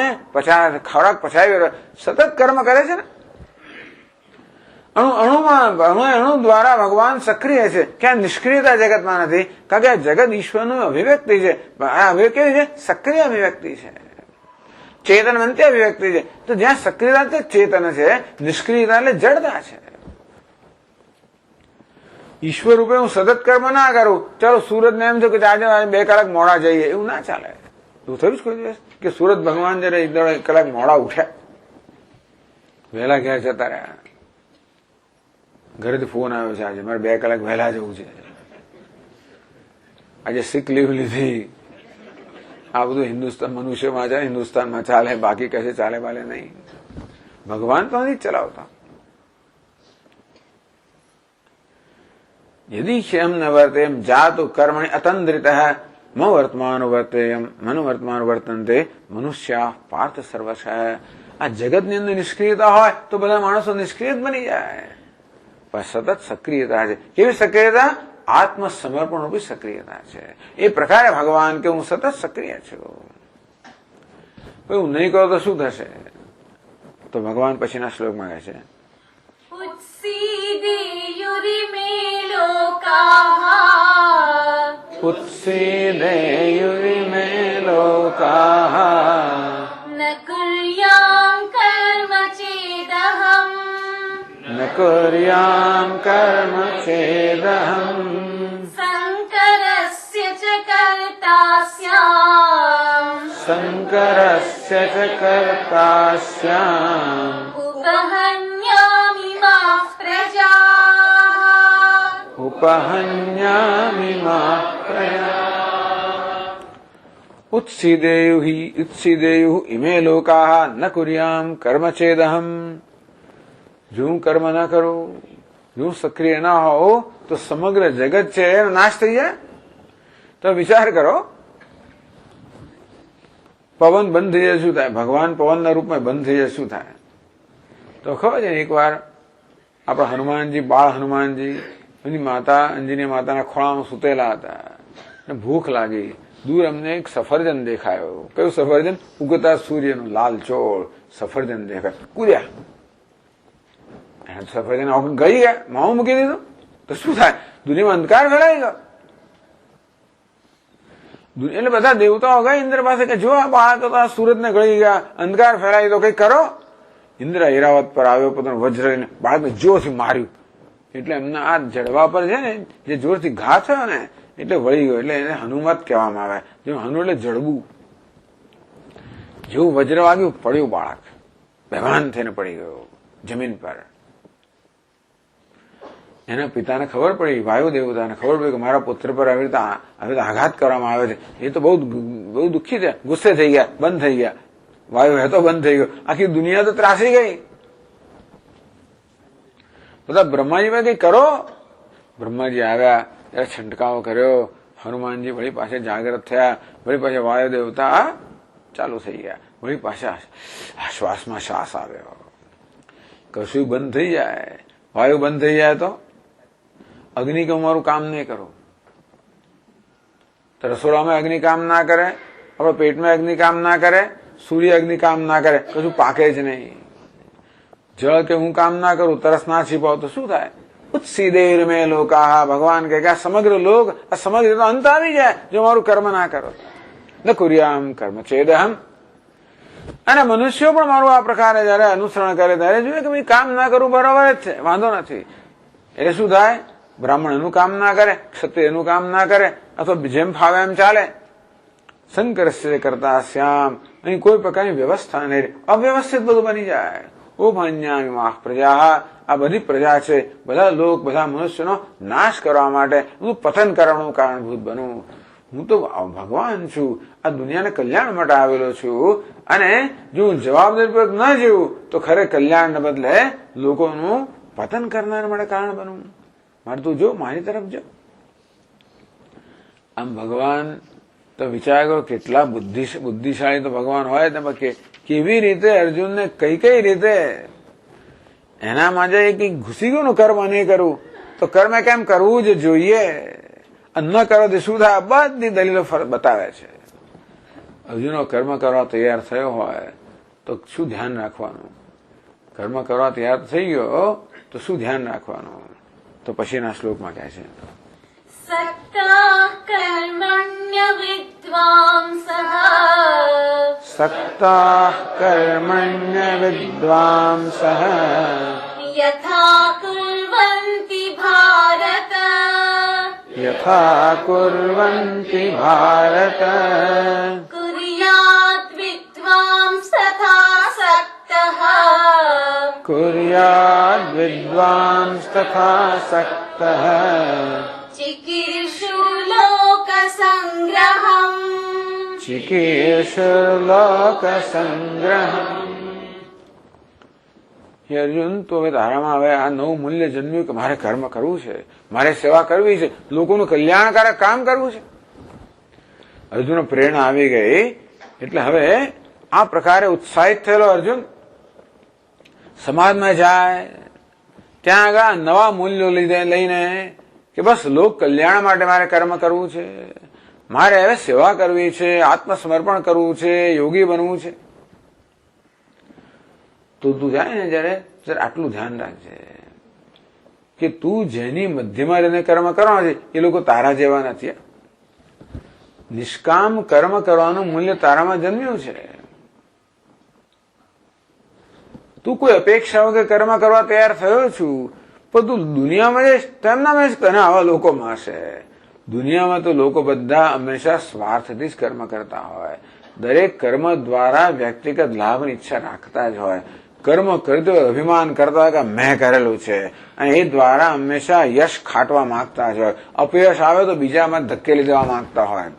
ખોરાક પચાવી રહ્યો, સતત કર્મ કરે છે ને. અણુ દ્વારા ભગવાન સક્રિય છે. ક્યાં નિષ્ક્રિયતા જગતમાં નથી, કારણ કે આ જગત ઈશ્વરનું અભિવ્યક્તિ છે. આ અભિવ્યક્તિ છે, સક્રિય અભિવ્યક્તિ છે, ચેતનવંતી અભિવ્યક્તિ છે. તો જ્યાં સક્રિયતા ચેતન છે, નિષ્ક્રિયતા એટલે જડતા છે. ઈશ્વર રૂપે હું સતત કર્મ ના કરું, ચાલો સુરતને એમ છે કે આજે 2 કલાક મોડા જઈએ, એવું ના ચાલે. એવું થયું જ કોઈ દિવસ કે સુરત ભગવાન જયારે 1 કલાક મોડા ઉઠ્યા, વહેલા ઘેર જતા રહ્યા, ઘરેથી ફોન આવ્યો છે આજે મારે 2 કલાક વહેલા જવું છે, આજે સિક લીવ લીધી. આ બધું હિન્દુસ્તાન મનુષ્યમાં છે, હિન્દુસ્તાનમાં ચાલે, બાકી કશે ચાલે વાલે નહીં. ભગવાન તો નથી ચલાવતા. યદિ હેમ ન વર્તેયમ જાતુ કર્મણિ અતંદ્રિત મમ વર્તમાનુવર્તેયમ મનુવર્તમાનુવર્તન્તે મનુષ્યા પાર્થ સર્વશ. આ જગતની અંદર નિષ્ક્રિયતા હોય તો બધા માણસો નિષ્ક્રિય બની જાય, પણ સતત સક્રિયતા છે. કેવી સક્રિયતા? આત્મસમર્પણ રૂપી સક્રિયતા છે. એ પ્રકારે ભગવાન કે હું સતત સક્રિય છું. હું નહીં કહું તો શું થશે? તો ભગવાન પછીના શ્લોકમાં કહે છે उत्सीदेयुरिमे लोकाः उत्सीदेयुरिमे लोकाः न कुर्यां कर्म चेदहम् न कुर्यां कर्म चेदहम् शङ्करस्य च कर्ता स्याम् शङ्करस्य च कर्ता स्याम् उपहन्यामि माः प्रजाः उपहन्यामि माः प्रजाः उत्सीदेयुः इमे लोकाः न कुर्यां कर्म चेदहम्. જો હું કર્મ ના કરું, જો હું સક્રિય ના હોઉં તો સમગ્ર જગત છે એનો નાશ થઈ જાય. તો વિચાર કરો, પવન બંધ થઈ જાય શું થાય? ભગવાન પવનના રૂપમાં બંધ થઈ જાય શું થાય? તો ખબર છે એકવાર આપણા હનુમાનજી, બાળ હનુમાનજી એની માતા અંજની માતાના ખોળામાં સૂતેલા હતા અને ભૂખ લાગી. દૂર અમને એક સફરજન દેખાયો. કયું સફરજન? ઉગતા સૂર્યનું લાલચોળ સફરજન દેખાય. કૂદ્યા, સફરજન ગઈ ગયા, માવું મૂકી દીધું તો શું થાય? દુનિયામાં અંધકાર ફેલાઈ ગયો. એટલે બધા દેવતાઓ ગયા ઇન્દ્ર પાસે કે જો આ બાળક તો આ સુરત ને ગળી ગયા, અંધકાર ફેલાય તો કઈ કરો. ઇન્દ્ર ઈરાવત પર આવ્યો, પોતાનું વજ્ર લઈને બાળકને જોરથી માર્યું. એટલે એમના આ જડવા પર છે ને જે જોરથી ઘા થયો ને એટલે વળી ગયો. એટલે એને હનુમત કહેવામાં આવે. જો હનુ એટલે જડબું. જેવું વજ્ર વાગ્યું પડ્યું બાળક, બેભાન થઈને પડી ગયો જમીન પર. એના પિતાને ખબર પડી, વાયુ દેવતાને ખબર પડી કે મારા પુત્ર પર આવી રીતે આઘાત કરવામાં આવે છે. એ તો બહુ દુઃખી છે, ગુસ્સે થઈ ગયા, બંધ થઈ ગયા. વાયુ હે તો બંધ થઈ ગયો, આખી દુનિયા તો ત્રાસી ગઈ. બધા બ્રહ્માજી ભાઈ કઈ કરો. બ્રહ્માજી આવ્યા, ત્યારે છંટકાવ કર્યો. હનુમાનજી વળી પાસે જાગ્રત થયા, વળી પાસે વાયુ દેવતા ચાલુ થઈ ગયા, વળી પાછા શ્વાસમાં શ્વાસ આવ્યો. કશું બંધ થઈ જાય, વાયુ બંધ થઈ જાય તો અગ્નિ કે મારું કામ નહીં કરું. તો રસોડામાં અગ્નિ કામ ના કરે, આપણા પેટમાં અગ્નિ કામ ના કરે, સૂર્ય અગ્નિ કામ ના કરે, કશું પાકે જ નહીં. જળ કે હું કામ ના કરું, તરસ ના છીપાવ તો શું થાય? ઉત્સીદેર મેં લોકા, ભગવાન કહે કે આ સમગ્ર લોક, આ સમગ્ર તો અંત આવી જાય જો મારું કર્મ ના કરો. ન કુર્યામ કર્મ ચેદહમ. અને મનુષ્યો પણ મારું આ પ્રકારે જયારે અનુસરણ કરે ત્યારે જોઈએ કે ભાઈ કામ ના કરવું બરાબર જ છે, વાંધો નથી. એટલે શું થાય? બ્રાહ્મણ એનું કામ ના કરે, ક્ષત્રિય એનું કામ ના કરે, અથવા જેમ ફાવે એમ ચાલે. શંકર કરતા શ્યામ, અહીં કોઈ પ્રકારની વ્યવસ્થા નહીં, અવ્યવસ્થિત બધું બની જાય. ઓ ભાન્યા પ્રજા, આ બધી પ્રજા છે, બધા લોક, બધા મનુષ્યનો નાશ કરવા માટે હું પતન કરવાનું કારણભૂત બનું. હું તો ભગવાન છું, આ દુનિયાને કલ્યાણ માટે આવેલો છું. અને જો હું જવાબદારીપૂર્વક ન જીવું તો ખરે કલ્યાણને બદલે લોકોનું પતન કરનાર માટે કારણ બનવું. મારે તું જો, મારી તરફ જો. આમ ભગવાન તો વિચાર કરો કેટલા બુદ્ધિશાળી તો ભગવાન હોય તેમાં કેવી રીતે અર્જુનને કઈ કઈ રીતે એના માટે કઈ ઘૂસી ગયું કર્મ નહીં કરવું તો કર્મ કેમ કરવું જ જોઈએ. ન કરો તો શું થાય? બધી દલીલો બતાવે છે. અર્જુનો કર્મ કરવા તૈયાર થયો હોય તો શું ધ્યાન રાખવાનું? કર્મ કરવા તૈયાર થઈ ગયો તો શું ધ્યાન રાખવાનું? તો પછીના શ્લોકમાં કહે છે સક્તા કર્મણ્ય વિદ્વાંસઃ, સક્તા કર્મણ્ય વિદ્વાંસઃ યથા કુર્વન્તિ ભારત, યથા કુર્વન્તિ ભારત કુર્યાત વિદ્વાંસ તથા સક્તઃ, કુર્યાદ વિદ્વાંસ તથા સક્તઃ ચિકીર્ષુ લોક સંગ્રહમ, ચિકીર્ષલોક સંગ્રહમ. હે અર્જુન, તો હવે તારામાં હવે આ નવું મૂલ્ય જન્મ્યું કે મારે કર્મ કરવું છે, મારે સેવા કરવી છે, લોકોનું કલ્યાણકારક કામ કરવું છે. અર્જુન પ્રેરણા આવી ગઈ એટલે હવે આ પ્રકારે ઉત્સાહિત થયેલો અર્જુન સમાજમાં જાય, ત્યાં આગળ નવા મૂલ્યો લઈને કે બસ લોક કલ્યાણ માટે મારે કર્મ કરવું છે, મારે હવે સેવા કરવી છે, આત્મસમર્પણ કરવું છે, યોગી બનવું છે. તો તું જાય ને જયારે આટલું ધ્યાન રાખજે કે તું જેની મધ્યમાં રહીને કર્મ કરવાનો છે એ લોકો તારા જેવા નથી. નિષ્કામ કર્મ કરવાનું મૂલ્ય તારામાં જન્મ્યું છે. તું કોઈ અપેક્ષા વગર કર્મ કરવા તૈયાર થયો છું, પણ તું દુનિયામાં જઈશ તો એમના તને આવા લોકોમાં હશે. દુનિયામાં તો લોકો બધા હંમેશા સ્વાર્થથી જ કર્મ કરતા હોય. દરેક કર્મ દ્વારા વ્યક્તિગત લાભની ઈચ્છા રાખતા જ હોય. કર્મ કરતો અભિમાન કરતા હોય કે મેં કરેલું છે, અને એ દ્વારા હંમેશા યશ ખાટવા માંગતા જ હોય. અપયશ આવે તો બીજામાં ધકેલી દેવા માંગતા હોય.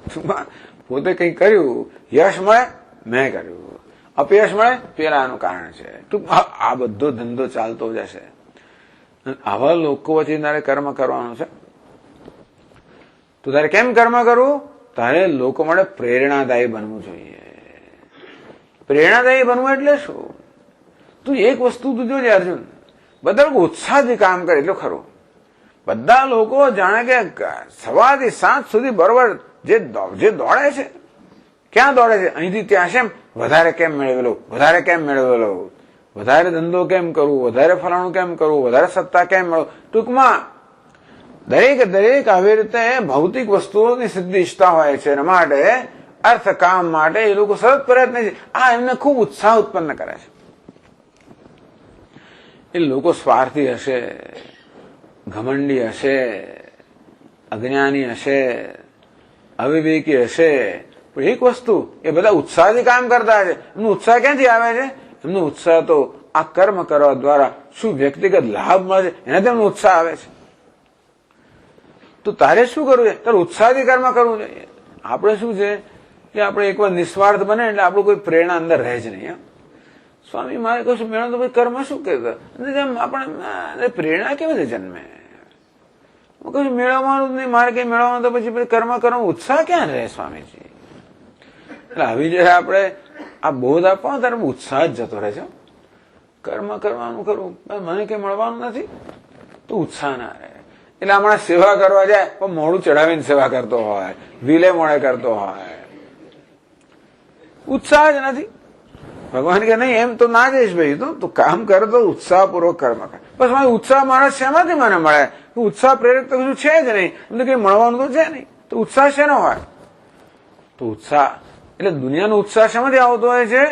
પોતે કંઈ કર્યું, યશ મળે મેં કર્યું, અપયશ મળે પેલાનું કારણ છે. આ બધો ધંધો ચાલતો જશે. આવા લોકો વચ્ચે તારે કર્મ કરવાનું છે. તો તારે કેમ કર્મ કરવું? તારે લોકો માટે પ્રેરણાદાયી બનવું જોઈએ. પ્રેરણાદાયી બનવું એટલે શું? તું એક વસ્તુ તું જોજે અર્જુન, બધા લોકો ઉત્સાહથી કામ કરે એટલું ખરું. બધા લોકો જાણે કે સવારથી સાંજ સુધી બરોબર જે દોડે છે. ક્યાં દોડે છે? અહીંથી ત્યાં છે. વધારે કેમ મેળવેલો, વધારે કેમ મેળવેલો, વધારે ધંધો કેમ કરવું, વધારે ફલાણું કેમ કરવું, વધારે સત્તા કેમ મેળવું. ટૂંકમાં દરેક આવી રીતે ભૌતિક વસ્તુઓની સિદ્ધિ ઈચ્છતા હોય છે. એના માટે અર્થ કામ માટે એ લોકો સતત પ્રયત્ન છે. આ એમને ખૂબ ઉત્સાહ ઉત્પન્ન કરે છે. એ લોકો સ્વાર્થી હશે, ઘમંડી હશે, અજ્ઞાની હશે, અવિવેકી હશે, પણ એક વસ્તુ એ બધા ઉત્સાહથી કામ કરતા છે. એમનો ઉત્સાહ ક્યાંથી આવે છે? એમનો ઉત્સાહ તો આ કર્મ કરવા દ્વારા શું વ્યક્તિગત લાભ મળે છે એનાથી એમનો ઉત્સાહ આવે છે. તો તારે શું કરવું છે? તારે ઉત્સાહથી કર્મ કરવું જોઈએ. આપણે શું છે કે આપણે એકવાર નિસ્વાર્થ બને એટલે આપણું કોઈ પ્રેરણા અંદર રહે જ નહીં. સ્વામી મારે કશું મેળવ તો કર્મ શું કહેતા આપણે પ્રેરણા કેવી રીતે જન્મે? કશું મેળવવાનું જ નહીં, મારે કઈ મેળવવાનું તો પછી કર્મ કરવાનો ઉત્સાહ ક્યાં રહે સ્વામીજી? એટલે આવી જયારે આપણે આ બોધ આપવા ત્યારે ઉત્સાહ જ જતો રહે છે. કર્મ કરવાનું કરવું, મને કઈ મળવાનું નથી તો ઉત્સાહ ના રહે. એટલે હમણાં સેવા કરવા જાય પણ મોડું ચડાવીને સેવા કરતો હોય, વિલે મોડે કરતો હોય, ઉત્સાહ જ નથી. ભગવાન કે નહીં એમ તો ના જઈશ ભાઈ, તું કામ કરે તો ઉત્સાહપૂર્વક કર્મ કર. બસ મારો ઉત્સાહ મારા શેમાંથી મને મળે? ઉત્સાહ પ્રેરક તો કશું છે જ નહીં, એમને કઈ મળવાનું તો છે નહીં, તો ઉત્સાહ શેનો હોય? તો ઉત્સાહ એટલે દુનિયાનો ઉત્સાહ શેમાંથી આવતો હોય છે?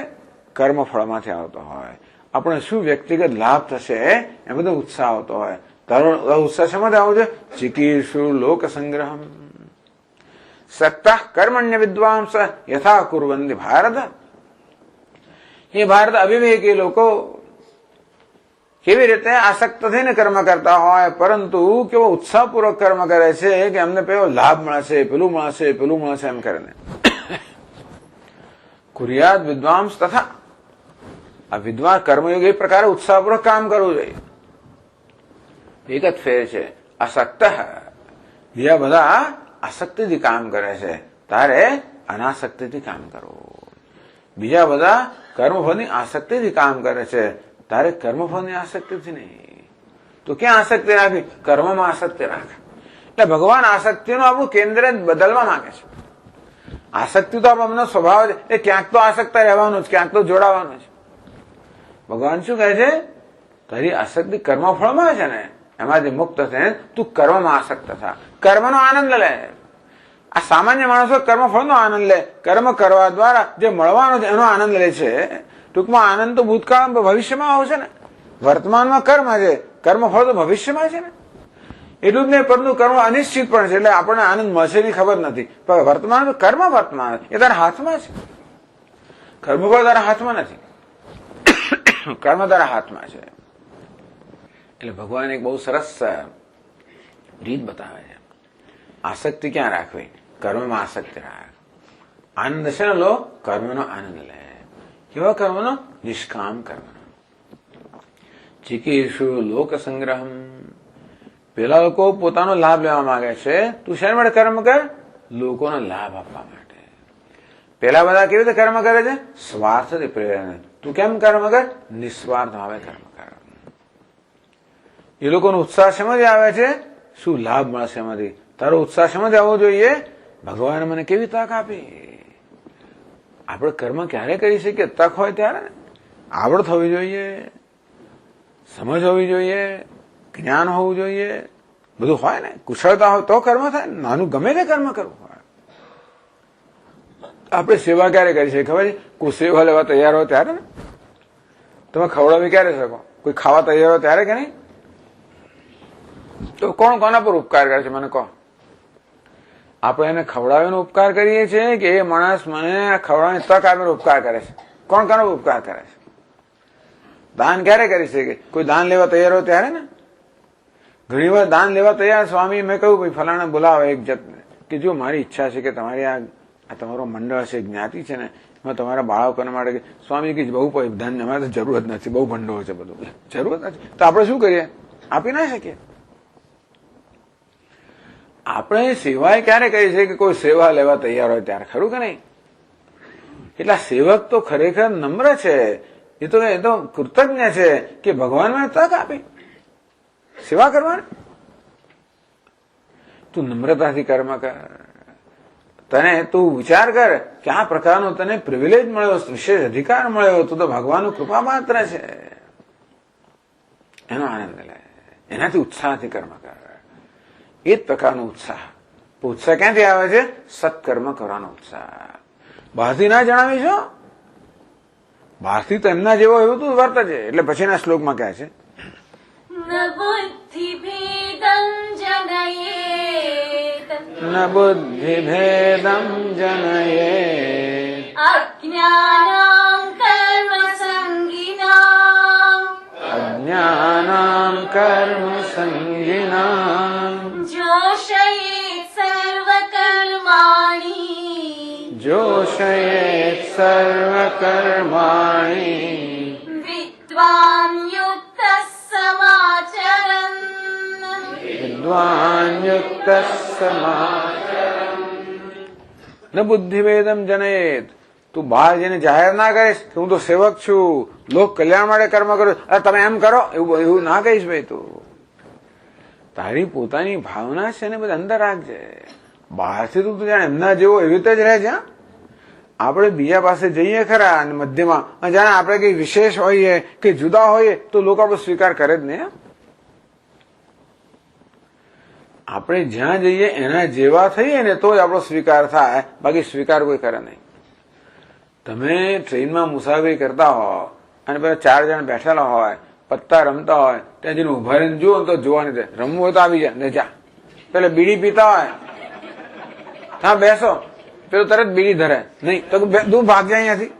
કર્મફળમાંથી આવતો હોય. આપણે શું વ્યક્તિગત લાભ થશે એ બધો ઉત્સાહ આવતો હોય. તારો ઉત્સાહ શેમાંથી આવો છે? ચિકીર્ષુ લોક સંગ્રહમ સક્તા કર્મણ્ય વિદ્વાંસ યથા કુર્વન્તિ ભારત. એ ભારત અવિવેકી લોકો કેવી રીતે આસક્ત થઈને કર્મ કરતા હોય, પરંતુ કેવો ઉત્સાહપૂર્વક કર્મ કરે છે કે અમને પેલો લાભ મળશે, પેલું મળશે, પેલું મળશે એમ કરીને. કુર્યાદ વિદ્વાંસ તથા આ વિદ્વાન કર્મયોગી એ પ્રકારે ઉત્સાહપૂર્વક કામ કરવું જોઈએ. એક જ ફેર છે આસક્ત. બીજા બધા આસક્તિથી કામ કરે છે, તારે અનાસક્તિથી કામ કરવું. બીજા બધા કર્મફળની આસક્તિથી કામ કરે છે, તારે કર્મફળની આસક્તિથી નહીં. તો ક્યાં આસક્તિ રાખવી? કર્મમાં આસક્તિ રાખ. એટલે ભગવાન આસક્તિનું આપણું કેન્દ્ર બદલવા માંગે છે. આસક્તિ તો આપણો સ્વભાવ છે, એ ક્યાંક તો આસક્ત રહેવાનું જ, ક્યાંક તો જોડાવાનું છે. ભગવાન શું કહે છે? તારી આસક્તિ કર્મફળમાં છે ને, એમાંથી મુક્ત થઈને તું કર્મમાં આસક્ત થા, કર્મનો આનંદ લે. આ સામાન્ય માણસો કર્મફળનો આનંદ લે, કર્મ કરવા દ્વારા જે મળવાનો છે એનો આનંદ લે છે. ટૂંકમાં આનંદ તો ભૂતકાળ ભવિષ્યમાં આવશે ને. વર્તમાનમાં કર્મ છે, કર્મફળ તો ભવિષ્યમાં છે ને. એટલું જ નહીં, પરંતુ કર્મ અનિશ્ચિત પણ છે, એટલે આપણને આનંદ મળશે એની ખબર નથી. પણ વર્તમાન કર્મ વર્તમાન એ તારા હાથમાં છે. કર્મફળ તારા હાથમાં નથી, કર્મ તારા હાથમાં છે. એટલે ભગવાન એક બહુ સરસ રીત બતાવે છે. આસક્તિ ક્યાં રાખવી? કર્મમાં આસક્તિ રાખ. આનંદ છે ને લો, કર્મનો આનંદ લે. કેવા કર્મનો? નિષ્કામ કર્મનો. ચિકીર્ષુ લોક સંગ્રહમ. પેલા લોકો પોતાનો લાભ લેવા માંગે છે, તું શેના માટે કર્મ કર? લોકોનો લાભ આપવા માટે. પેલા બધા કેવી રીતે કર્મ કરે છે? સ્વાર્થથી પ્રેરણા. તું કેમ કર્મ કર? નિસ્વાર્થ ભાવે કર્મ કર. એ લોકોનો ઉત્સાહ શેમાંથી આવે છે? શું લાભ મળશે એમાંથી. તારો ઉત્સાહ શેમાંથી આવવો જોઈએ? ભગવાને મને કેવી તક આપી. આપણે કર્મ ક્યારે કરી શકીએ? તક હોય ત્યારે. આવડ થવી જોઈએ, સમજ હોવી જોઈએ, જ્ઞાન હોવું જોઈએ, બધું હોય ને, કુશળતા હોય તો કર્મ થાય. નાનું ગમે તે કર્મ કરવું હોય. આપણે સેવા ક્યારે કરી શકીએ ખબર છે? કોઈ સેવા લેવા તૈયાર હોય ત્યારે ને. તમે ખવડાવી ક્યારે શકો? કોઈ ખાવા તૈયાર હોય ત્યારે કે નહીં? તો કોણ કોના પર ઉપકાર કરે છે મને કહો? આપણે એને ખવડાવીને ઉપકાર કરીએ છીએ કે એ માણસ મને ખવડાવવાની તક આપીને ઉપકાર કરે છે? કોણ કોનો ઉપકાર કરે છે? દાન ક્યારે કરી શકે? કોઈ દાન લેવા તૈયાર હોય ત્યારે ને. ઘણી વાર દાન લેવા તૈયાર. સ્વામી મેં કહ્યું ભાઈ ફલાણા બોલાવે એક જતને કે જો મારી ઈચ્છા છે કે તમારી આ તમારો મંડળ છે, જ્ઞાતિ છે ને, એમાં તમારા બાળકોને માટે. સ્વામી કે બહુ ધન અમારે તો જરૂરત નથી, બહુ ભંડોળ છે, બધું જરૂરત નથી. તો આપણે શું કરીએ? આપી ના શકીએ. આપણે સેવાય ક્યારે કરી છે કે કોઈ સેવા લેવા તૈયાર હોય ત્યારે, ખરું કે નહીં? એટલે સેવક તો ખરેખર નમ્ર છે, એ તો કૃતજ્ઞ છે કે ભગવાન મને તક આપી સેવા કરવાની. તું નમ્રતાથી કર્મ કર. તને તું વિચાર કર કે આ પ્રકારનો તને પ્રિવિલેજ મળ્યો, વિશેષ અધિકાર મળ્યો, તું તો ભગવાનનું કૃપા માત્ર છે. એનો આનંદ લે, એનાથી ઉત્સાહથી કર્મ કર. એ જ પ્રકારનો ઉત્સાહ. ઉત્સાહ ક્યાંથી આવે છે? સત્કર્મ કરવાનો ઉત્સાહ. બહારથી ના જણાવીશું, બહારથી તો એમના જેવો એવું તું વર્ત છે. એટલે પછીના શ્લોકમાં કહે છે ન બુદ્ધિભેદં જનયેત ન બુદ્ધિભેદમ જનયે અજ્ઞાનાં કર્મસંગિનાં અજ્ઞાનામ કર્મ સંગિનામ જોષયેત સર્વકર્માણિ જોષયેત સર્વકર્માણિ વિદ્વાન યુક્તઃ સમાચરन् વિદ્વાન યુક્ત સમાચરન. ન બુદ્ધિભેદમ જનયેત. તું બહાર જઈને જાહેર ના કરીશ કે હું તો સેવક છું, લોક કલ્યાણ માટે કર્મ કરું, અરે તમે એમ કરો, એવું ના કહીશ ભાઈ. તું તારી પોતાની ભાવના છે ને બધી અંદર રાખજે. બહારથી તું જાણે એમના જેવો એવી રીતે જ રહેજે. આપણે બીજા પાસે જઈએ ખરા અને મધ્યમાં જાણે આપણે કઈ વિશેષ હોઈએ કે જુદા હોઈએ તો લોકો આપણો સ્વીકાર કરે જ નહીં. આપણે જ્યાં જઈએ એના જેવા થઈએ ને તો જ આપણો સ્વીકાર થાય, બાકી સ્વીકાર કોઈ કરે નહીં. તમે ટ્રેનમાં મુસાફરી કરતા હો અને પેલા 4 જણ બેઠેલા હોય, પત્તા રમતા હોય, ત્યાં જઈને ઉભા રહીને જુઓ તો જોવાની દે, રમવું હોય તો આવી જા ને જા. પેલા બીડી પીતા હોય, હા બેસો, પેલો તરત બીડી ધરે નહીં તો તું ભાગ જાય અહીંયાથી.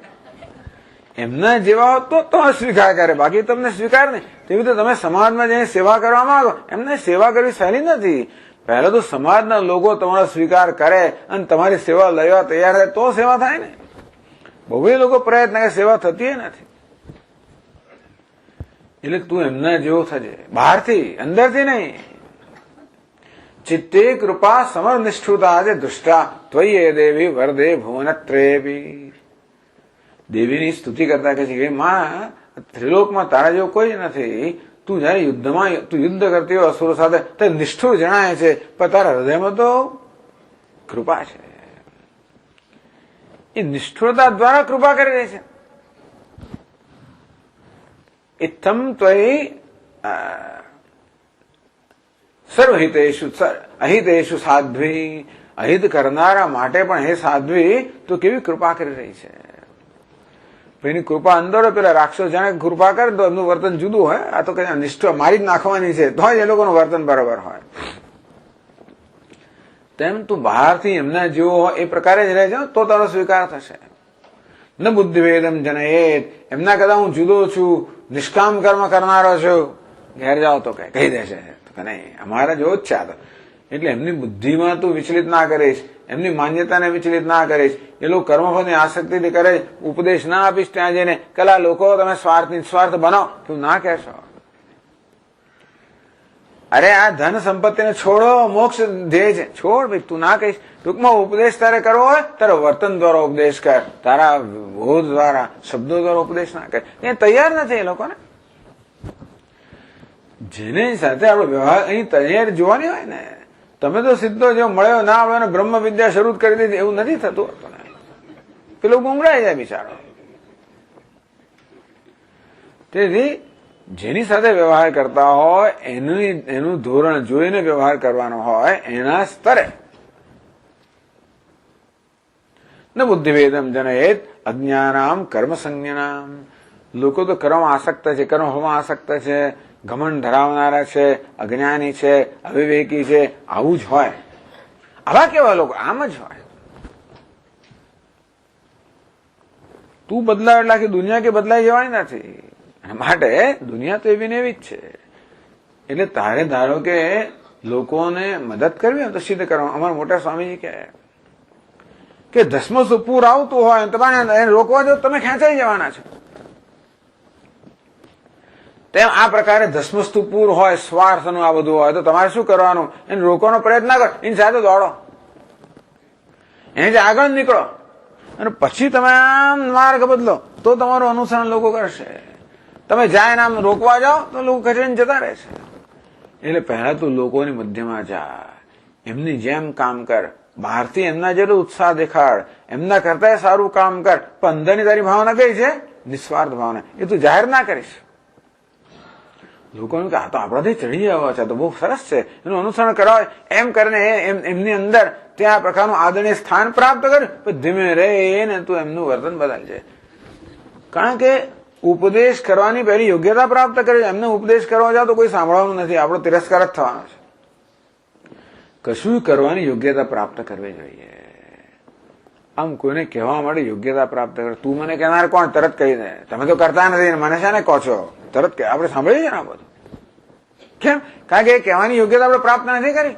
એમના જેવા હો તો સ્વીકાર કરે, બાકી તમને સ્વીકાર નહીં. તેવી રીતે તમે સમાજમાં જઈને સેવા કરવા માંગો, એમને સેવા કરવી સહેલી નથી. પહેલા તો સમાજના લોકો તમારો સ્વીકાર કરે અને તમારી સેવા લેવા તૈયાર થાય તો સેવા થાય ને. બહુ લોકો પ્રયત્ન કરે, સેવા થતી નથી. એટલે તું એમના જેવો થજે, બહારથી, અંદરથી નહીં. ચિત્તે કૃપા સમર નિષ્ઠુતા છે દુષ્ટા ત્વયે દેવી વરદે ભુવનત્રેપી. દેવીની સ્તુતિ કરતા કહે છે કે માં, ત્રિલોકમાં તારા જેવો કોઈ નથી. તું જયારે યુદ્ધમાં તું યુદ્ધ કરતી હોય અસુરો સાથે તે નિષ્ઠુર જણાય છે, પણ તારા હૃદયમાં તો કૃપા છે. એ નિષ્ઠુરતા દ્વારા કૃપા કરી રહી છે. ઇત્થમ ત્વયી સર્વહિતેષુ અહિતેષુ સાધ્વી. અહિત કરનારા માટે પણ હે સાધ્વી તો કેવી કૃપા કરી રહી છે. એની કૃપા અંદર પેલા રાક્ષસ જાણે કૃપા કરે તો એમનું વર્તન જુદું હોય. આ તો કઈ નિષ્ઠા મારી જ નાખવાની છે તો જ એ લોકોનું વર્તન બરાબર હોય. તેમ તું બહારથી એમના જેવો હોય એ પ્રકારે જ રહેજો તો તારો સ્વીકાર થશે. ન બુદ્ધિભેદમ જનયેત. એમના કદાચ હું જુદો છું, નિષ્કામ કર્મ કરનારો છું, ઘેર જાઓ તો કહી દેશે કે નહીં અમારા જેવો જ છે આ તો. એટલે એમની બુદ્ધિમાં તું વિચલિત ના કરીશ, એમની માન્યતાને વિચલિત ના કરીશ. એ લોકો કર્મફળની આસક્તિથી કરે, ઉપદેશ ના આપીશ ત્યાં જઈને કલા લોકો તમે સ્વાર્થ બનો, તું ના કહેશો. અરે આ ધન સંપત્તિને છોડો, મોક્ષ ધ્યેય છે, છોડ ભાઈ, તું ના કહીશ. ટૂંકમાં ઉપદેશ તારે કરવો હોય તારા વર્તન દ્વારા ઉપદેશ કર, તારા બોધ દ્વારા શબ્દો દ્વારા ઉપદેશ ના કર. એ તૈયાર નથી એ લોકોને. જેની સાથે આપણો વ્યવહાર અહીં તૈયાર જોવાની હોય ને. તમે તો સીધો જો મળ્યો ના આવ્યો બ્રહ્મ વિદ્યા શરૂ કરી દીધી એવું નથી થતું. પેલો ગુંગળાઈ જાય બિચારો. તેથી જેની સાથે વ્યવહાર કરતા હોય એનું ધોરણ જોઈને વ્યવહાર કરવાનો હોય એના સ્તરે. ન બુદ્ધિભેદમ જનયેત અજ્ઞાનામ કર્મ સંજ્ઞાનામ. લોકો તો કર્મ આસક્ત છે, કર્મમાં આસક્ત છે, ઘમંડ ધરાવનારા છે, અજ્ઞાની છે, અવિવેકી છે. આવું જ હોય. આવા કેવા લોકો આમ જ હોય. તું બદલાવ એટલે આખી દુનિયા કે બદલાઈ જવાની નથી. માટે દુનિયા તો એવી ને એવી જ છે. એટલે તારે ધારો કે લોકોને મદદ કરવી હોય તો સિદ્ધ કરવા. અમારા મોટા સ્વામીજી કહે કે ધસમસું પૂર આવતું હોય તમારે એને રોકવા જો તમે ખેંચાઈ જવાના છો. તેમ આ પ્રકારે ધસમસતું પૂર હોય, સ્વાર્થનું આ બધું હોય તો તમારે શું કરવાનું? એને રોકવાનો પ્રયત્ન કરો, એની સાથે દોડો, એની આગળ નીકળો અને પછી તમે આમ માર્ગ બદલો તો તમારું અનુસરણ લોકો કરશે. તમે જાય આમ રોકવા જાઓ તો લોકો કચડીને જતા રહેશે. એટલે પહેલા તું લોકોની મધ્યમાં જા, એમની જેમ કામ કર, બહારથી એમના જેટલો ઉત્સાહ દેખાડ, એમના કરતા સારું કામ કર, પણ અંદરની તારી ભાવના કઈ છે? નિસ્વાર્થ ભાવના. એ તું જાહેર ના કરીશ. લોકોનું કે આ તો આપણાથી ચડી આવ્યો છે, તો બહુ સરસ છે, એનું અનુસરણ કરાવે, એમ કરીને એમની અંદર ત્યાં પ્રકારનું આદરણીય સ્થાન પ્રાપ્ત કર્યું. પછી ધીમે રહીને તું એમનું વર્તન બદલજે. કારણ કે ઉપદેશ કરવાની પહેલી યોગ્યતા પ્રાપ્ત કરી. એમને ઉપદેશ કરવા જાવ તો કોઈ સાંભળવાનું નથી, આપણો તિરસ્કાર જ થવાનો છે. કશું કરવાની યોગ્યતા પ્રાપ્ત કરવી જોઈએ. આમ કોઈને કહેવા માટે યોગ્યતા પ્રાપ્ત કરે. તું મને કહેનાર કોણ? તરત કહી દે. તમે તો કરતા નથી, મને છે ને કહો છો. તરત કે આપણે સાંભળીએ છીએ ને આ બધું. કેમ? કારણ કે એ કહેવાની યોગ્યતા આપણે પ્રાપ્ત નથી કરી.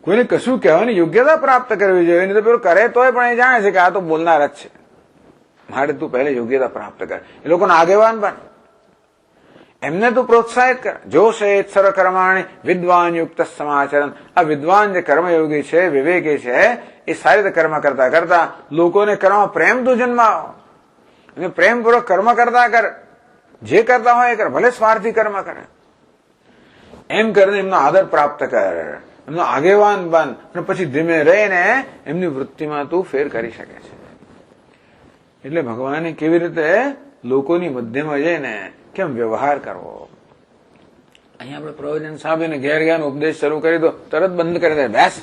કોઈને કશું કહેવાની યોગ્યતા પ્રાપ્ત કરવી જોઈએ. નહીં તો પેલું કરે તોય પણ એ જાણે છે કે આ તો બોલનાર જ છે. માટે તું પહેલે યોગ્યતા પ્રાપ્ત કર. એ લોકોના આગેવાન બન, એમને તું પ્રોત્સાહિત કર. જોશેત સર્વ કર્માણી વિદ્વાન યુક્ત સમાચરણ. આ વિદ્વાન જે કર્મયોગી છે, વિવેકી છે, એ સારી રીતે કર્મ કરતા કરતા લોકોને કર્મ પ્રેમ તું જન્માવો અને પ્રેમપૂર્વક કર્મ કરતા કર. જે કરતા હોય એ કર, ભલે સ્વાર્થી કર્મ કરે. એમ કરીને એમનો આદર પ્રાપ્ત કર, એમનો આગેવાન બન, અને પછી ધીમે રહીને એમની વૃત્તિમાં તું ફેર કરી શકે છે. એટલે ભગવાને કેવી રીતે લોકોની મધ્યમાં જઈને કેમ વ્યવહાર કરવો. અહીંયા આપણે પ્રવચન સાંભળીને ઘેર ઘેર ઉપદેશ શરૂ કરી દો, તરત બંધ કરી દે. બેસ,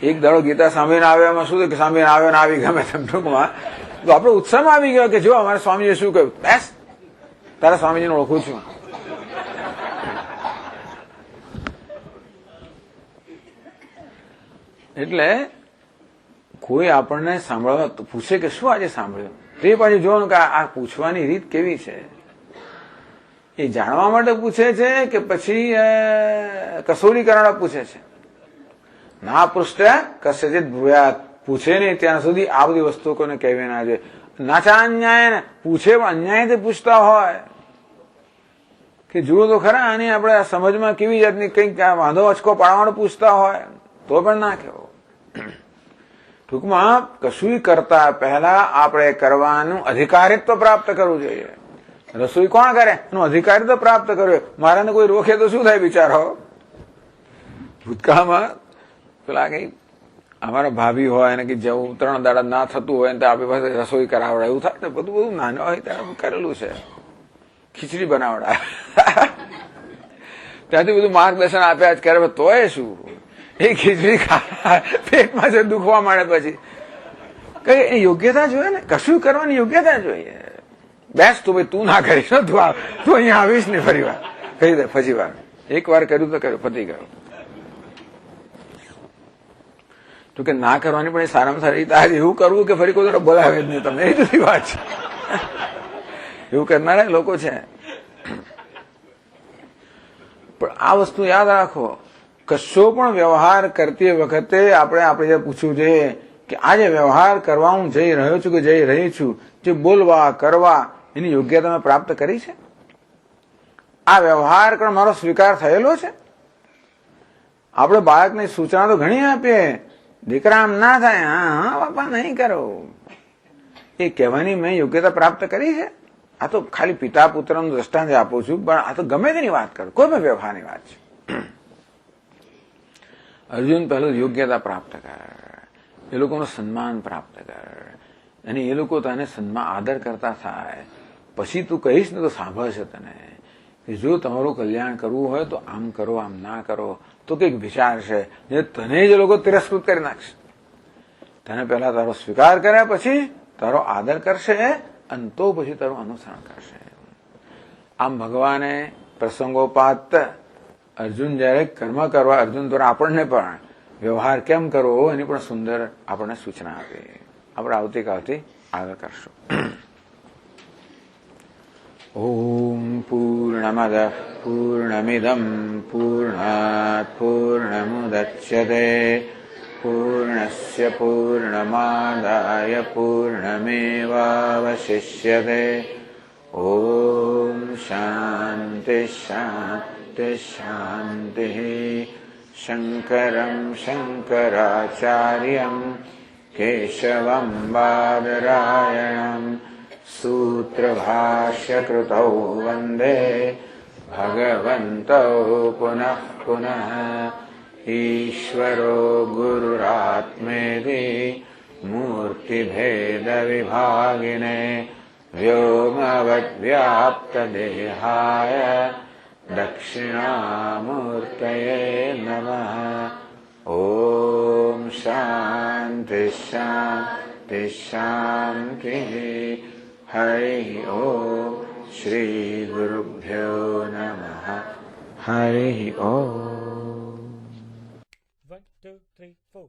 એક દાડો ગીતા સાંભળીને આવે, એમાં શું કે સાંભળીને આવે ને આવી ગમે તેમ ટૂંકમાં તો આપણો ઉત્સાહમાં આવી ગયો કે જો અમારા સ્વામીએ શું કહ્યું. બેસ, તારા સ્વામીજીને ઓળખું છું. એટલે કોઈ આપણને સાંભળવા પૂછે કે શું આજે સાંભળ્યું, તે પાછું જોવાનું કે આ પૂછવાની રીત કેવી છે. એ જાણવા માટે પૂછે છે કે પછી કસોરી કરવા પૂછે છે. ના પૃષ્ઠ કસ્યચિત બ્રુયાત. પૂછે નહીં ત્યાં સુધી આ બધી વસ્તુઓ કોઈને કહેવી ના જોઈએ. નાચા અન્યાય ને પૂછે પણ અન્યાયથી પૂછતા હોય કે જુઓ તો ખરા આની આપણે સમજમાં કેવી જાતની કંઈક વાંધો અચકો પાડવાનું પૂછતા હોય તો પણ ના કહેવો. ટૂંકમાં કશું કરતા પહેલા આપણે કરવાનું અધિકારીત્વ પ્રાપ્ત કરવું જોઈએ. રસોઈ કોણ કરે? એનું અધિકારીત્વ પ્રાપ્ત કર્યું. મારાને કોઈ રોકે તો શું થાય બિચારો. ભૂતકાળમાં પેલા કઈ અમારા ભાભી હોય અને કે જવું 3 દાડા ના થતું હોય તો આપણી પાસે રસોઈ કરાવડાય એવું થાય ને. બધું નાનું હોય ત્યારે કરેલું છે. ખીચડી બનાવડાય ત્યાંથી બધું માર્ગદર્શન આપ્યા જ કરે. તોય શું એ ખીચડી પેટમાં જે દુખવા માંડે પછી કઈ યોગ્યતા જોઈએ ને, કશું કરવાની યોગ્યતા જોઈએ. બેસ તું ભાઈ, તું ના કરીશ, તું અહીંયા આવીશ ને ફરી વાર કહી દે. પછી વાર એક વાર કર્યું તો કર્યું, પતી ગયું. તો કે ના કરવાની પણ સારામાં સારી રીતે આજે એવું કરવું કે ફરી કોઈ બોલાવે જ નહીં તમને, એ જુદી વાત છે. એવું કરનારા લોકો છે. પણ આ વસ્તુ યાદ રાખો, કશો પણ વ્યવહાર કરતી વખતે આપણે જે પૂછવું જોઈએ કે આ જે વ્યવહાર કરવા હું જઈ રહ્યો છું કે જઈ રહી છું, જે બોલવા કરવા એની યોગ્યતા મેં પ્રાપ્ત કરી છે? આ વ્યવહાર કરવા મારો સ્વીકાર થયેલો છે? આપણે બાળકની સૂચના તો ઘણી આપીએ, દીકરા આમ ના થાય, હા બાપા નહીં કરો, એ કહેવાની મેં યોગ્યતા પ્રાપ્ત કરી છે? આ તો ખાલી પિતા પુત્રનું દ્રષ્ટાંત આપું છું, પણ આ તો ગમે તેની વાત કરું, કોઈ પણ વ્યવહારની વાત છે. અર્જુન પહેલું યોગ્યતા પ્રાપ્ત કર, એ લોકોનું સન્માન પ્રાપ્ત કર, અને એ લોકો તને સન્માન આદર કરતા થાય. પછી તું કહીશ ને તો સાંભળશે તને કે જો તમારું કલ્યાણ કરવું હોય તો આમ કરો, આમ ના કરો, તો કંઈક વિચાર છે જે તને જે લોકો તિરસ્કૃત કરી નાખશે. તને પહેલા તારો સ્વીકાર કર્યા પછી તારો આદર કરશે અને તો પછી તારું અનુસરણ કરશે. આમ ભગવાને પ્રસંગોપાત અર્જુન જયારે કર્મ કરવા, અર્જુન દ્વારા આપણને પણ વ્યવહાર કેમ કરવો એની પણ સુંદર આપણને સૂચના આપી. આપણે આવતીકાલથી આગળ કરશું. ઓમ પૂર્ણમદ પૂર્ણમિદમ પૂર્ણાત પૂર્ણમુદચ્યતે પૂર્ણસ્ય પૂર્ણમાદાય પૂર્ણમેવાવશિષ્યતે. ઓમ શાંતિ શાંતિ શાંતિ. શંકરં શંકરાચાર્યં કેશવં બાદરાયણં સૂત્રભાષ્યકૃતૌ વંદે ભગવन्तौ પુનઃ પુનઃ. ઈશ્વરો ગુરુરાત્મેતિ મૂર્તિભેદવિભાગિને વ્યોમ प्रणवव्याप्तदेहाय दक्षिणामूर्तये नमः। ॐ शान्ति शान्ति शान्तिः। हरिः ॐ श्रीगुरुभ्यो नमः। हरिः ॐ। 1, 2, 3, 4.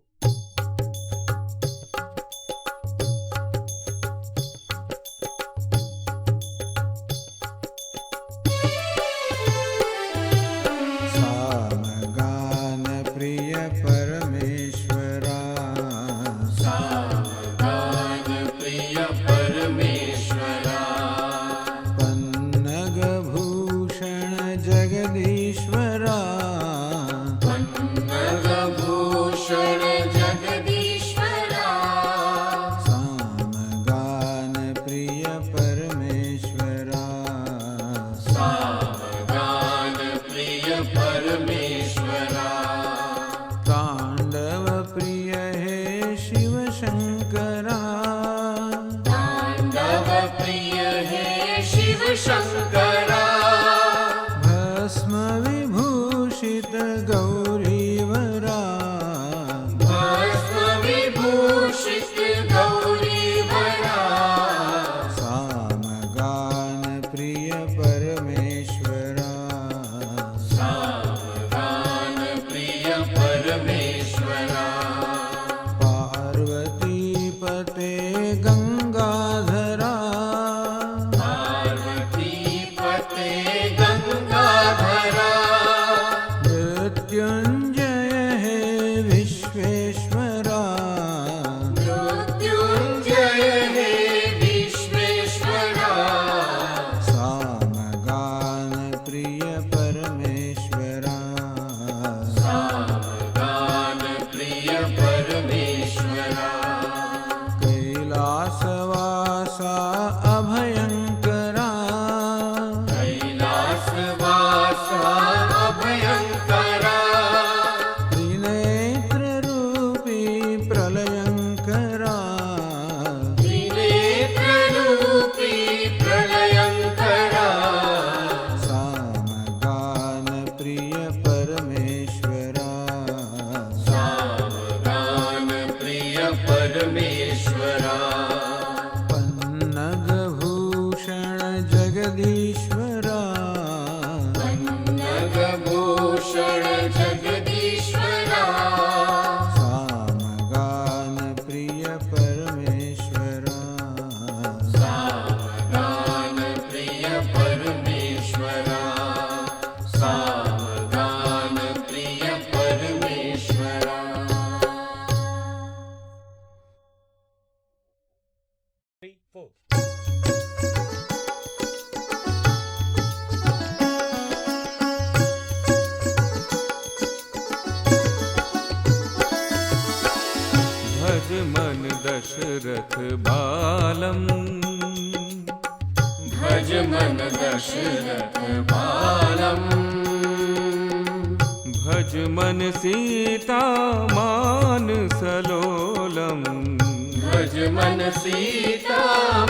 सामगान प्रिय परमेश्वरा, सामगान प्रिय परमेश्वरा, पन्नग भूषण जगदीश्वरा, पन्नग भूषण जगदीश्वरा, सामगान प्रिय परमेश्वरा, सामगान प्रिय परमेश्वरा, तांडव प्रिय हे शिव शंकरा, तांडव प्रिय हे शिव शंकरा, भस्म विभूषित गौरीवरा, भस्म विभूषित गौरीवरा, सामगान प्रिय परमेश्वरा, सामगान प्रिय परमेश्वरा, पार्वती पते गंगाधरा, पार्वती पते गंगाधरा, मृत्युंजय हे विश्वेश्वरा, मृत्युंजय हे विश्वेश्वरा, सामगान प्रिय परमेश्वरा, सामगान प्रिय परमेश्वरा, कैलासवासा अभयंकरा, कैलासवासा अभयंकरा, त्रिनेत्र रूपी प्रलयंकरा, त्रिनेत्ररूपी प्रलयंकरा, सामगान प्रिय परमेश्वरा, सामगान प्रिय परमेश्वरा, पन्नग भूषण जगदीश्वरा, पन्नग भूषण जगदीश्वरा, सामगान प्रिय परमेश्वरा, सामगान प्रिय परमेश्वरा, सामगान प्रिय परमेश्वरा। 3, 4. भज मन दशरथ बालम, भज मन दशरथ बालम, भज मन सीता मान सलोलम, भज मन सीता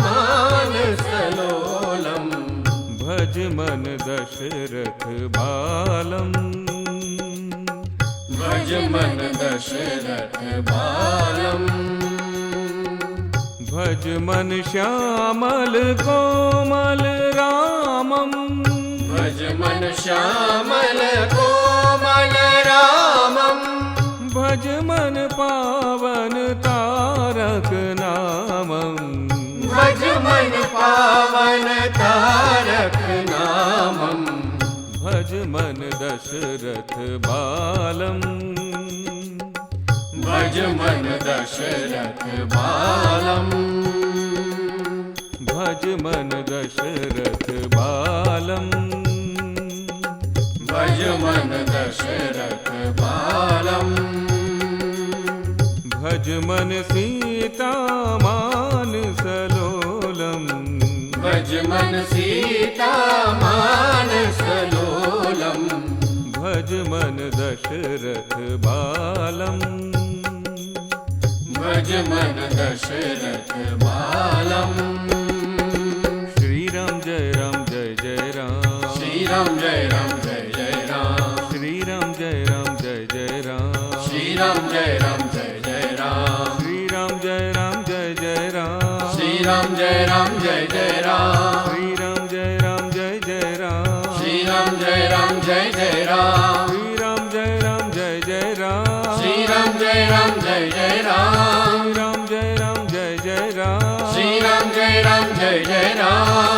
मान सलोलम, भज मन दशरथ बालम, भज मन दशरथ बालम, भज मन श्यामल कोमल रामम, भज मन श्यामल कोमल रामम, भज मन पावन तारक नामम, भज मन पावन तारक नामम, भज मन दशरथ बालम, भज मन दशरथ बालम, भज मन दशरथ बालम, भज मन दशरथ बालम, भज मन सीता मान सलोलम, भज मन सीता मान सलोलम, भज मन दशरथ बालम, भज मन दशरथ बालम। श्रीराम રામ જય રામ જય જય રામ શ્રી રામ જય રામ જય જય રામ શ્રી રામ જય રામ જય જય રામ શ્રી રામ જય રામ જય જય રામ શ્રી રામ જય રામ જય જય રામ શ્રી રામ જય રામ જય જય રામ શ્રી રામ જય રામ જય જય રામ શ્રી રામ જય રામ જય જય રામ શ્રી રામ જય રામ જય જય રામ શ્રી રામ જય રામ જય જય રામ શ્રી રામ જય રામ જય જય રામ